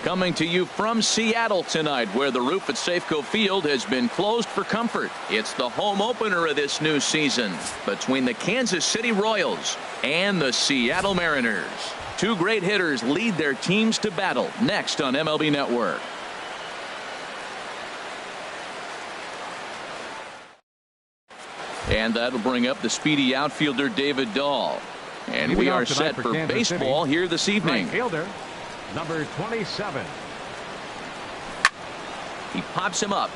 Coming to you from Seattle tonight, where the roof at Safeco Field has been closed for comfort. It's the home opener of this new season between the Kansas City Royals and the Seattle Mariners. Two great hitters lead their teams to battle next on MLB Network. And that'll bring up the speedy outfielder David Dahl. And we are set for baseball here this evening. Right fielder, number 27. He pops him up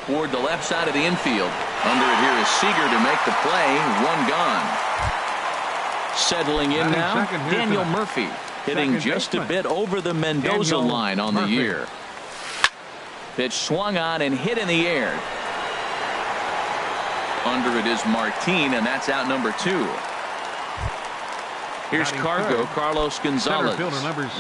toward the left side of the infield. Under it here is Seager to make the play. One gone. Settling in now, Daniel Murphy, hitting just a bit over the Mendoza line on the year. Pitch swung on and hit in the air. Under it is Martin, and that's out number 2. Here's Cargo, Carlos Gonzalez.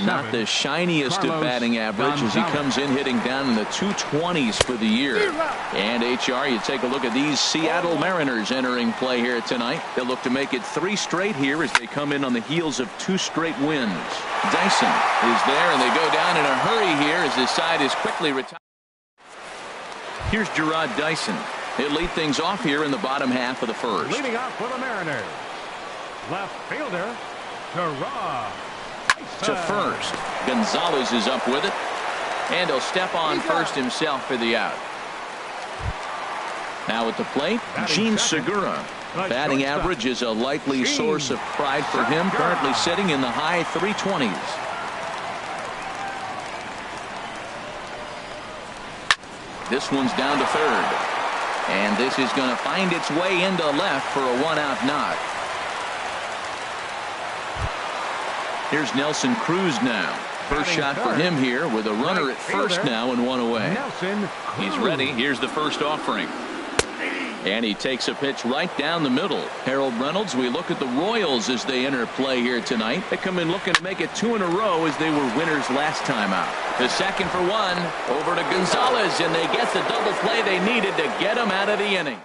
Not the shiniest of batting average as he comes in hitting down in the 220s for the year. And HR, you take a look at these Seattle Mariners entering play here tonight. They'll look to make it 3 straight here as they come in on the heels of 2 straight wins. Dyson is there, and they go down in a hurry here as his side is quickly retired. Here's Gerard Dyson. He'll lead things off here in the bottom half of the first. Leading off for the Mariners, left fielder, Gerard to first. Gonzalez is up with it, and he'll step on first himself for the out. Now at the plate, Gene Segura. Batting average is a likely source of pride for him, currently sitting in the high 320s. This one's down to third. And this is going to find its way into left for a 1-out knock. Here's Nelson Cruz now. First shot for him here with a runner at first now and 1 away. He's ready. Here's the first offering. And he takes a pitch right down the middle. Harold Reynolds, we look at the Royals as they enter play here tonight. They come in looking to make it 2 in a row as they were winners last time out. The second for 1 over to Gonzalez, and they get the double play they needed to get him out of the inning.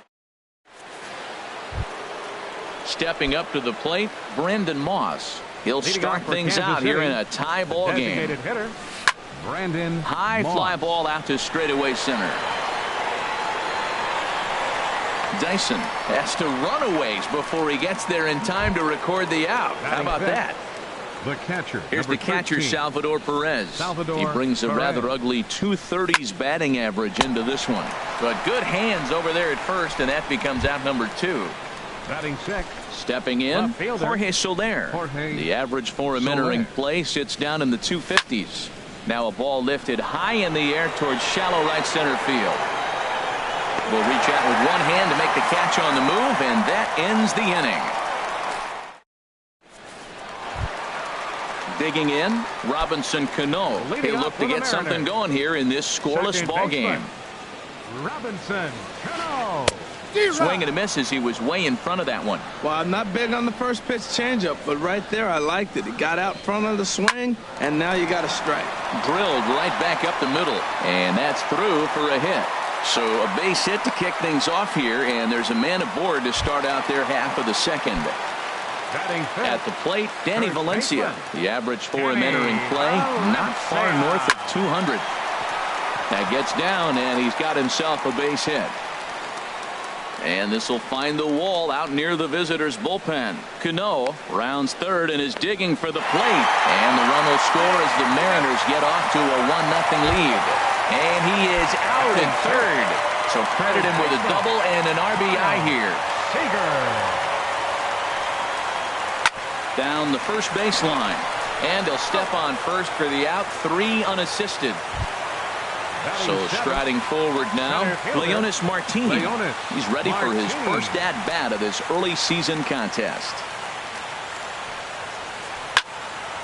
Stepping up to the plate, Brandon Moss. He'll start things out here in a tie ball game. High fly ball out to straightaway center. Dyson has to run a ways before he gets there in time to record the out. How about that? The catcher. Here's the catcher, Salvador Perez. He brings a rather ugly 230s batting average into this one. But good hands over there at first, and that becomes out number 2. Batting sixth. Stepping in, Jorge Soler. The average for him entering play sits down in the 250s. Now a ball lifted high in the air towards shallow right center field. Will reach out with one hand to make the catch on the move, and that ends the inning. Digging in, Robinson Cano. They look to get something going here in this scoreless ball game. Robinson Cano. Swing and a miss as he was way in front of that one. Well, I'm not big on the first pitch changeup, but right there I liked it. He got out front of the swing, and now you got a strike. Drilled right back up the middle, and that's through for a hit. So a base hit to kick things off here, and there's a man aboard to start out their half of the second. At the plate, Danny Valencia. The average for him entering play, not far north of 200. That gets down, and he's got himself a base hit. And this will find the wall out near the visitors' bullpen. Cano rounds third and is digging for the plate. And the run will score as the Mariners get off to a 1-0 lead. And he is out at third. So credit him with a double and an RBI here. Down the first baseline. And he'll step on first for the out, 3 unassisted. So striding forward now, Leonis Martin. He's ready for his first at-bat of this early season contest.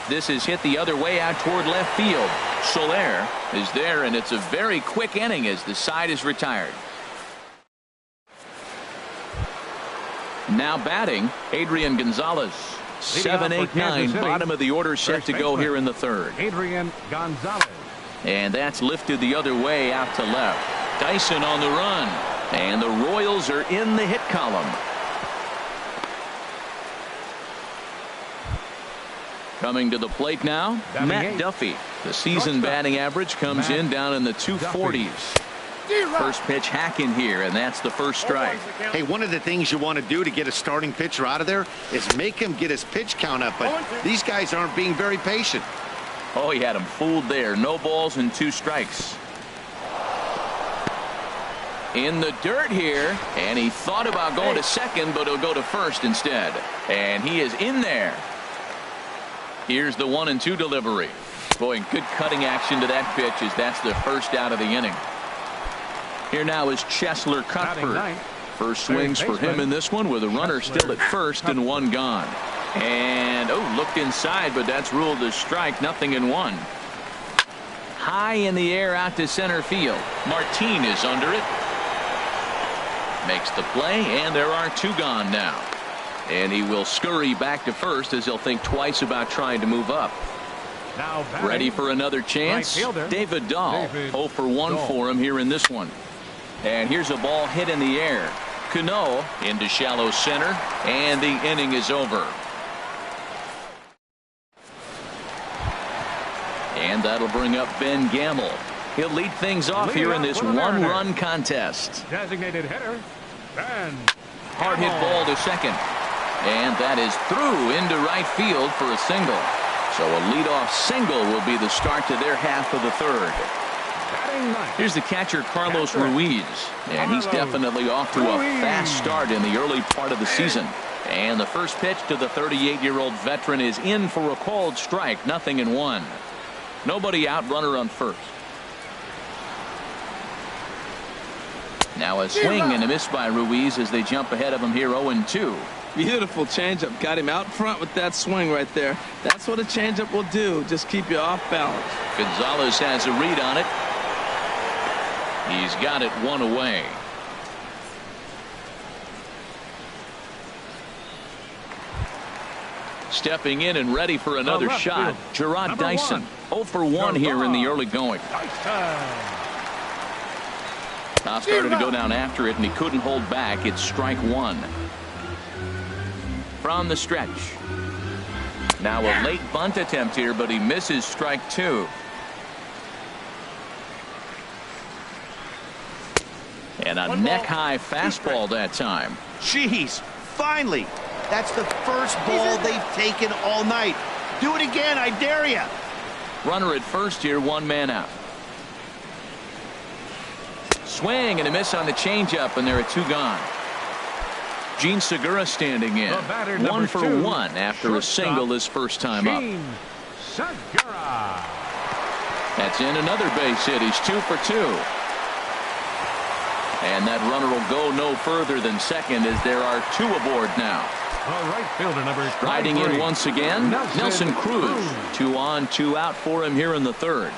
This is hit the other way out toward left field. Soler is there, and it's a very quick inning as the side is retired. Now batting, Adrian Gonzalez. 7, 8, 9, bottom of the order set to go here in the third. Adrian Gonzalez. And that's lifted the other way out to left. Dyson on the run. And the Royals are in the hit column. Coming to the plate now, Matt Duffy. The season batting average comes in down in the 240s. First pitch hacking here, and that's the first strike. Hey, one of the things you want to do to get a starting pitcher out of there is make him get his pitch count up, but these guys aren't being very patient. Oh, he had him fooled there. No balls and 2 strikes. In the dirt here, and he thought about going to second, but he'll go to first instead. And he is in there. Here's the 1-2 delivery. Boy, good cutting action to that pitch as that's the first out of the inning. Here now is Cheslor Cuthbert. First swings for him in this one with a runner still at first and 1 gone. And, looked inside, but that's ruled a strike, 0-1. High in the air out to center field. Martin is under it. Makes the play, and there are 2 gone now. And he will scurry back to first as he'll think twice about trying to move up. Now ready for another chance. David Dahl. 0 for 1 for him here in this one. And here's a ball hit in the air. Cano into shallow center, and the inning is over. And that'll bring up Ben Gamble. He'll lead things off here in this 1-run contest. Designated hitter, Ben. Hard hit ball to second. And that is through into right field for a single. So a leadoff single will be the start to their half of the third. Here's the catcher, Carlos Ruiz. And he's definitely off to a fast start in the early part of the season. And the first pitch to the 38-year-old veteran is in for a called strike, 0-1. Nobody out, runner on first. Now a swing and a miss by Ruiz as they jump ahead of him here 0-2. Beautiful changeup. Got him out front with that swing right there. That's what a changeup will do. Just keep you off balance. Gonzalez has a read on it. He's got it 1 away. Stepping in and ready for another shot, Gerard Dyson. 0 for 1 here in the early going. Now started to go down after it, and he couldn't hold back. It's strike 1. From the stretch. Now a late bunt attempt here, but he misses strike 2. And a neck-high fastball that time. Jeez, finally. That's the first ball they've taken all night. Do it again, I dare you. Runner at first here, 1 man out. Swing and a miss on the changeup, and there are 2 gone. Gene Segura standing in. 1 for 1 after a single his first time up. Segura. That's in another base hit. He's 2 for 2. And that runner will go no further than second as there are 2 aboard now. Right fielder number Riding in once again, Nelson Cruz. 2 on, 2 out for him here in the third.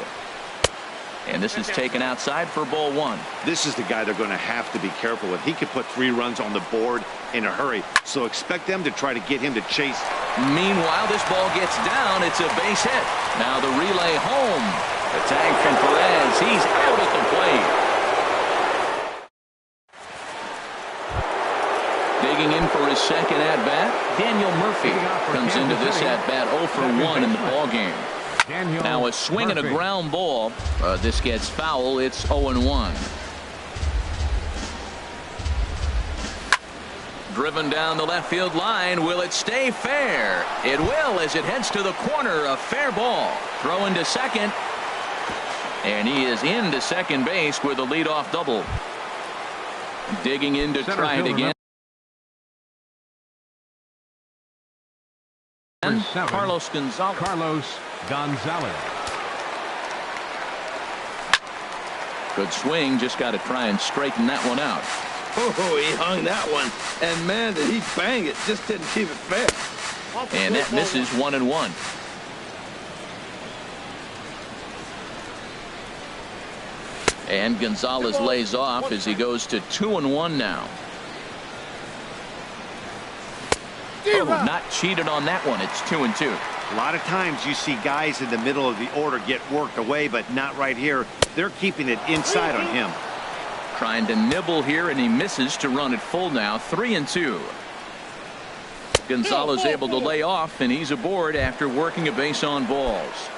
And this is taken outside for ball 1. This is the guy they're going to have to be careful with. He could put 3 runs on the board in a hurry, so expect them to try to get him to chase. Meanwhile, this ball gets down. It's a base hit. Now the relay home. The tag from Perez. He's out at the plate. Digging in for his second at-bat, Daniel Murphy comes into this at-bat 0 for 1 in the ballgame. Now a swing and a ground ball. This gets foul. It's 0-1. Driven down the left field line. Will it stay fair? It will as it heads to the corner. A fair ball. Throw into second. And he is into second base with a leadoff double. Digging in to try it again. Carlos Gonzalez. Good swing. Just got to try and straighten that one out. Oh, he hung that one. And, man, did he bang it. Just didn't keep it fair. And that misses 1-1. And Gonzalez lays off as he goes to 2-1 now. Oh, not cheated on that one. It's 2-2. A lot of times you see guys in the middle of the order get worked away, but not right here. They're keeping it inside on him. Trying to nibble here, and he misses to run it full now. 3-2. Gonzalez able to lay off, and he's aboard after working a base on balls.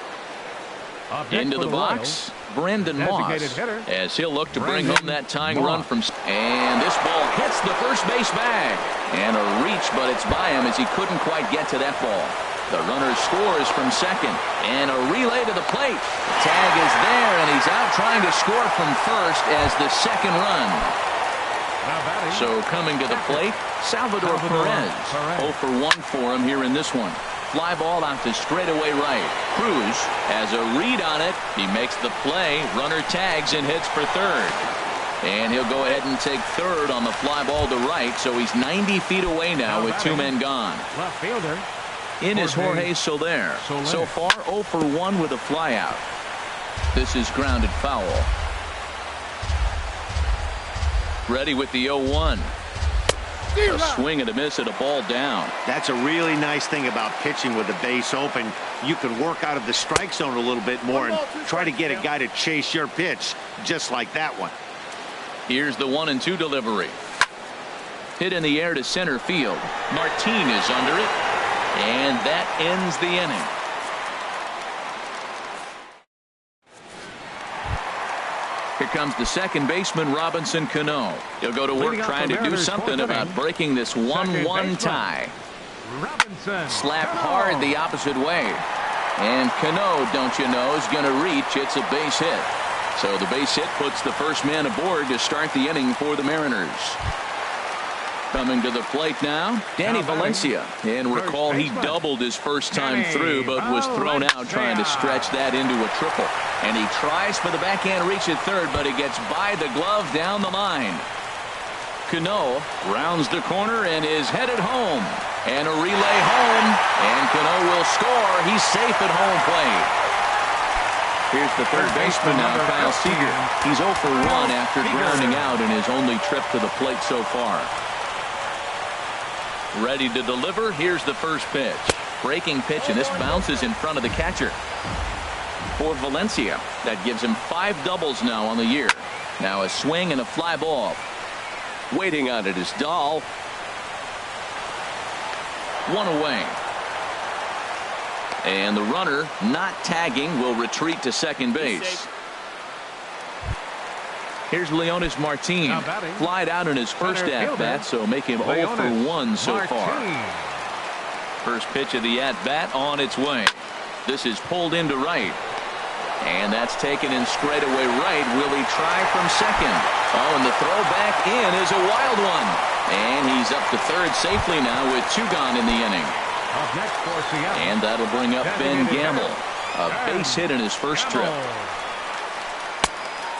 Into the box, Brendan Moss, as he'll look to bring home that tying run from. And this ball hits the first base bag. And a reach, but it's by him as he couldn't quite get to that ball. The runner scores from second. And a relay to the plate. The tag is there, and he's out trying to score from first as the second run. So coming to the plate, Salvador Perez. 0 for 1 for him here in this one. Fly ball out to straightaway right. Cruz has a read on it. He makes the play. Runner tags and hits for third. And he'll go ahead and take third on the fly ball to right. So he's 90 feet away now with 2 men gone. Left fielder. In is Jorge Soler. So far 0 for 1 with a fly out. This is grounded foul. Ready with the 0-1. A swing and a miss at a ball down. That's a really nice thing about pitching with the base open. You can work out of the strike zone a little bit more and try to get a guy to chase your pitch, just like that one. Here's the 1-2 delivery. Hit in the air to center field. Martin is under it, and that ends the inning. Here comes the second baseman, Robinson Cano. He'll go to work trying to do something about breaking this 1-1 tie. Slap hard the opposite way. And Cano, don't you know, is going to reach. It's a base hit. So the base hit puts the first man aboard to start the inning for the Mariners. Coming to the plate now, Danny Valencia. And recall he doubled his first time through, but was thrown out trying to stretch that into a triple. And he tries for the backhand reach at third, but he gets by the glove down the line. Cano rounds the corner and is headed home. And a relay home, and Cano will score. He's safe at home plate. Here's the third baseman now, Kyle Seager. He's 0 for 1 after grounding out in his only trip to the plate so far. Ready to deliver. Here's the first pitch. Breaking pitch, and this bounces in front of the catcher. For Valencia, that gives him 5 doubles now on the year. Now a swing and a fly ball. Waiting on it is Dahl. 1 away. And the runner, not tagging, will retreat to second base. Here's Leonis Martin. Flied out in his first at-bat, so make him 0 for 1 so far. First pitch of the at-bat on its way. This is pulled into right. And that's taken in straightaway right. Will he try from second? Oh, and the throw back in is a wild one. And he's up to third safely now with 2 gone in the inning. And that'll bring up Ben Gamble. A base hit in his first trip.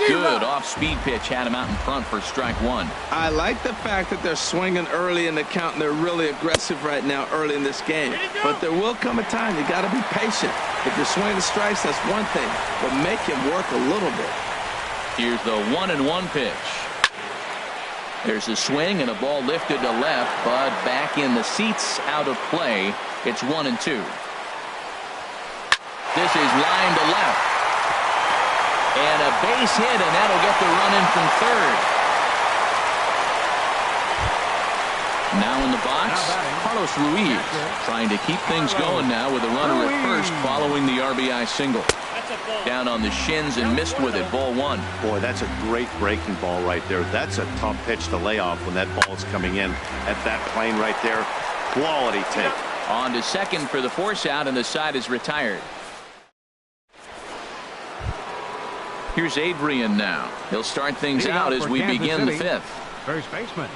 Good off-speed pitch had him out in front for strike 1. I like the fact that they're swinging early in the count, and they're really aggressive right now early in this game. But there will come a time you got to be patient. If you're swinging the strikes, that's one thing, but make him work a little bit. Here's the 1-1 pitch. There's a swing and a ball lifted to left, but back in the seats, out of play. It's 1-2. This is line to left. And a base hit, and that'll get the run in from third. Now in the box, Carlos Ruiz trying to keep things going now with a runner at first following the RBI single. Down on the shins and missed with it, ball 1. Boy, that's a great breaking ball right there. That's a tough pitch to lay off when that ball's coming in at that plane right there. Quality take. On to second for the force out, and the side is retired. Here's Adrian now. He'll start things out as we begin the 5th. First baseman,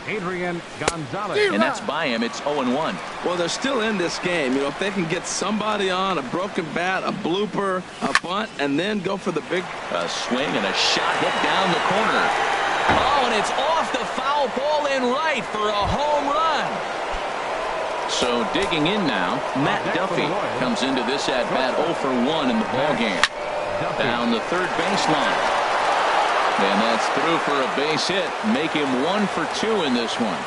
Adrian Gonzalez. And that's by him. It's 0-1. Well, they're still in this game. You know, if they can get somebody on, a broken bat, a blooper, a bunt, and then go for the big... A swing and a shot hit down the corner. Oh, and it's off the foul pole in right for a home run. So digging in now, Matt Duffy comes into this at-bat 0 for 1 in the ballgame. Down the third baseline. And that's through for a base hit. Make him 1 for 2 in this one.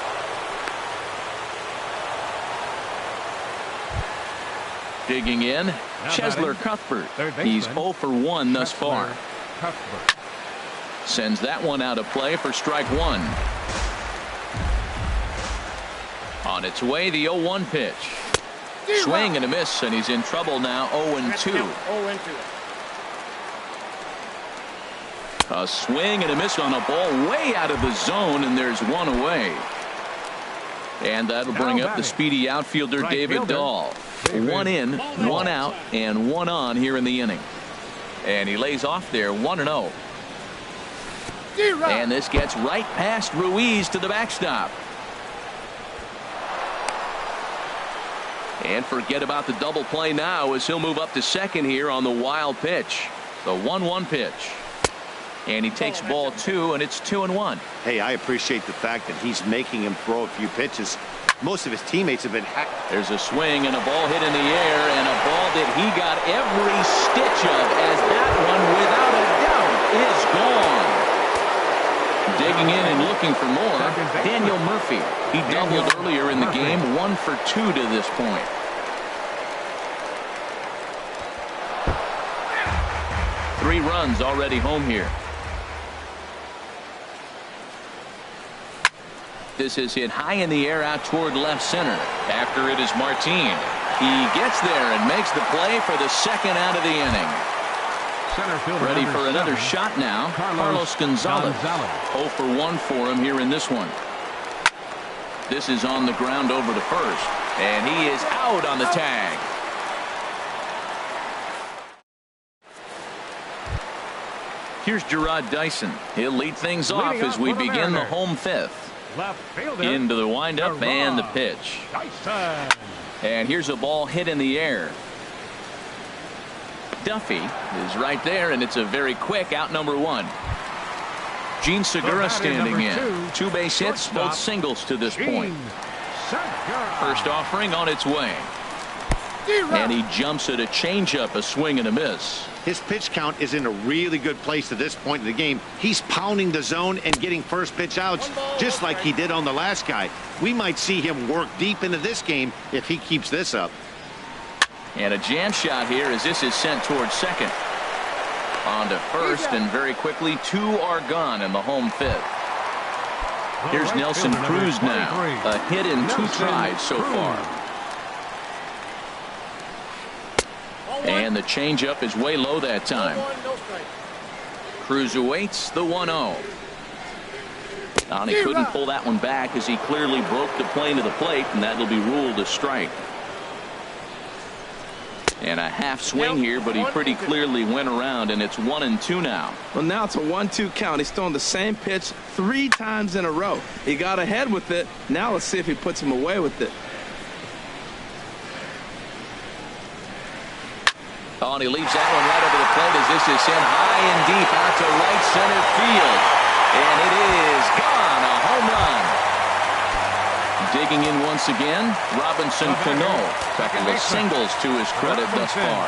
Digging in, Chesler Cuthbert. He's 0 for 1 thus far. Sends that one out of play for strike 1. On its way, the 0-1 pitch. Swing and a miss, and he's in trouble now. 0-2. A swing and a miss on a ball way out of the zone, and there's one away. And that'll bring up the speedy outfielder David Dahl. One in, one out, and one on here in the inning. And he lays off there 1-0. And this gets right past Ruiz to the backstop. And forget about the double play now as he'll move up to second here on the wild pitch. The 1-1 pitch. And he takes ball 2, and it's 2-1. Hey, I appreciate the fact that he's making him throw a few pitches. Most of his teammates have been There's a swing and a ball hit in the air, and a ball that he got every stitch of, as that one, without a doubt, is gone. Digging in and looking for more, Daniel Murphy. He doubled earlier in the game, 1 for 2 to this point. Three runs already home here. This is hit high in the air out toward left center. After it is Martin. He gets there and makes the play for the second out of the inning. Ready for another shot now. Carlos Gonzalez. 0 for 1 for him here in this one. This is on the ground over to first. And he is out on the tag. Here's Gerard Dyson. He'll lead things off as we begin the home fifth. Into the windup and the pitch. And here's a ball hit in the air. Duffy is right there, and it's a very quick out number 1. Gene Segura standing in. 2 base hits, both singles to this point. First offering on its way. And he jumps at a changeup, a swing and a miss. His pitch count is in a really good place at this point in the game. He's pounding the zone and getting first pitch outs just like he did on the last guy. We might see him work deep into this game if he keeps this up. And a jam shot here as this is sent towards second. On to first, and very quickly 2 are gone in the home fifth. Here's Nelson Cruz now. A hit in 2 tries so far. And the changeup is way low that time. Cruz awaits the 1-0. And he couldn't pull that one back as he clearly broke the plane to the plate, and that'll be ruled a strike. And a half swing here, but he pretty clearly went around, and it's 1-2 now. Well, now it's a 1-2 count. He's throwing the same pitch 3 times in a row. He got ahead with it. Now let's see if he puts him away with it. Oh, and he leaves that one right over the plate as this is sent high and deep out to right center field. And it is gone, a home run. Digging in once again, Robinson Cano. Couple of singles to his credit thus far.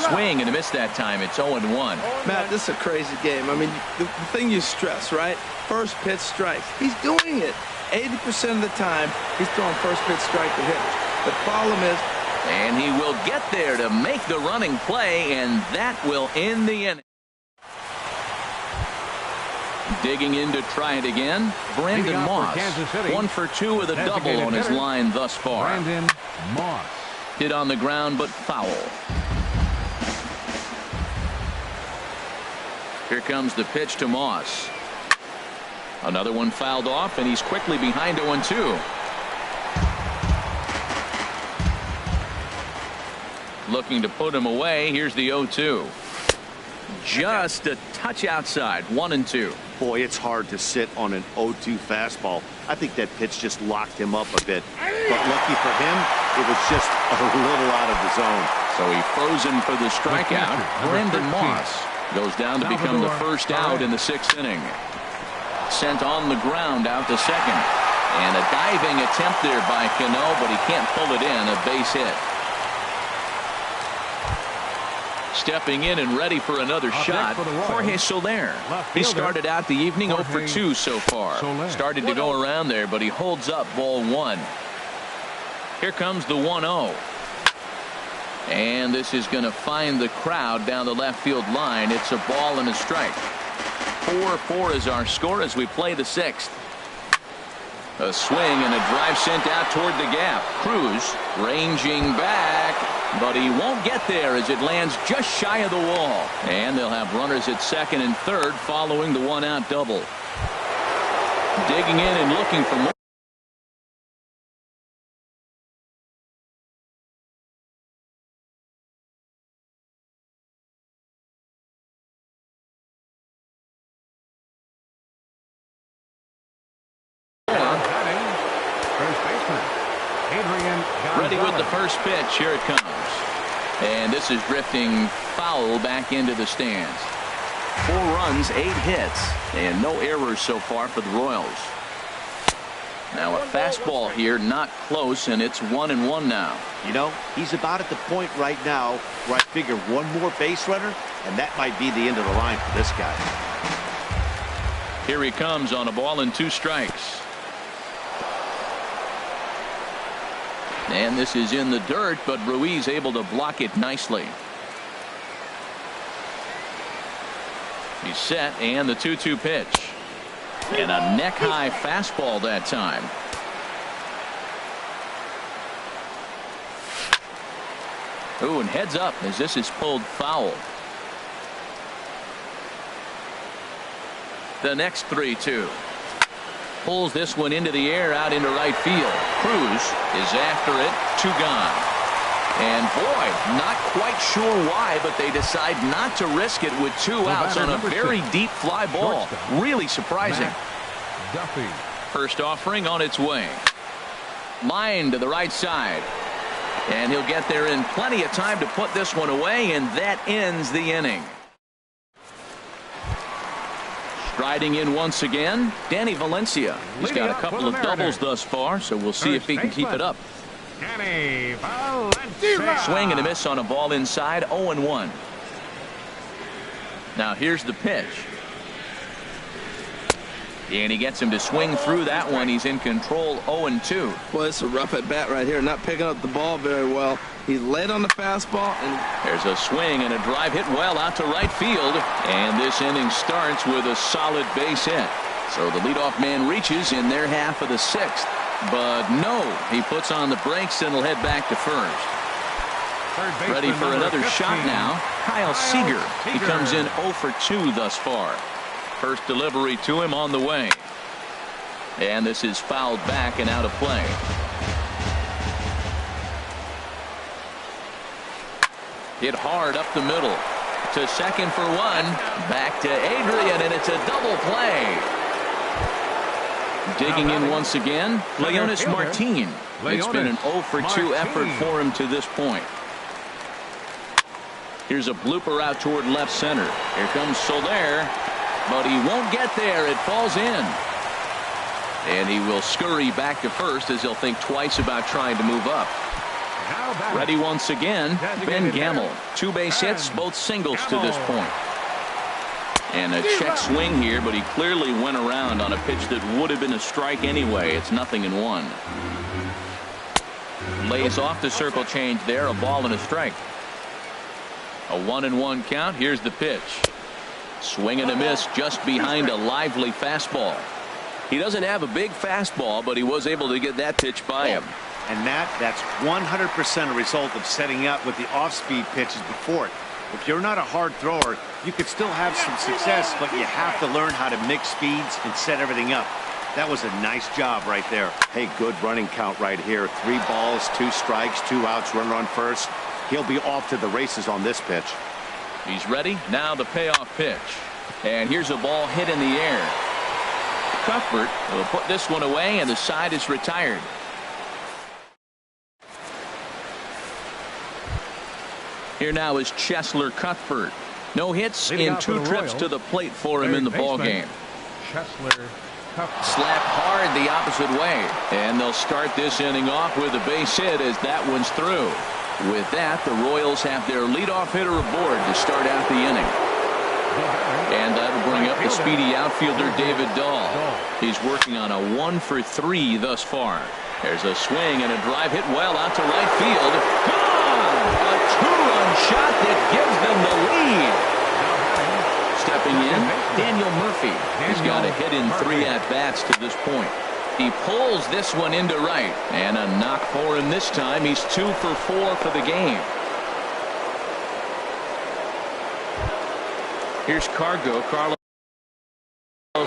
Swing and a miss that time. It's 0-1. Matt, this is a crazy game. I mean, the thing you stress, right? First pitch strikes. He's doing it. 80% of the time, he's throwing first pitch strike to hitters. The problem is, and he will get there to make the running play, and that will end the inning. Digging in to try it again, Brandon Moss. 1 for 2 with a double on his line thus far. Brandon Moss. Hit on the ground, but foul. Here comes the pitch to Moss. Another one fouled off, and he's quickly behind 0-2. Looking to put him away. Here's the 0-2. Just a touch outside. 1-2. Boy, it's hard to sit on an 0-2 fastball. I think that pitch just locked him up a bit. But lucky for him, it was just a little out of the zone. So he froze him for the strikeout. Brandon Moss goes down to become the first out in the 6th inning. Sent on the ground out to second. And a diving attempt there by Cano, but he can't pull it in. A base hit. Stepping in and ready for another shot, Jorge Soler. He started out the evening 0 for 2 so far. Started to go around there, but he holds up ball 1. Here comes the 1-0. And this is going to find the crowd down the left field line. It's a ball and a strike. 4-4 is our score as we play the 6th. A swing and a drive sent out toward the gap. Cruz ranging back, but he won't get there as it lands just shy of the wall. And they'll have runners at second and third following the one-out double. Digging in and looking for more. Ready with the first pitch. Here it comes. And this is drifting foul back into the stands. 4 runs, 8 hits, and no errors so far for the Royals. Now a fastball here, not close, and it's 1-1 now. You know, he's about at the point right now where I figure one more base runner, and that might be the end of the line for this guy. Here he comes on a ball and 2 strikes. And this is in the dirt, but Ruiz able to block it nicely. He's set, and the 2-2 pitch. And a neck-high fastball that time. Ooh, and heads up as this is pulled foul. The next 3-2. Pulls this one into the air out into right field. Cruz is after it. 2 gone. And boy, not quite sure why, but they decide not to risk it with 2 outs on a very deep fly ball. Really surprising. Duffy. First offering on its way. Line to the right side. And he'll get there in plenty of time to put this one away, and that ends the inning. Striding in once again, Danny Valencia. He's got a couple of doubles thus far, so we'll see if he can keep it up. Danny Valencia. Swing and a miss on a ball inside, 0-1. Now here's the pitch. And he gets him to swing through that one. He's in control, 0-2. Well, it's a rough at bat right here. Not picking up the ball very well. He's late on the fastball. And there's a swing and a drive hit well out to right field. And this inning starts with a solid base hit. So the leadoff man reaches in their half of the 6th. But no, he puts on the brakes and will head back to first. Ready for another 15. shot now. Kyle Seager. He comes in 0 for 2 thus far. First delivery to him on the way. And this is fouled back and out of play. Hit hard up the middle. To second for 1. Back to Adrian, and it's a double play. Digging in once again, Leonis Martin. It's been an 0 for 2 effort for him to this point. Here's a blooper out toward left center. Here comes Soler, but he won't get there. It falls in. And he will scurry back to first as he'll think twice about trying to move up. Ready once again, Ben Gamel. 2 base hits, both singles to this point. And a check swing here, but he clearly went around on a pitch that would have been a strike anyway. It's 0-1. Lays off the circle change there, a ball and a strike. A 1-1 count. Here's the pitch. Swing and a miss just behind a lively fastball. He doesn't have a big fastball, but he was able to get that pitch by him. And that's 100% a result of setting up with the off-speed pitches before it. If you're not a hard thrower, you could still have some success, but you have to learn how to mix speeds and set everything up. That was a nice job right there. Hey, good running count right here. 3 balls, 2 strikes, 2 outs, runner on first. He'll be off to the races on this pitch. He's ready. Now the payoff pitch. And here's a ball hit in the air. Cuthbert will put this one away, and the side is retired. Here now is Cheslor Cuthbert. No hits in 2 trips to the plate for him in the ballgame. Cheslor Cuthbert. Slap hard the opposite way. And they'll start this inning off with a base hit as that one's through. With that, the Royals have their leadoff hitter aboard to start out the inning. And that'll bring up the speedy outfielder David Dahl. He's working on a 1 for 3 thus far. There's a swing and a drive hit well out to right field. Gone! A 2-run shot that gives them the lead. Stepping in, Daniel Murphy. He's got a hit in 3 at-bats to this point. He pulls this one into right. And a knock for him this time. He's 2 for 4 for the game. Here's Carlos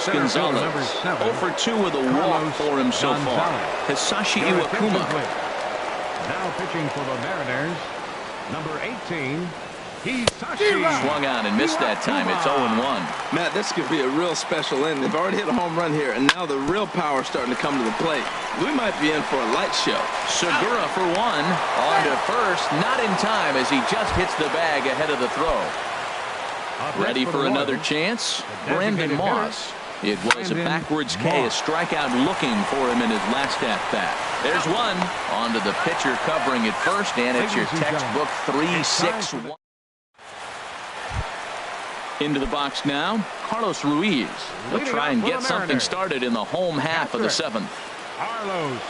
Gonzalez. 0 for 2 with a walk for him so far. Hisashi Iwakuma. Now pitching for the Mariners, number 18. Hisashi. Swung on and missed that time. It's 0-1. Matt, this could be a real special inning. They've already hit a home run here, and now the real power is starting to come to the plate. We might be in for a light show. Segura for 1. On to first. Not in time as he just hits the bag ahead of the throw. Ready for another chance? Brandon Moss. It was a backwards K, a strikeout looking for him in his last at-bat. There's one. On to the pitcher covering it first, and it's your textbook 3-6-1. Into the box now, Carlos Ruiz. He'll try and get something started in the home half of the 7th. Carlos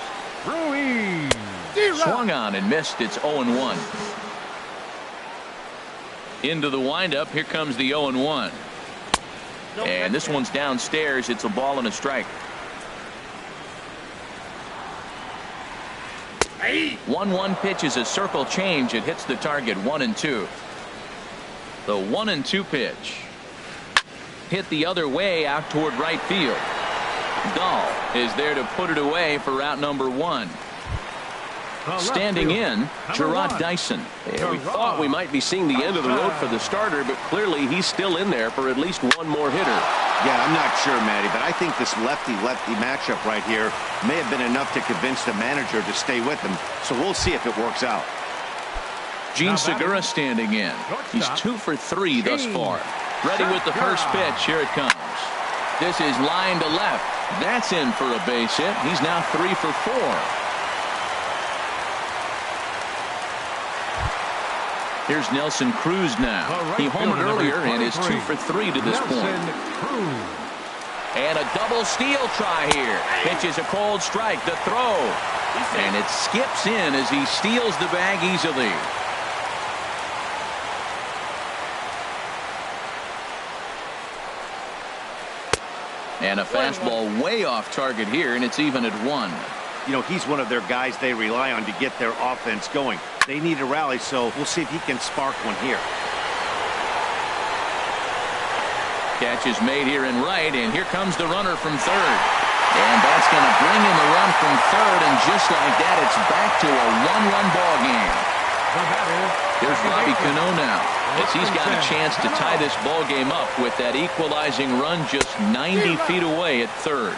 Ruiz. Swung on and missed. It's 0-1. Into the windup. Here comes the 0-1. And this one's downstairs. It's a ball and a strike. 1-1 pitch is a circle change. It hits the target 1-2. The 1-2 pitch. Hit the other way out toward right field. Dahl is there to put it away for route number 1. Standing in, Gerard Dyson. Yeah, we thought we might be seeing the end of the road for the starter, but clearly he's still in there for at least one more hitter. Yeah, I'm not sure, Matty, but I think this lefty-lefty matchup right here may have been enough to convince the manager to stay with him. So we'll see if it works out. Gene Segura standing in. He's 2 for 3 thus far. Ready with the first pitch. Here it comes. This is line to left. That's in for a base hit. He's now 3 for 4. Here's Nelson Cruz now. He homered earlier and is 2 for 3 to this point. And a double steal try here. Pitches a cold strike. The throw. And it skips in as he steals the bag easily. And a fastball way off target here, and it's even at 1. You know, he's one of their guys they rely on to get their offense going. They need a rally, so we'll see if he can spark one here. Catch is made here in right, and here comes the runner from third. And that's going to bring in the run from third, and just like that, it's back to a 1-run ball game. Here's Robbie Cano now, as he's got a chance to tie this ball game up with that equalizing run just 90 feet away at third.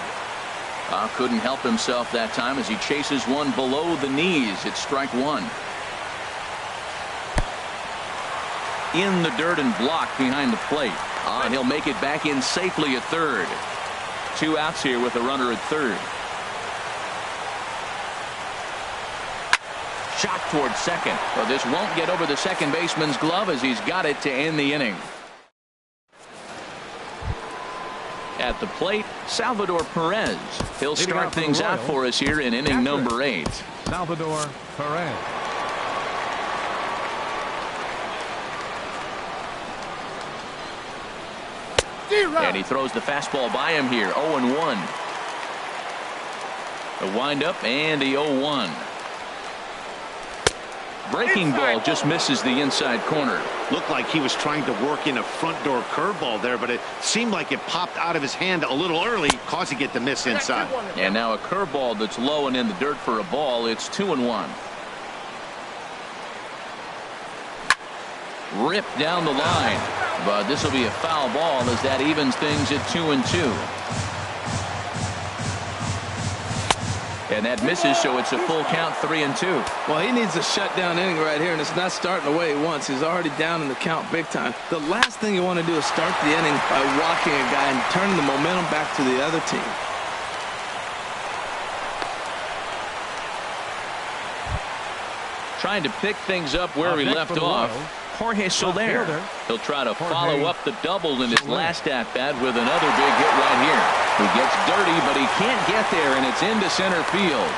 Couldn't help himself that time as he chases one below the knees. It's strike 1. In the dirt and blocked behind the plate. And he'll make it back in safely at third. 2 outs here with a runner at third. Shot towards second. Well, this won't get over the second baseman's glove as he's got it to end the inning. At the plate, Salvador Perez. He'll start things out for us here in inning number 8. Salvador Perez. And he throws the fastball by him here. 0-1. A windup and a 0-1. Breaking ball just misses the inside corner. Looked like he was trying to work in a front door curveball there, but it seemed like it popped out of his hand a little early, causing it to miss inside. And now a curveball that's low and in the dirt for a ball. It's 2-1. Ripped down the line, but this will be a foul ball as that evens things at 2-2. And that misses, so it's a full count, 3-2. Well, he needs a shutdown inning right here, and it's not starting the way he wants. He's already down in the count big time. The last thing you want to do is start the inning by walking a guy and turning the momentum back to the other team. Trying to pick things up where he left off. Jorge Soler. He'll try to follow up the double in his last at-bat with another big hit right here. He gets dirty, but he can't get there, and it's into center field.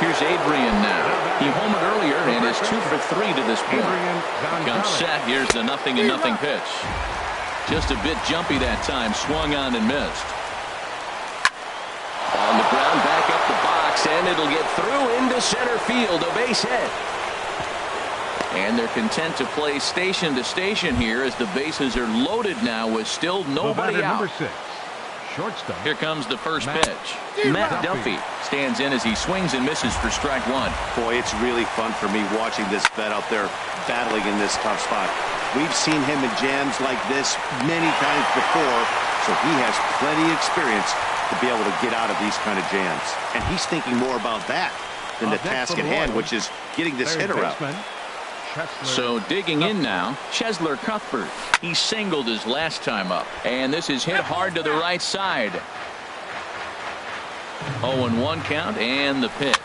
Here's Adrian now. He homered earlier and is 2 for 3 to this point. Comes set. Here's the 0-0 pitch. Just a bit jumpy that time. Swung on and missed. On the ground, back up the box, and it'll get through into center field. A base hit. And they're content to play station to station here as the bases are loaded now with still nobody out. Number 6, shortstop. Here comes the first pitch. Matt Duffy stands in as he swings and misses for strike one. Boy, it's really fun for me watching this vet out there battling in this tough spot. We've seen him in jams like this many times before, so he has plenty of experience to be able to get out of these kind of jams. And he's thinking more about that than the task at hand, which is getting this hitter out. So digging in now, Chesler Cuthbert. He singled his last time up, and this is hit hard to the right side. 0-1 count, and the pitch.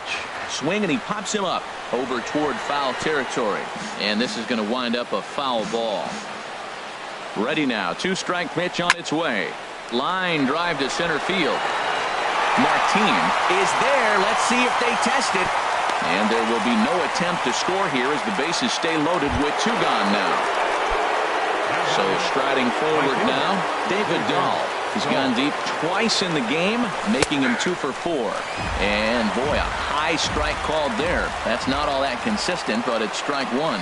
Swing, and he pops him up over toward foul territory, and this is going to wind up a foul ball. Ready now, 2-strike pitch on its way. Line drive to center field. Martin is there. Let's see if they test it. And there will be no attempt to score here as the bases stay loaded with 2 gone now. So striding forward now, David Dahl. He's gone deep twice in the game, making him 2 for 4. And boy, a high strike called there. That's not all that consistent, but it's strike one.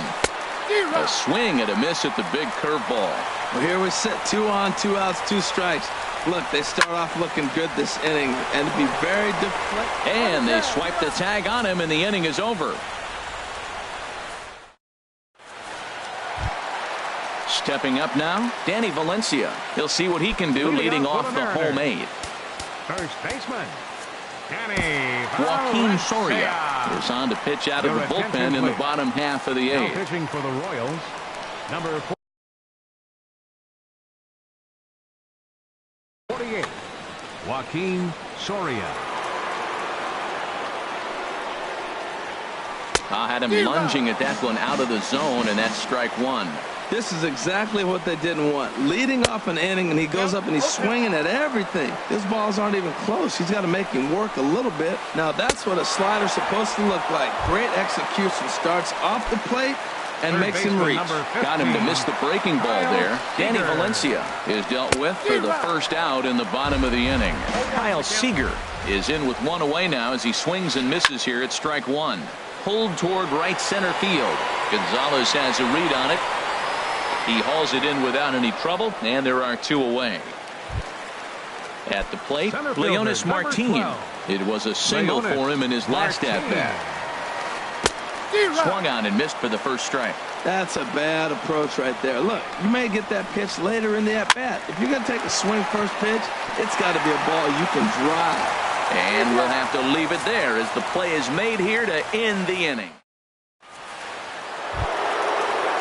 A swing and a miss at the big curveball. Well, here we sit, 2 on, 2 outs, 2 strikes. Look, they start off looking good this inning, and to be very deflected. And they swipe the tag on him, and the inning is over. Stepping up now, Danny Valencia. He'll see what he can do leading off the home 8. First baseman, Danny Joaquin Soria is on to pitch out of the bullpen in the bottom half of the 8th. Now pitching for the Royals, number 48, Joaquin Soria. I had him lunging at that one out of the zone, and that's strike one. This is exactly what they didn't want. Leading off an inning, and he goes up and he's swinging at everything. His balls aren't even close. He's got to make him work a little bit. Now, that's what a slider's supposed to look like. Great execution. Starts off the plate and makes him reach. Got him to miss the breaking ball there. Danny Valencia is dealt with for the first out in the bottom of the inning. Kyle Seager is in with 1 away now as he swings and misses here at strike one. Pulled toward right center field. Gonzalez has a read on it. He hauls it in without any trouble, and there are 2 away. At the plate, Leonis Martin. It was a single for him in his last at-bat. Swung on and missed for the first strike. That's a bad approach right there. Look, you may get that pitch later in the at-bat. If you're going to take a swing first pitch, it's got to be a ball you can drive. And we'll have to leave it there as the play is made here to end the inning.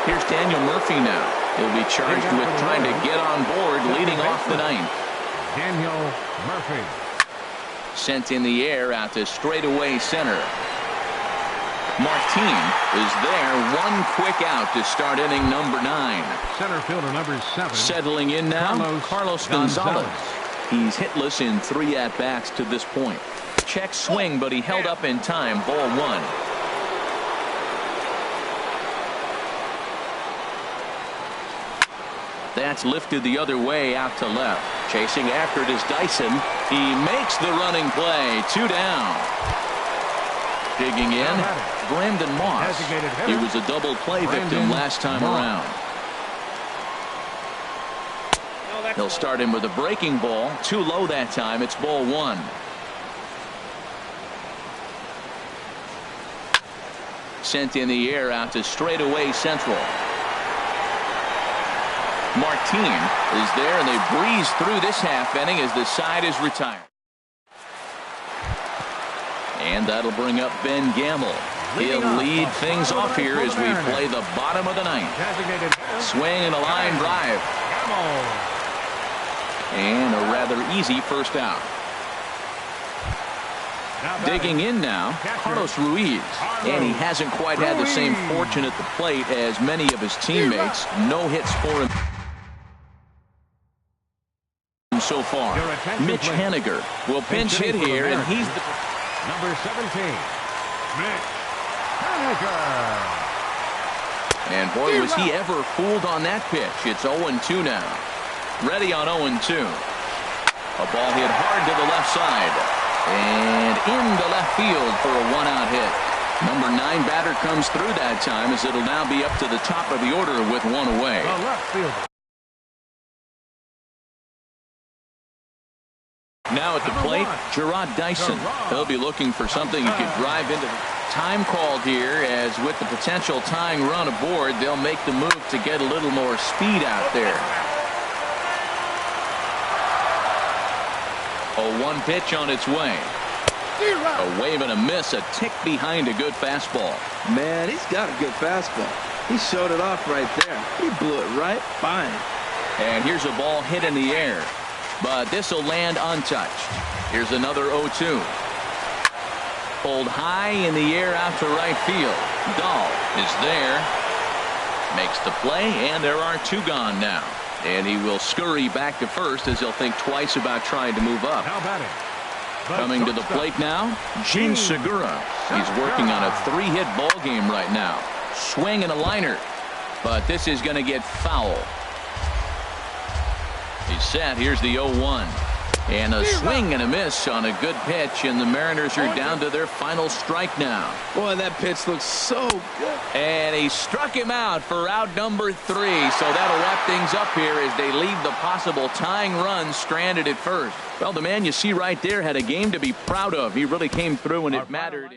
Here's Daniel Murphy now. He'll be charged with trying to get on board leading off the 9th. Daniel Murphy. Sent in the air out to straightaway center. Martin is there. 1 quick out to start inning number 9. Center fielder number 7. Settling in now, Carlos Gonzalez. He's hitless in 3 at-bats to this point. Check swing, but he held up in time. Ball 1. That's lifted the other way out to left. Chasing after it is Dyson. He makes the running play. 2 down. Digging in, Brandon Moss. He was a double play victim last time around. He'll start him with a breaking ball. Too low that time. It's ball 1. Sent in the air out to straightaway central. Martin is there, and they breeze through this half inning as the side is retired. And that'll bring up Ben Gamble. He'll lead things off here as we play the bottom of the 9th. Swing and a line drive. And a rather easy first out. Digging in now, Carlos Ruiz. And he hasn't quite had the same fortune at the plate as many of his teammates. No hits for him so far. Mitch Haniger will pinch hit here, and he's the number 17, Mitch Haniger. And boy, was he ever fooled on that pitch. It's 0-2 now. Ready on 0-2. A ball hit hard to the left side. And into left field for a 1-out hit. Number 9 batter comes through that time, as it'll now be up to the top of the order with 1 away. The left fielder. Now at the plate, Gerard Dyson. He'll be looking for something he could drive into. Time called here, as with the potential tying run aboard, they'll make the move to get a little more speed out there. A 1 pitch on its way. A wave and a miss, a tick behind a good fastball. Man, he's got a good fastball. He showed it off right there. He blew it right by him. And here's a ball hit in the air, but this will land untouched. Here's another 0-2. Pulled high in the air out to right field. Dahl is there. Makes the play, and there are 2 gone now. And he will scurry back to first, as he'll think twice about trying to move up. Now batting. Coming to the plate now, Gene Segura. He's working on a 3-hit ball game right now. Swing and a liner, but this is going to get foul. He's set. Here's the 0-1. And a swing and a miss on a good pitch, and the Mariners are down to their final strike now. Boy, that pitch looks so good. And he struck him out for out number 3. So that'll wrap things up here as they leave the possible tying run stranded at first. Well, the man you see right there had a game to be proud of. He really came through when it mattered.